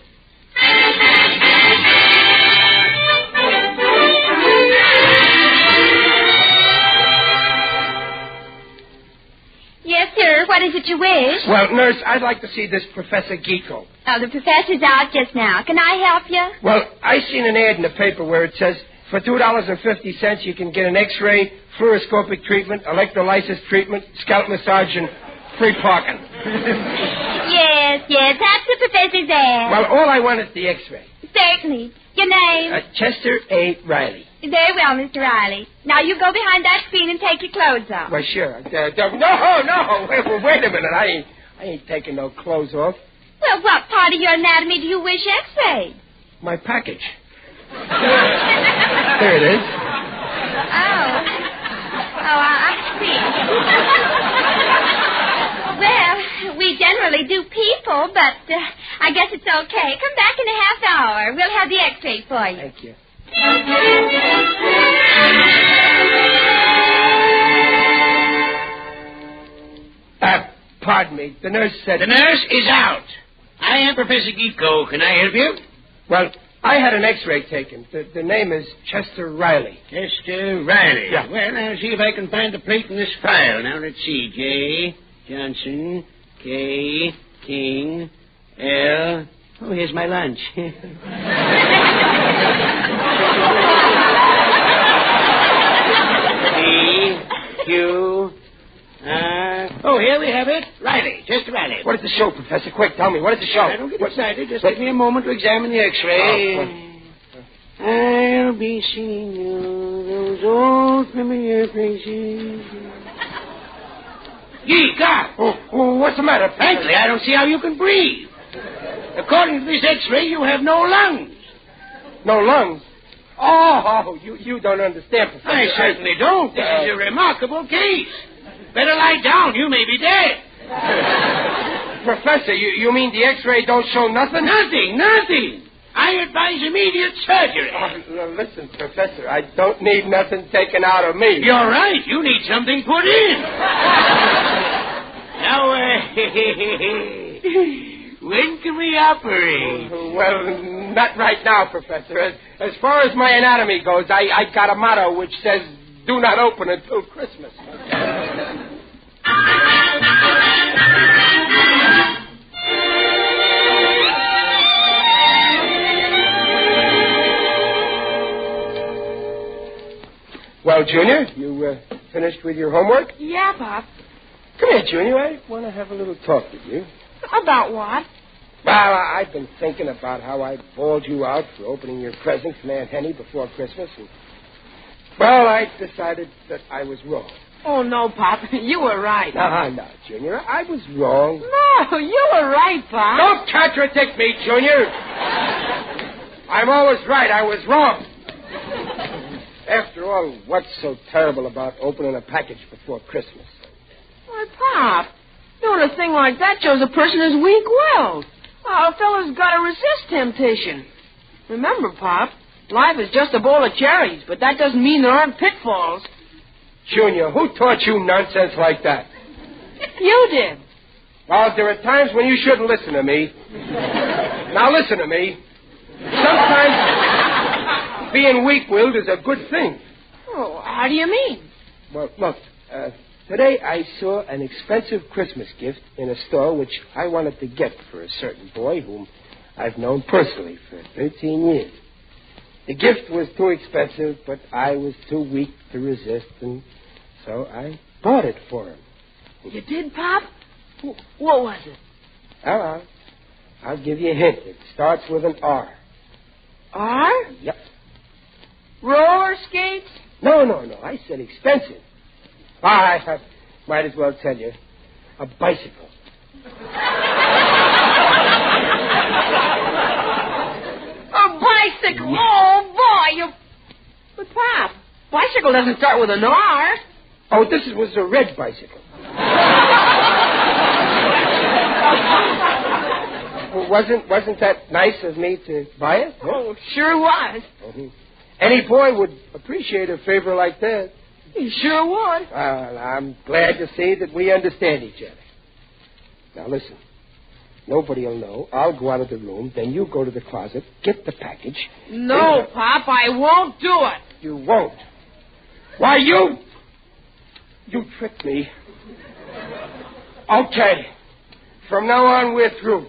Yes, sir. What is it you wish? Well, nurse, I'd like to see this Professor Geeko. Oh, the professor's out just now. Can I help you? Well, I seen an ad in the paper where it says for $2.50 you can get an X-ray, fluoroscopic treatment, electrolysis treatment, scalp massage, and free parking. Yes, that's the professor's ad. Well, all I want is the X-ray. Certainly. Your name? Chester A. Riley. Very well, Mr. Riley. Now you go behind that screen and take your clothes off. Well, sure. No. Wait a minute. I ain't taking no clothes off. Well, what part of your anatomy do you wish X-rayed? My package. There it is. I see. Well, we generally do people, but I guess it's okay. Come back in a half hour. We'll have the X-ray for you. Thank you. Pardon me. The nurse said... The nurse is out. I am Professor Geeko. Can I help you? Well, I had an X-ray taken. The name is Chester Riley. Chester Riley. Yeah. Well, I'll see if I can find the plate in this file. Now, let's see. J. Johnson. K. King. L. Oh, here's my lunch. P. Q. Oh, here we have it. Riley. Chester Riley. What does it show, Professor? Quick, tell me. What does it show? Don't get excited. Just give me a moment to examine the X-ray. I'll be seeing you those old familiar faces. Gee, God! Oh, what's the matter, Professor? Frankly, I don't see how you can breathe. According to this X-ray, you have no lungs. No lungs? Oh, you don't understand, Professor. I certainly don't. This is a remarkable case. Better lie down. You may be dead. Professor, you mean the X-ray don't show nothing? Nothing. I advise immediate surgery. Listen, Professor, I don't need nothing taken out of me. You're right. You need something put in. Now, when can we operate? Well, not right now, Professor. As far as my anatomy goes, I got a motto which says, do not open until Christmas. Well, Junior, you finished with your homework? Yeah, Pop. Come here, Junior. I want to have a little talk with you. About what? Well, I've been thinking about how I bawled you out for opening your present from Aunt Henny before Christmas. And, well, I decided that I was wrong. Oh, no, Pop. You were right. No, Junior. I was wrong. No, you were right, Pop. Don't contradict me, Junior. I'm always right. I was wrong. After all, what's so terrible about opening a package before Christmas? Why, Pop, doing a thing like that shows a person is weak-willed. A fellow's got to resist temptation. Remember, Pop, life is just a bowl of cherries, but that doesn't mean there aren't pitfalls. Junior, who taught you nonsense like that? You did. Well, there are times when you shouldn't listen to me. Now, listen to me. Sometimes being weak-willed is a good thing. Oh, how do you mean? Well, look, today I saw an expensive Christmas gift in a store which I wanted to get for a certain boy whom I've known personally for 13 years. The gift was too expensive, but I was too weak to resist, and so I bought it for him. You did, Pop? What was it? Well, I'll give you a hint. It starts with an R. R? Yep. Roller skates? No. I said expensive. I might as well tell you. A bicycle. bicycle doesn't start with an R. Oh, this was a red bicycle. Wasn't that nice of me to buy it? Oh, sure was. Mm-hmm. Any boy would appreciate a favor like that. He sure would. Well, I'm glad to see that we understand each other. Now, listen. Nobody will know. I'll go out of the room. Then you go to the closet, get the package. No, Pop, I won't do it. You won't. Why, you tricked me. Okay. From now on, we're through.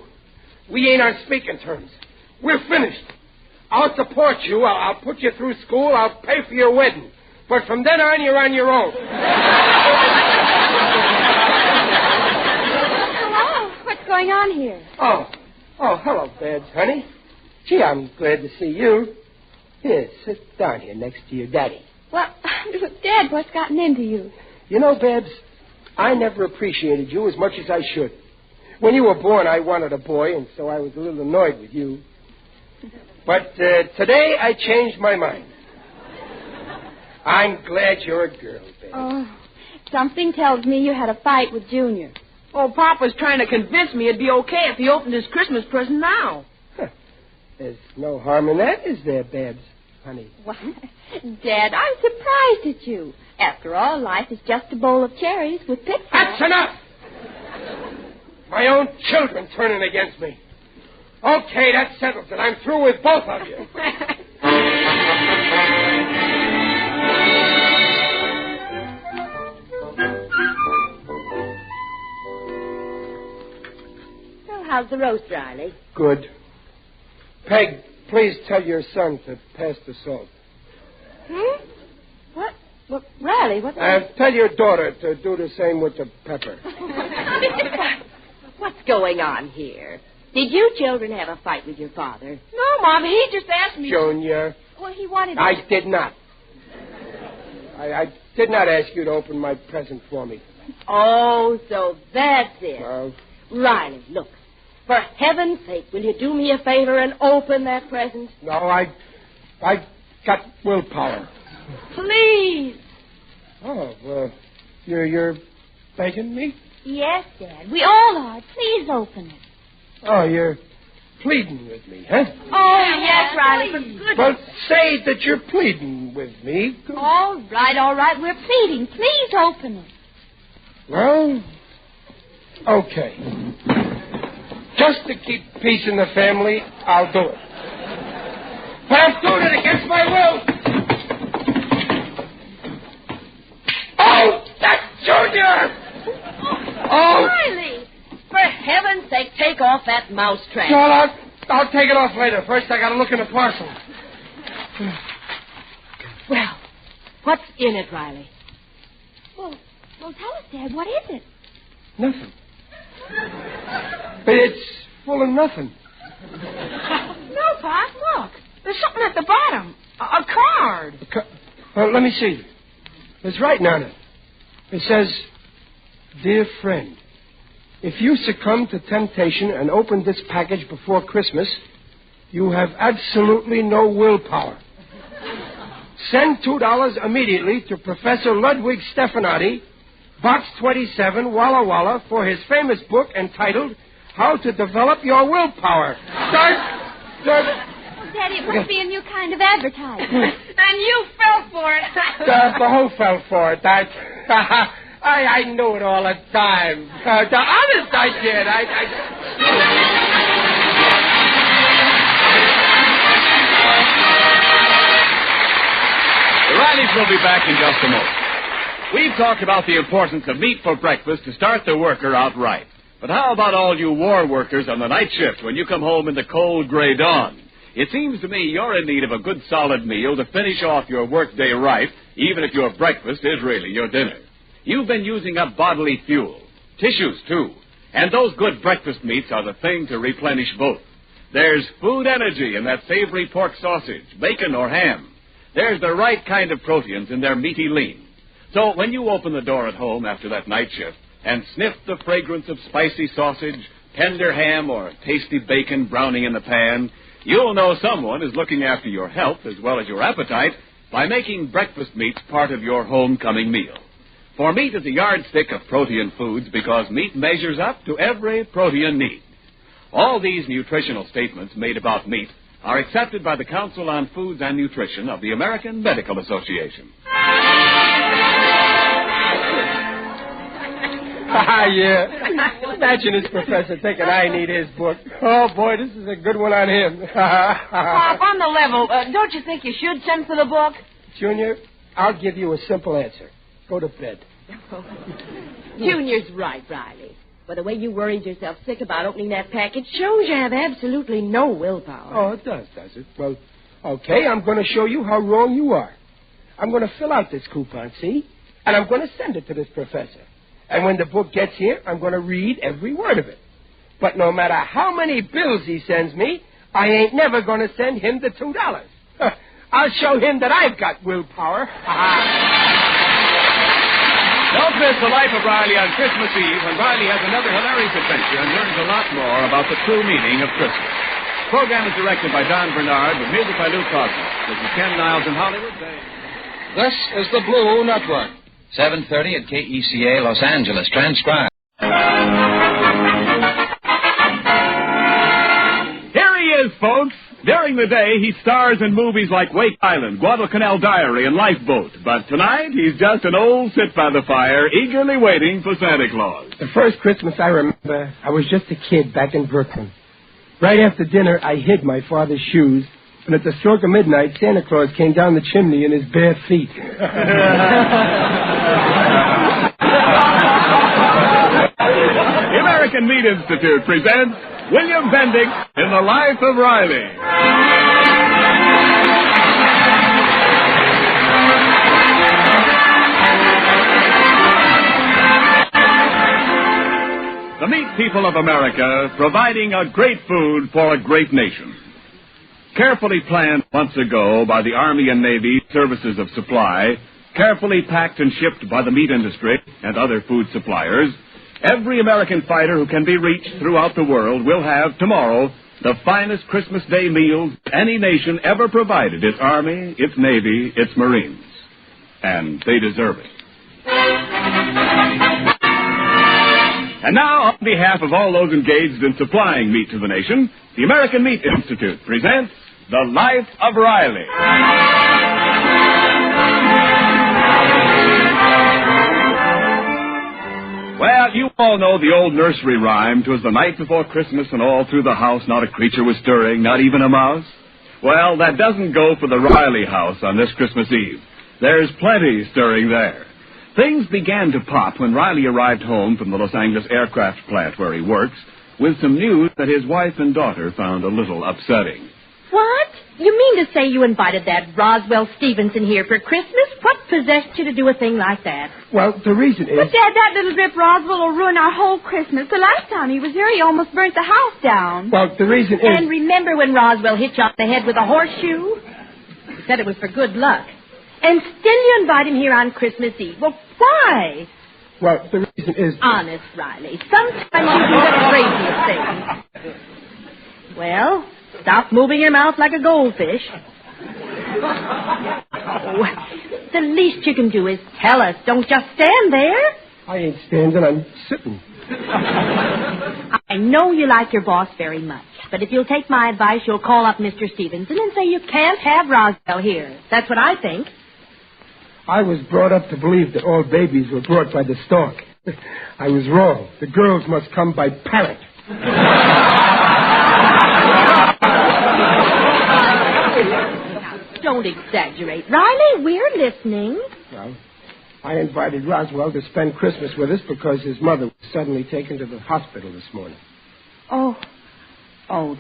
We ain't on speaking terms. We're finished. I'll support you. I'll put you through school. I'll pay for your wedding. But from then on, you're on your own. Hello. What's going on here? Oh, hello, Babs, honey. Gee, I'm glad to see you. Here, sit down here next to your daddy. Well, Dad, what's gotten into you? You know, Babs, I never appreciated you as much as I should. When you were born, I wanted a boy, and so I was a little annoyed with you. But today, I changed my mind. I'm glad you're a girl, Babs. Oh, something tells me you had a fight with Junior. Oh, Pop was trying to convince me it'd be okay if he opened his Christmas present now. Huh. There's no harm in that, is there, Babs, honey? Why, Dad, I'm surprised at you. After all, life is just a bowl of cherries with pitfalls. That's enough! My own children turning against me. Okay, that settles it. I'm through with both of you. Well, how's the roast, Riley? Good. Peg, please tell your son to pass the salt. What? Well, Riley, what? Tell your daughter to do the same with the pepper. What's going on here? Did you children have a fight with your father? No, Mom, he just asked me. Junior. Well, he wanted to... I did not. I did not ask you to open my present for me. Oh, so that's it. Riley, look. For heaven's sake, will you do me a favor and open that present? No, I got willpower. Please. Oh, you're begging me? Yes, Dad. We all are. Please open it. Oh, you're pleading with me, huh? Oh, yes, Riley, for goodness. Well, say that you're pleading with me. All right. We're pleading. Please open it. Well, okay. Just to keep peace in the family, I'll do it. But I'm doing it against my will. Oh, that's Junior! Oh! Riley, for heaven's sake, take off that mouse trap. Well, I'll take it off later. First, I got to look in the parcel. Well, what's in it, Riley? Well, tell us, Dad. What is it? Nothing. But it's full of nothing. No, Pop, look. There's something at the bottom. A card. Well, let me see. There's writing on it. It says, "Dear friend, if you succumb to temptation and open this package before Christmas, you have absolutely no willpower. Send $2 immediately to Professor Ludwig Stefanati, Box 27, Walla Walla, for his famous book entitled How to Develop Your Willpower." Start. Daddy, it must be a new kind of advertising. And you fell for it. The whole fell for it. I knew it all the time. The honest I did. The Rileys will be back in just a moment. We've talked about the importance of meat for breakfast to start the worker out right. But how about all you war workers on the night shift when you come home in the cold gray dawn? It seems to me you're in need of a good solid meal to finish off your workday right, even if your breakfast is really your dinner. You've been using up bodily fuel, tissues too, and those good breakfast meats are the thing to replenish both. There's food energy in that savory pork sausage, bacon, or ham. There's the right kind of proteins in their meaty lean. So when you open the door at home after that night shift and sniff the fragrance of spicy sausage, tender ham, or tasty bacon browning in the pan, you'll know someone is looking after your health as well as your appetite by making breakfast meats part of your homecoming meal. For meat is a yardstick of protein foods because meat measures up to every protein need. All these nutritional statements made about meat are accepted by the Council on Foods and Nutrition of the American Medical Association. Yeah. Imagine this professor thinking I need his book. Oh, boy, this is a good one on him. Pop, on the level, don't you think you should send for the book? Junior, I'll give you a simple answer. Go to bed. Junior's right, Riley. But the way you worried yourself sick about opening that package shows you have absolutely no willpower. Oh, it does it? Well, okay, I'm going to show you how wrong you are. I'm going to fill out this coupon, see? And I'm going to send it to this professor. And when the book gets here, I'm going to read every word of it. But no matter how many bills he sends me, I ain't never going to send him the $2. I'll show him that I've got willpower. Don't miss The Life of Riley on Christmas Eve when Riley has another hilarious adventure and learns a lot more about the true meaning of Christmas. The program is directed by Don Bernard with music by Lou Cosmo. This is Ken Niles in Hollywood saying... This is the Blue Network. 7:30 at KECA, Los Angeles. Transcribed. Here he is, folks. During the day, he stars in movies like Wake Island, Guadalcanal Diary, and Lifeboat. But tonight, he's just an old sit-by-the-fire, eagerly waiting for Santa Claus. The first Christmas I remember, I was just a kid back in Brooklyn. Right after dinner, I hid my father's shoes, and at the stroke of midnight, Santa Claus came down the chimney in his bare feet. The American Meat Institute presents William Bendix in The Life of Riley. The meat people of America providing a great food for a great nation. Carefully planned months ago by the Army and Navy Services of Supply, carefully packed and shipped by the meat industry and other food suppliers, every American fighter who can be reached throughout the world will have tomorrow the finest Christmas Day meals any nation ever provided its Army, its Navy, its Marines. And they deserve it. And now, on behalf of all those engaged in supplying meat to the nation, the American Meat Institute presents The Life of Riley. Well, you all know the old nursery rhyme, 'twas the night before Christmas and all through the house not a creature was stirring, not even a mouse. Well, that doesn't go for the Riley house on this Christmas Eve. There's plenty stirring there. Things began to pop when Riley arrived home from the Los Angeles aircraft plant where he works with some news that his wife and daughter found a little upsetting. What? You mean to say you invited that Roswell Stevenson here for Christmas? What possessed you to do a thing like that? Well, the reason is... But, Dad, that little Rip Roswell will ruin our whole Christmas. The last time he was here, he almost burnt the house down. Well, the reason is... And remember when Roswell hit you on the head with a horseshoe? He said it was for good luck. And still you invite him here on Christmas Eve. Well, why? Well, the reason is... Honest, Riley. Sometimes you do the craziest things. Well, stop moving your mouth like a goldfish. Oh, the least you can do is tell us. Don't just stand there. I ain't standing, I'm sitting. I know you like your boss very much, but if you'll take my advice, you'll call up Mr. Stevenson and say you can't have Roswell here. That's what I think. I was brought up to believe that all babies were brought by the stork. I was wrong. The girls must come by parrot. Don't exaggerate. Riley, we're listening. Well, I invited Roswell to spend Christmas with us because his mother was suddenly taken to the hospital this morning. Oh,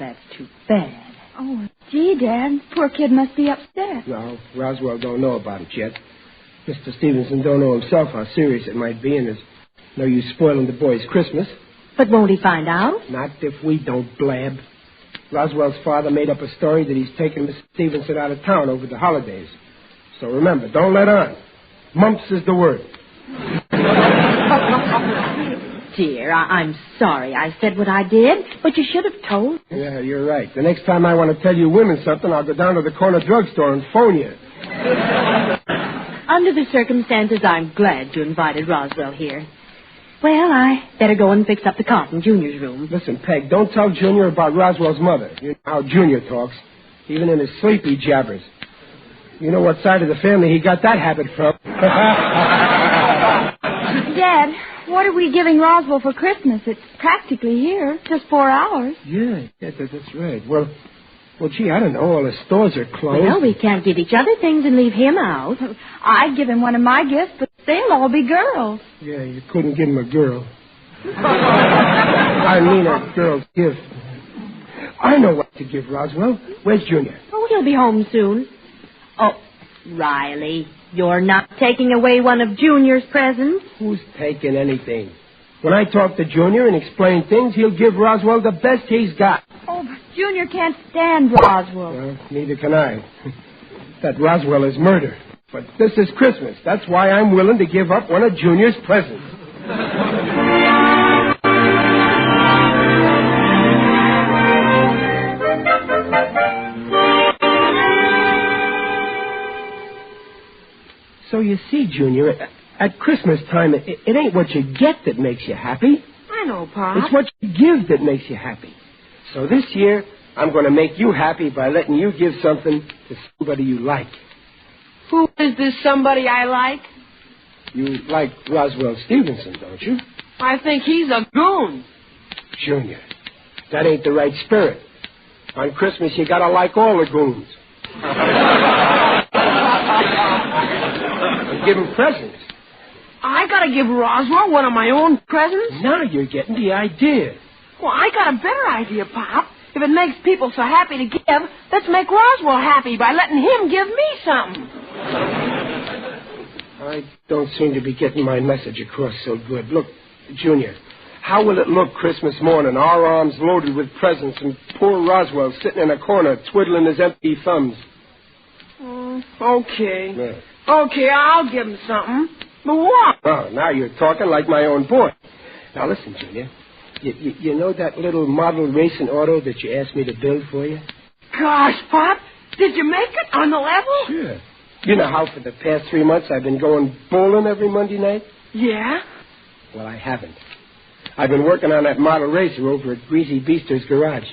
that's too bad. Oh, gee, Dad, poor kid must be upset. No, Roswell don't know about it yet. Mr. Stevenson don't know himself how serious it might be, and there's no use spoiling the boy's Christmas. But won't he find out? Not if we don't blab. Roswell's father made up a story that he's taking Mr. Stevenson out of town over the holidays. So remember, don't let on. Mumps is the word. Dear, I'm sorry I said what I did, but you should have told. Yeah, you're right. The next time I want to tell you women something, I'll go down to the corner drugstore and phone you. Under the circumstances, I'm glad you invited Roswell here. Well, I better go and fix up the cot in Junior's room. Listen, Peg, don't tell Junior about Roswell's mother. You know how Junior talks. Even in his sleep, he jabbers. You know what side of the family he got that habit from. Dad, what are we giving Roswell for Christmas? It's practically here. Just 4 hours. Yeah, that's right. Well, gee, I don't know. All the stores are closed. Well, we can't give each other things and leave him out. I'd give him one of my gifts, but they'll all be girls. Yeah, you couldn't give him a girl. I mean a girl's gift. I know what to give Roswell. Where's Junior? Oh, he'll be home soon. Oh, Riley, you're not taking away one of Junior's presents? Who's taking anything? When I talk to Junior and explain things, he'll give Roswell the best he's got. Oh, but Junior can't stand Roswell. Well, neither can I. That Roswell is murder. But this is Christmas. That's why I'm willing to give up one of Junior's presents. So you see, Junior, at Christmas time, it ain't what you get that makes you happy. I know, Pop. It's what you give that makes you happy. So this year, I'm going to make you happy by letting you give something to somebody you like. Who is this somebody I like? You like Roswell Stevenson, don't you? I think he's a goon. Junior, that ain't the right spirit. On Christmas, you got to like all the goons. Give him presents. I gotta give Roswell one of my own presents? Now you're getting the idea. Well, I got a better idea, Pop. If it makes people so happy to give, let's make Roswell happy by letting him give me something. I don't seem to be getting my message across so good. Look, Junior, how will it look Christmas morning, our arms loaded with presents, and poor Roswell sitting in a corner twiddling his empty thumbs? Okay. Yeah. Okay, I'll give him something. But what? Oh, now you're talking like my own boy. Now, listen, Junior. You know that little model racing auto that you asked me to build for you? Gosh, Pop, did you make it on the level? Sure. You know how for the past 3 months I've been going bowling every Monday night? Yeah? Well, I haven't. I've been working on that model racer over at Greasy Beaster's garage.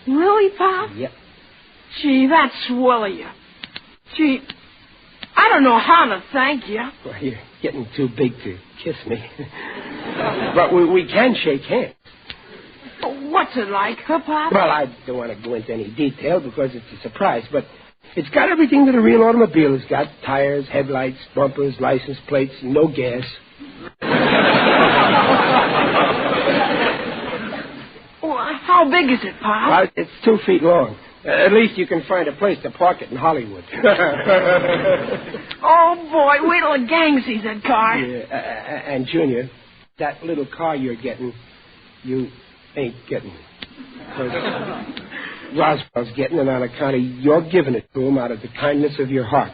Really, Pop? Yep. Gee, that's swell of you. Gee, I don't know how to thank you. Well, you're getting too big to kiss me. But we can shake hands. What's it like, huh, Pop? Well, I don't want to go into any detail because it's a surprise, but it's got everything that a real automobile has got. Tires, headlights, bumpers, license plates, no gas. Well, how big is it, Pop? Well, it's 2 feet long. At least you can find a place to park it in Hollywood. Oh, boy, wait till the gang sees that car. Yeah, and, Junior, that little car you're getting, you ain't getting. Because Roswell's getting it on account of you're giving it to him out of the kindness of your heart.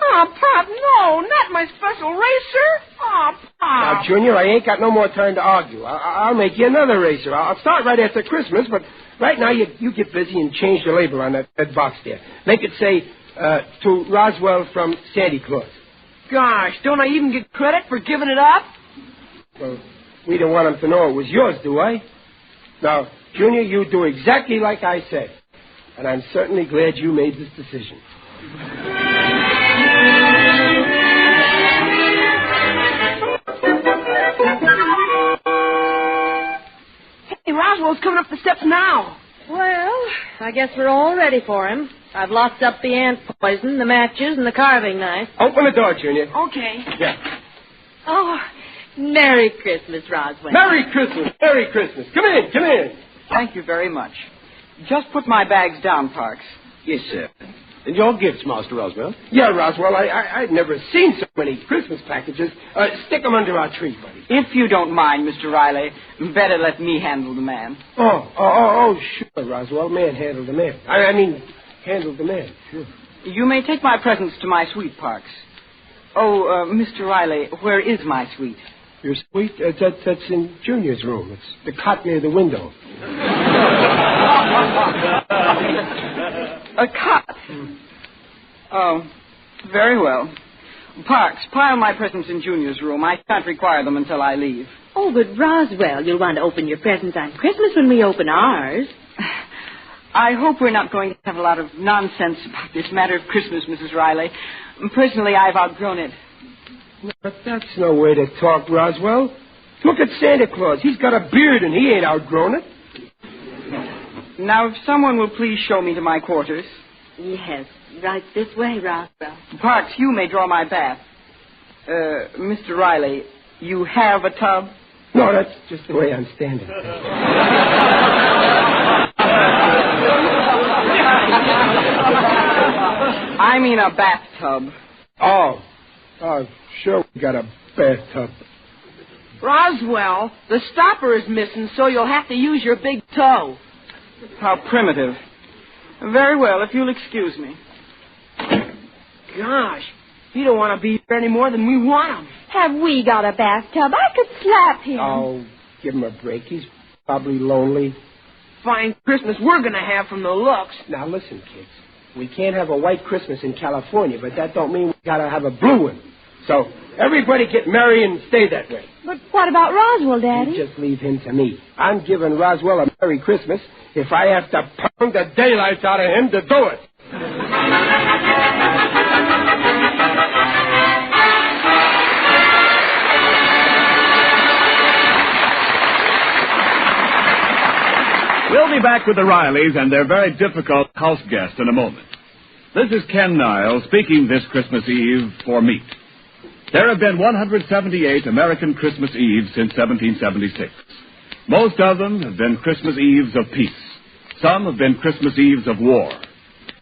Oh, Pop, no, not my special racer. Oh, Pop. Now, Junior, I ain't got no more time to argue. I'll make you another racer. I'll start right after Christmas, but right now you get busy and change the label on that box there. Make it say, to Roswell from Santa Claus. Gosh, don't I even get credit for giving it up? Well, we don't want him to know it was yours, do I? Now, Junior, you do exactly like I said. And I'm certainly glad you made this decision. Hey, Roswell's coming up the steps now. Well, I guess we're all ready for him. I've locked up the ant poison, the matches, and the carving knife. Open the door, Junior. Okay. Yeah. Oh, Merry Christmas, Roswell. Merry Christmas. Merry Christmas. Come in. Come in. Thank you very much. Just put my bags down, Parks. Yes, sir. And your gifts, Master Roswell? Yeah, Roswell, I've never seen so many Christmas packages. Stick them under our tree, buddy. If you don't mind, Mr. Riley, better let me handle the man. Oh, sure, Roswell. Man handle the man. I mean, handle the man, sure. You may take my presents to my suite, Parks. Oh, Mr. Riley, where is my suite? Your suite? That's in Junior's room. It's the cot near the window. A cot? Oh, very well. Parks, pile my presents in Junior's room. I can't require them until I leave. Oh, but Roswell, you'll want to open your presents on Christmas when we open ours. I hope we're not going to have a lot of nonsense about this matter of Christmas, Mrs. Riley. Personally, I've outgrown it. But that's no way to talk, Roswell. Look at Santa Claus. He's got a beard and he ain't outgrown it. Now, if someone will please show me to my quarters. Yes, right this way, Roswell. Parks, you may draw my bath. Mr. Riley, you have a tub? No, that's just the way I'm standing. I mean a bathtub. Oh, sure we got a bathtub. Roswell, the stopper is missing, so you'll have to use your big toe. How primitive. Very well, if you'll excuse me. Gosh, he don't want to be here any more than we want him. Have we got a bathtub? I could slap him. Oh, give him a break. He's probably lonely. Fine Christmas we're going to have from the looks. Now, listen, kids. We can't have a white Christmas in California, but that don't mean we got to have a blue one. So, everybody get merry and stay that way. But what about Roswell, Daddy? You just leave him to me. I'm giving Roswell a Merry Christmas if I have to pound the daylights out of him to do it. We'll be back with the Rileys and their very difficult house guest in a moment. This is Ken Niles speaking this Christmas Eve for meat. There have been 178 American Christmas Eves since 1776. Most of them have been Christmas Eves of peace. Some have been Christmas Eves of war.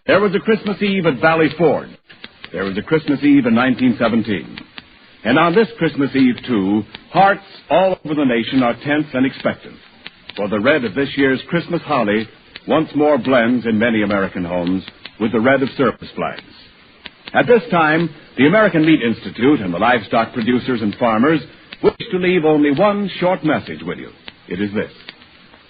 There was a Christmas Eve at Valley Forge. There was a Christmas Eve in 1917. And on this Christmas Eve, too, hearts all over the nation are tense and expectant. For the red of this year's Christmas holly once more blends in many American homes with the red of service flags. At this time, the American Meat Institute and the livestock producers and farmers wish to leave only one short message with you. It is this.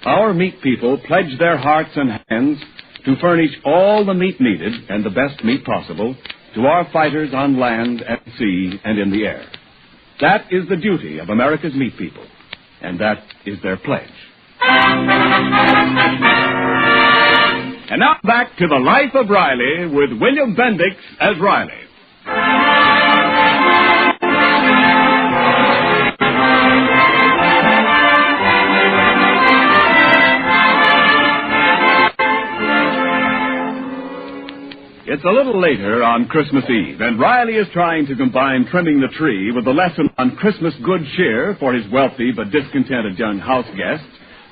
Our meat people pledge their hearts and hands to furnish all the meat needed and the best meat possible to our fighters on land, at sea, and in the air. That is the duty of America's meat people, and that is their pledge. And now back to the Life of Riley with William Bendix as Riley. It's a little later on Christmas Eve, and Riley is trying to combine trimming the tree with a lesson on Christmas good cheer for his wealthy but discontented young house guest,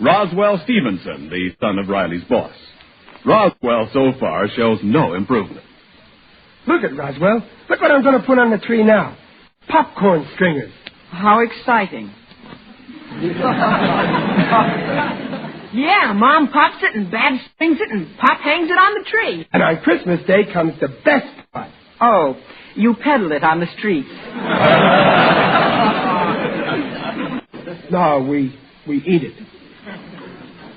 Roswell Stevenson, the son of Riley's boss. Roswell, so far, shows no improvement. Look at Roswell. Look what I'm going to put on the tree now. Popcorn stringers. How exciting. Yeah, Mom pops it and Babs strings it and Pop hangs it on the tree. And on Christmas Day comes the best part. Oh, you peddle it on the streets. No, we eat it.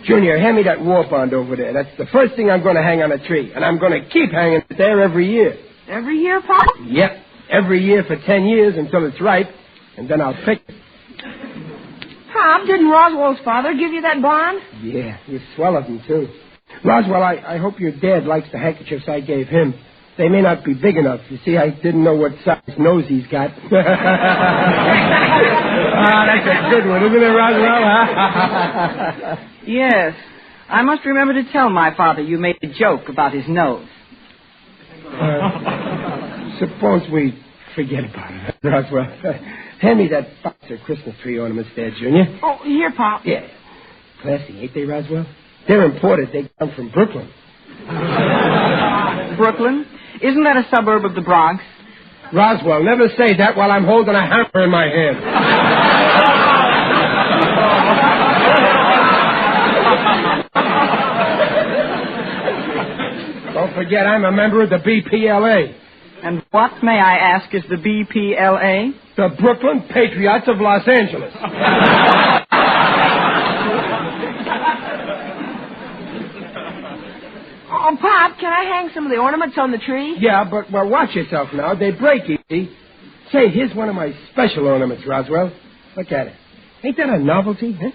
Junior, hand me that war bond over there. That's the first thing I'm going to hang on a tree. And I'm going to keep hanging it there every year. Every year, Pop? Yep. Every year for 10 years until it's ripe. And then I'll pick it. Pop, didn't Roswell's father give you that bond? Yeah, you're swell of them, too. Roswell, I hope your dad likes the handkerchiefs I gave him. They may not be big enough. You see, I didn't know what size nose he's got. That's a good one, isn't it, Roswell? Yes. I must remember to tell my father you made a joke about his nose. Suppose we forget about it, Roswell. Hand me that box of Christmas tree ornaments there, Junior. Oh, here, Pop. Yeah. Classy, ain't they, Roswell? They're imported. They come from Brooklyn. Brooklyn? Isn't that a suburb of the Bronx? Roswell, never say that while I'm holding a hammer in my hand. Don't forget, I'm a member of the BPLA. And what, may I ask, is the BPLA? The Brooklyn Patriots of Los Angeles. Oh, Pop, can I hang some of the ornaments on the tree? Yeah, but, well, watch yourself now. They break easy. Say, here's one of my special ornaments, Roswell. Look at it. Ain't that a novelty, huh?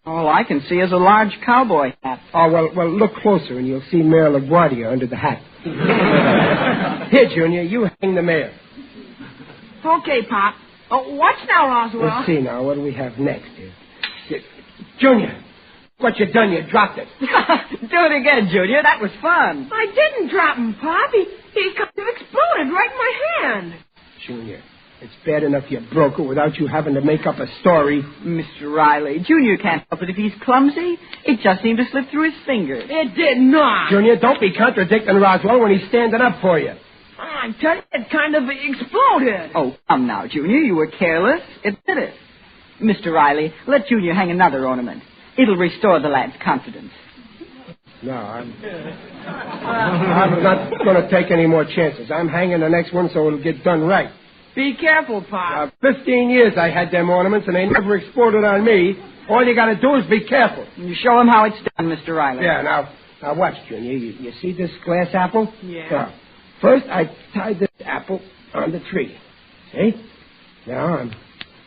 All I can see is a large cowboy hat. Oh, well, look closer and you'll see Mayor LaGuardia under the hat. Here, Junior, you hang the mayor. Okay, Pop. Watch now, Roswell. Let's see now. What do we have next here? Junior, what you done? You dropped it. Do it again, Junior. That was fun. I didn't drop him, Pop. He kind of exploded right in my hand. Junior, it's bad enough you broke it without you having to make up a story. Mr. Riley, Junior can't help it if he's clumsy. It just seemed to slip through his fingers. It did not. Junior, don't be contradicting Roswell when he's standing up for you. I tell you, it kind of exploded. Oh, come now, Junior. You were careless. Admit it. Mr. Riley, let Junior hang another ornament. It'll restore the lad's confidence. No, I'm not going to take any more chances. I'm hanging the next one so it'll get done right. Be careful, Pop. 15 years I had them ornaments, and they never exploded on me. All you got to do is be careful. You show him how it's done, Mr. Riley. Yeah, now watch, Junior. You see this glass apple? Yeah. First, I tied this apple on the tree. See? Now I'm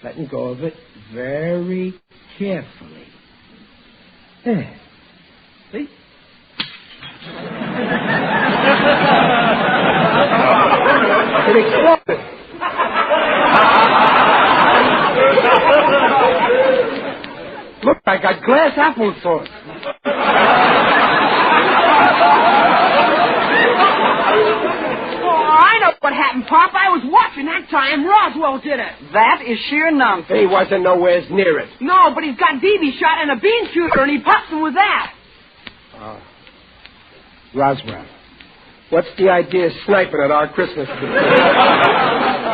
letting go of it very carefully. There. See? It exploded. Look, I got glass applesauce. I know what happened, Pop. I was watching that time. Roswell did it. That is sheer nonsense. He wasn't nowhere near it. No, but he's got BB shot and a bean shooter, and he pops him with that. Roswell, what's the idea of sniping at our Christmas tree?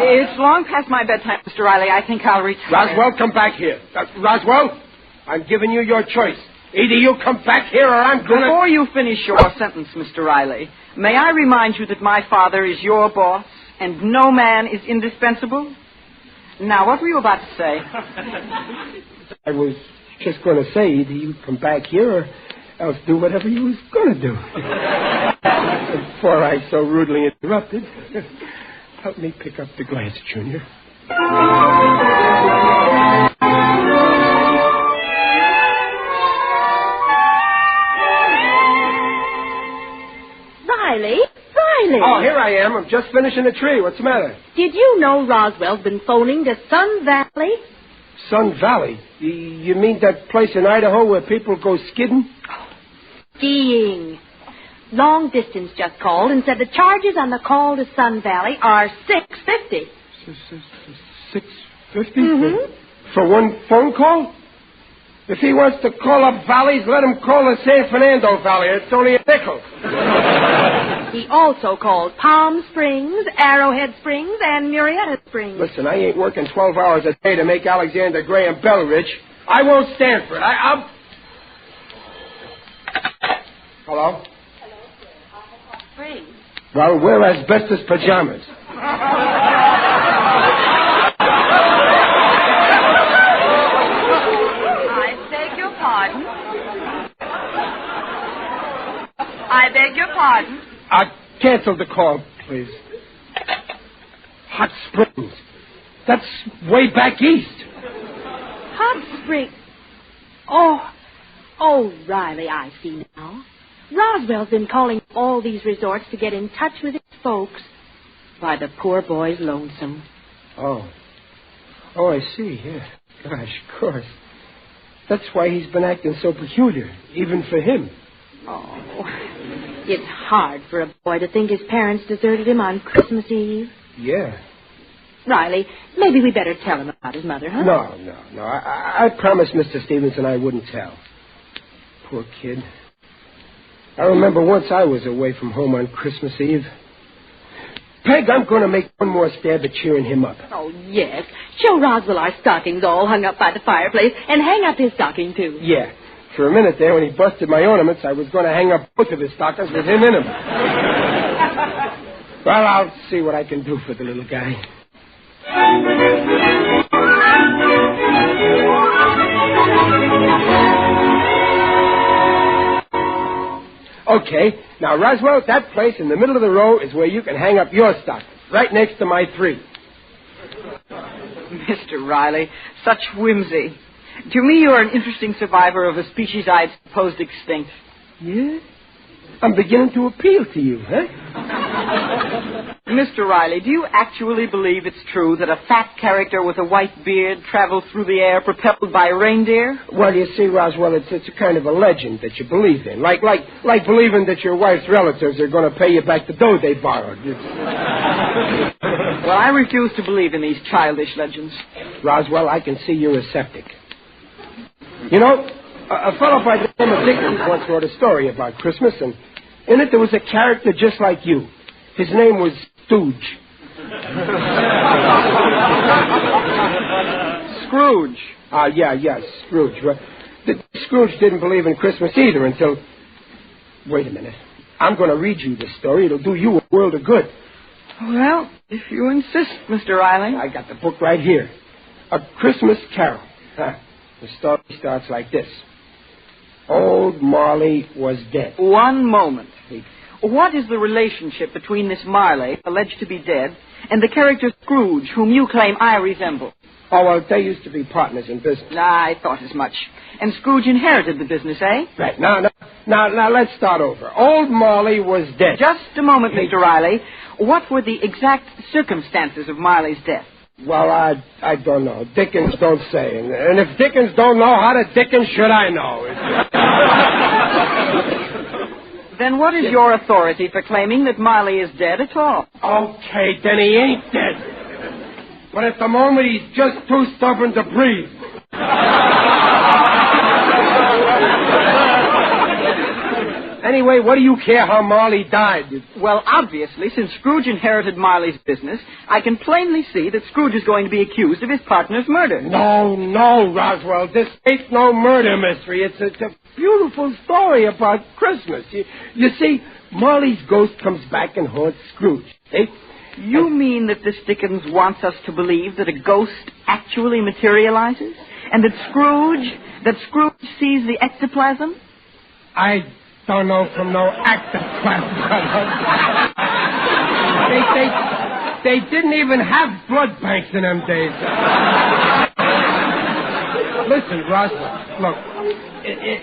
It's long past my bedtime, Mr. Riley. I think I'll retire. Roswell, come back here. Roswell, I'm giving you your choice. Either you come back here or I'm going to... Before you finish your sentence, Mr. Riley, may I remind you that my father is your boss and no man is indispensable? Now, what were you about to say? I was just going to say either you come back here or else do whatever you was going to do. Before I so rudely interrupted, help me pick up the glass, Junior. Riley? Oh, here I am. I'm just finishing the tree. What's the matter? Did you know Roswell's been phoning to Sun Valley? Sun Valley? You mean that place in Idaho where people go skidding? Skiing. Long Distance just called and said the charges on the call to Sun Valley are $6.50. $6.50? Mm-hmm. For one phone call? If he wants to call up valleys, let him call the San Fernando Valley. It's only a nickel. He also called Palm Springs, Arrowhead Springs, and Murrieta Springs. Listen, I ain't working 12 hours a day to make Alexander Graham Bell rich. I won't stand for it. I'll... Hello? Springs. Well, wear asbestos pajamas. I beg your pardon. Cancel the call, please. Hot Springs. That's way back east. Hot Springs. Oh, Riley, I see now. Roswell's been calling all these resorts to get in touch with his folks. Why, the poor boy's lonesome. Oh, I see, yeah. Gosh, of course. That's why he's been acting so peculiar, even for him. Oh, it's hard for a boy to think his parents deserted him on Christmas Eve. Yeah. Riley, maybe we better tell him about his mother, huh? No. I promised Mr. Stevenson I wouldn't tell. Poor kid. I remember once I was away from home on Christmas Eve. Peg, I'm going to make one more stab at cheering him up. Oh, yes. Show Roswell our stockings all hung up by the fireplace, and hang up his stocking, too. Yeah. For a minute there, when he busted my ornaments, I was going to hang up both of his stockings with him in them. Well, I'll see what I can do for the little guy. Okay, now, Roswell, that place in the middle of the row is where you can hang up your stockings, right next to my 3. Mr. Riley, such whimsy. To me, you're an interesting survivor of a species I had supposed extinct. Yeah? I'm beginning to appeal to you, huh? Mr. Riley, do you actually believe it's true that a fat character with a white beard travels through the air propelled by reindeer? Well, you see, Roswell, it's a kind of a legend that you believe in. Like believing that your wife's relatives are going to pay you back the dough they borrowed. Well, I refuse to believe in these childish legends. Roswell, I can see you're a skeptic. You know, a fellow by the name of Dickens once wrote a story about Christmas, and in it there was a character just like you. His name was Stooge. Scrooge. Yeah, Scrooge. Well, Scrooge didn't believe in Christmas either until... Wait a minute. I'm going to read you this story. It'll do you a world of good. Well, if you insist, Mr. Riley. I got the book right here. A Christmas Carol. The story starts like this. Old Marley was dead. One moment. What is the relationship between this Marley, alleged to be dead, and the character Scrooge, whom you claim I resemble? Oh, well, they used to be partners in business. I thought as much. And Scrooge inherited the business, eh? Right. Now, let's start over. Old Marley was dead. Just a moment, Mr. Riley. What were the exact circumstances of Marley's death? Well, I don't know. Dickens don't say. And if Dickens don't know, how the Dickens should I know? Then what is your authority for claiming that Marley is dead at all? Okay, then he ain't dead. But at the moment, he's just too stubborn to breathe. Anyway, what do you care how Marley died? Well, obviously, since Scrooge inherited Marley's business, I can plainly see that Scrooge is going to be accused of his partner's murder. No, Roswell. This ain't no murder mystery. It's a beautiful story about Christmas. You see, Marley's ghost comes back and haunts Scrooge. Eh? You mean that this Dickens wants us to believe that a ghost actually materializes? And that Scrooge sees the ectoplasm? I don't know from no ectoplasm. They didn't even have blood banks in them days. Listen, Roswell, look,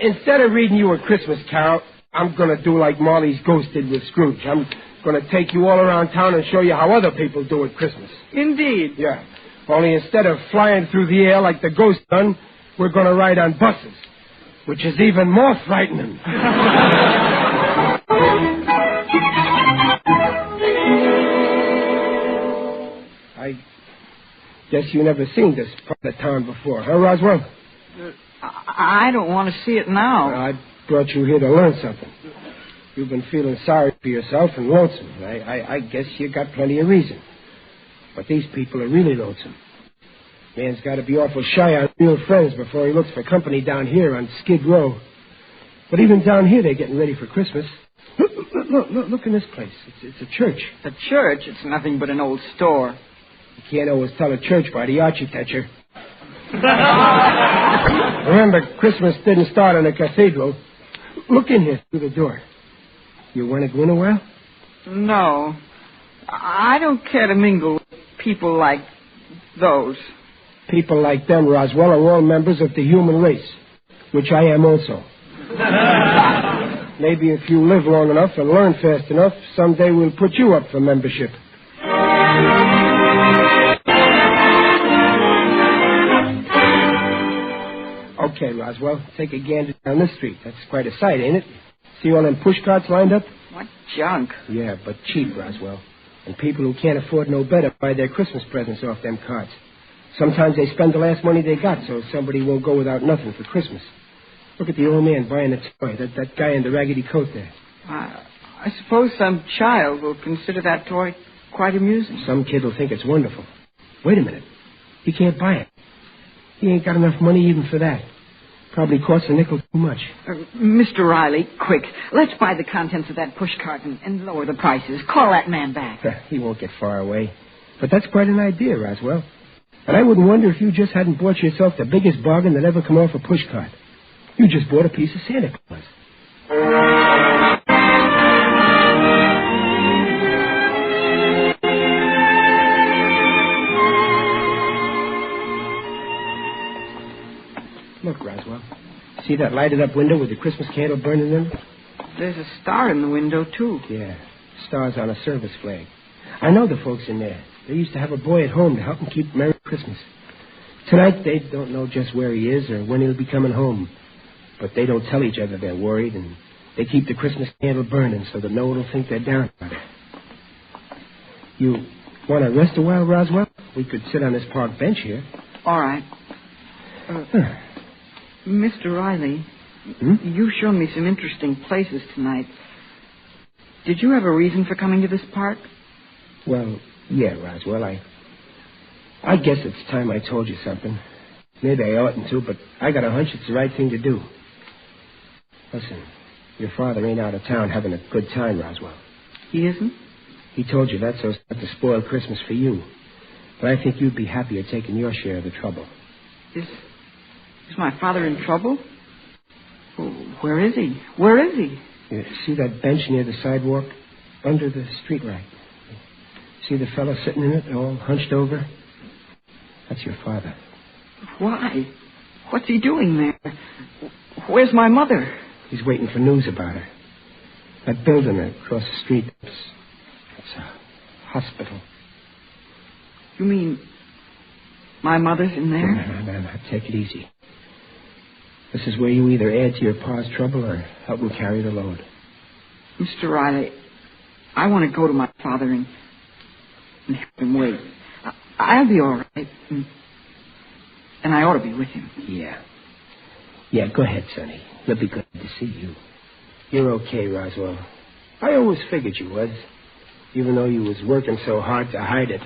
instead of reading you a Christmas carol, I'm going to do like Marley's ghost did with Scrooge. I'm going to take you all around town and show you how other people do at Christmas. Indeed. Yeah. Only instead of flying through the air like the ghost done, we're going to ride on buses, which is even more frightening. I guess you never seen this part of town before, huh, Roswell? I don't want to see it now. I brought you here to learn something. You've been feeling sorry for yourself and lonesome. I guess you got plenty of reason. But these people are really lonesome. Man's got to be awful shy on real friends before he looks for company down here on Skid Row. But even down here, they're getting ready for Christmas. Look in this place. It's a church. A church? It's nothing but an old store. You can't always tell a church by the architecture. Remember, Christmas didn't start in a cathedral. Look in here through the door. You want to go in a while? No. I don't care to mingle with people like those. People like them, Roswell, are all members of the human race, which I am also. Maybe if you live long enough and learn fast enough, someday we'll put you up for membership. Okay, Roswell, take a gander down this street. That's quite a sight, ain't it? See all them push carts lined up? What junk. Yeah, but cheap, Roswell. And people who can't afford no better buy their Christmas presents off them carts. Sometimes they spend the last money they got so somebody won't go without nothing for Christmas. Look at the old man buying a toy, that guy in the raggedy coat there. I suppose some child will consider that toy quite amusing. Some kid will think it's wonderful. Wait a minute. He can't buy it. He ain't got enough money even for that. Probably costs a nickel too much. Mr. Riley, quick. Let's buy the contents of that pushcart and lower the prices. Call that man back. He won't get far away. But that's quite an idea, Roswell. And I wouldn't wonder if you just hadn't bought yourself the biggest bargain that ever come off a pushcart. You just bought a piece of Santa Claus. that lighted-up window with the Christmas candle burning in it? There's a star in the window, too. Yeah, stars on a service flag. I know the folks in there. They used to have a boy at home to help them keep Merry Christmas. Tonight, they don't know just where he is or when he'll be coming home. But they don't tell each other they're worried, and they keep the Christmas candle burning so that no one will think they're down about it. You want to rest a while, Roswell? We could sit on this park bench here. All right. Mr. Riley, you've shown me some interesting places tonight. Did you have a reason for coming to this park? Well, yeah, Roswell, I guess it's time I told you something. Maybe I oughtn't to, but I got a hunch it's the right thing to do. Listen, your father ain't out of town having a good time, Roswell. He isn't? He told you that so as not to spoil Christmas for you. But I think you'd be happier taking your share of the trouble. Is my father in trouble? Where is he? Where is he? You see that bench near the sidewalk? Under the streetlight. See the fellow sitting in it, all hunched over? That's your father. Why? What's he doing there? Where's my mother? He's waiting for news about her. That building across the street, it's a hospital. You mean my mother's in there? No. Take it easy. This is where you either add to your pa's trouble or help him carry the load. Mr. Riley, I want to go to my father and help him wait. I'll be all right. And I ought to be with him. Yeah, go ahead, Sonny. It'll be good to see you. You're okay, Roswell. I always figured you was, even though you was working so hard to hide it.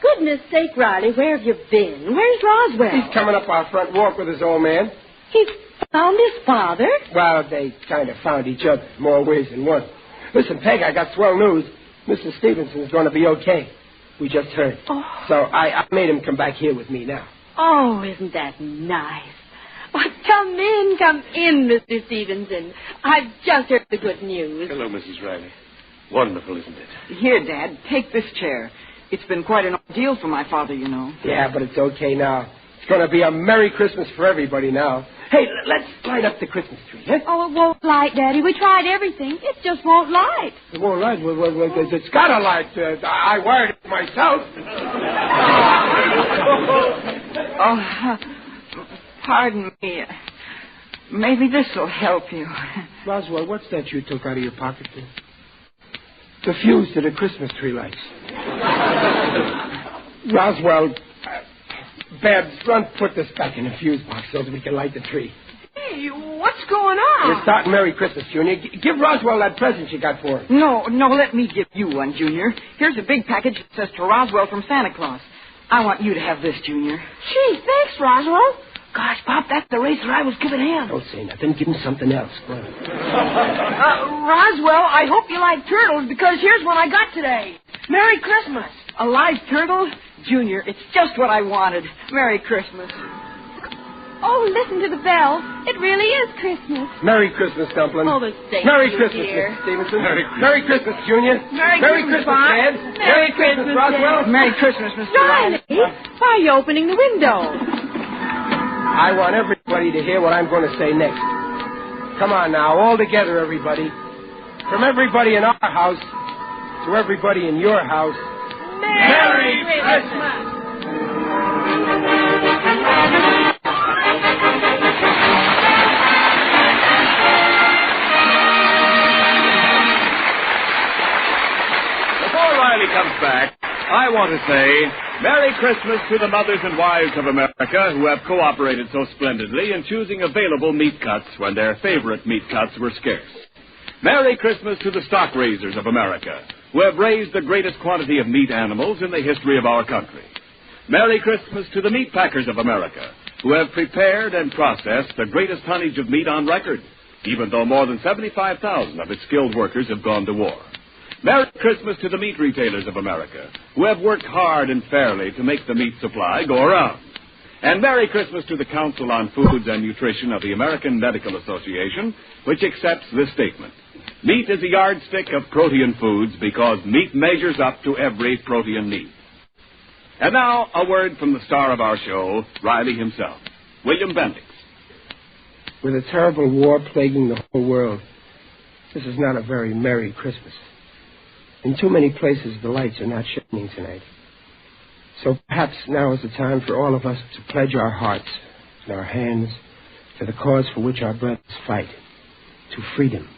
Goodness sake, Riley, where have you been? Where's Roswell? He's coming up our front walk with his old man. He found his father? Well, they kind of found each other more ways than one. Listen, Peg, I got swell news. Mr. Stevenson's going to be okay. We just heard. Oh. So I made him come back here with me now. Oh, isn't that nice? Oh, come in, Mr. Stevenson. I've just heard the good news. Hello, Mrs. Riley. Wonderful, isn't it? Here, Dad, take this chair. It's been quite an ordeal for my father, you know. Yeah, but it's okay now. It's going to be a Merry Christmas for everybody now. Hey, let's light up the Christmas tree, huh? Oh, it won't light, Daddy. We tried everything. It just won't light. It won't light? Well, it's got to light. I wired it myself. Pardon me. Maybe this will help you. Roswell, what's that you took out of your pocket there? The fuse to the Christmas tree lights. Roswell, Babs, run put this back in the fuse box so that we can light the tree. Hey, what's going on? You're starting Merry Christmas, Junior. Give Roswell that present you got for him. No, let me give you one, Junior. Here's a big package that says to Roswell from Santa Claus. I want you to have this, Junior. Gee, thanks, Roswell. Gosh, Pop, that's the racer I was giving him. Don't say nothing. Give him something else. Go on. Roswell, I hope you like turtles, because here's what I got today. Merry Christmas. A live turtle? Junior, it's just what I wanted. Merry Christmas. Oh, listen to the bells. It really is Christmas. Merry Christmas, Dumpling. Oh, the same Merry to you, Christmas, dear. Mr. Stevenson. Merry Christmas, Junior. Merry Christmas, Dad. Merry Christmas, Roswell. Merry Christmas, Mr. Riley, why are you opening the window? I want everybody to hear what I'm going to say next. Come on now, all together, everybody. From everybody in our house to everybody in your house. Merry Christmas. Before Riley comes back, I want to say Merry Christmas to the mothers and wives of America who have cooperated so splendidly in choosing available meat cuts when their favorite meat cuts were scarce. Merry Christmas to the stock raisers of America who have raised the greatest quantity of meat animals in the history of our country. Merry Christmas to the meat packers of America who have prepared and processed the greatest tonnage of meat on record, even though more than 75,000 of its skilled workers have gone to war. Merry Christmas to the meat retailers of America, who have worked hard and fairly to make the meat supply go around. And Merry Christmas to the Council on Foods and Nutrition of the American Medical Association, which accepts this statement. Meat is a yardstick of protein foods because meat measures up to every protein need. And now, a word from the star of our show, Riley himself, William Bendix. With a terrible war plaguing the whole world, this is not a very merry Christmas. In too many places, the lights are not shining tonight. So perhaps now is the time for all of us to pledge our hearts and our hands to the cause for which our brothers fight, to freedom,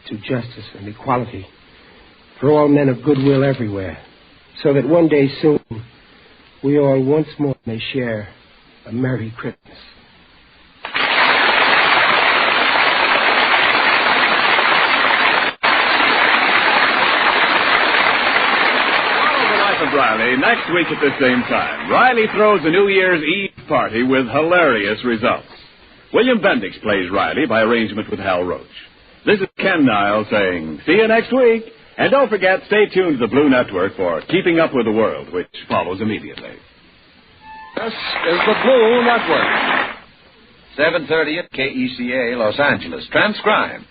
to justice and equality, for all men of goodwill everywhere, so that one day soon we all once more may share a Merry Christmas. Riley, next week at the same time, Riley throws a New Year's Eve party with hilarious results. William Bendix plays Riley by arrangement with Hal Roach. This is Ken Niles saying, see you next week. And don't forget, stay tuned to the Blue Network for Keeping Up with the World, which follows immediately. This is the Blue Network. 7:30 at KECA, Los Angeles. Transcribe.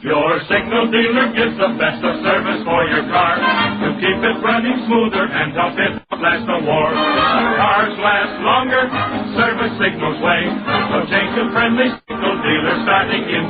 Your signal dealer gives the best of service for your car to keep it running smoother and help it last the war. Cars last longer, service signals way. So change to friendly signal dealer starting in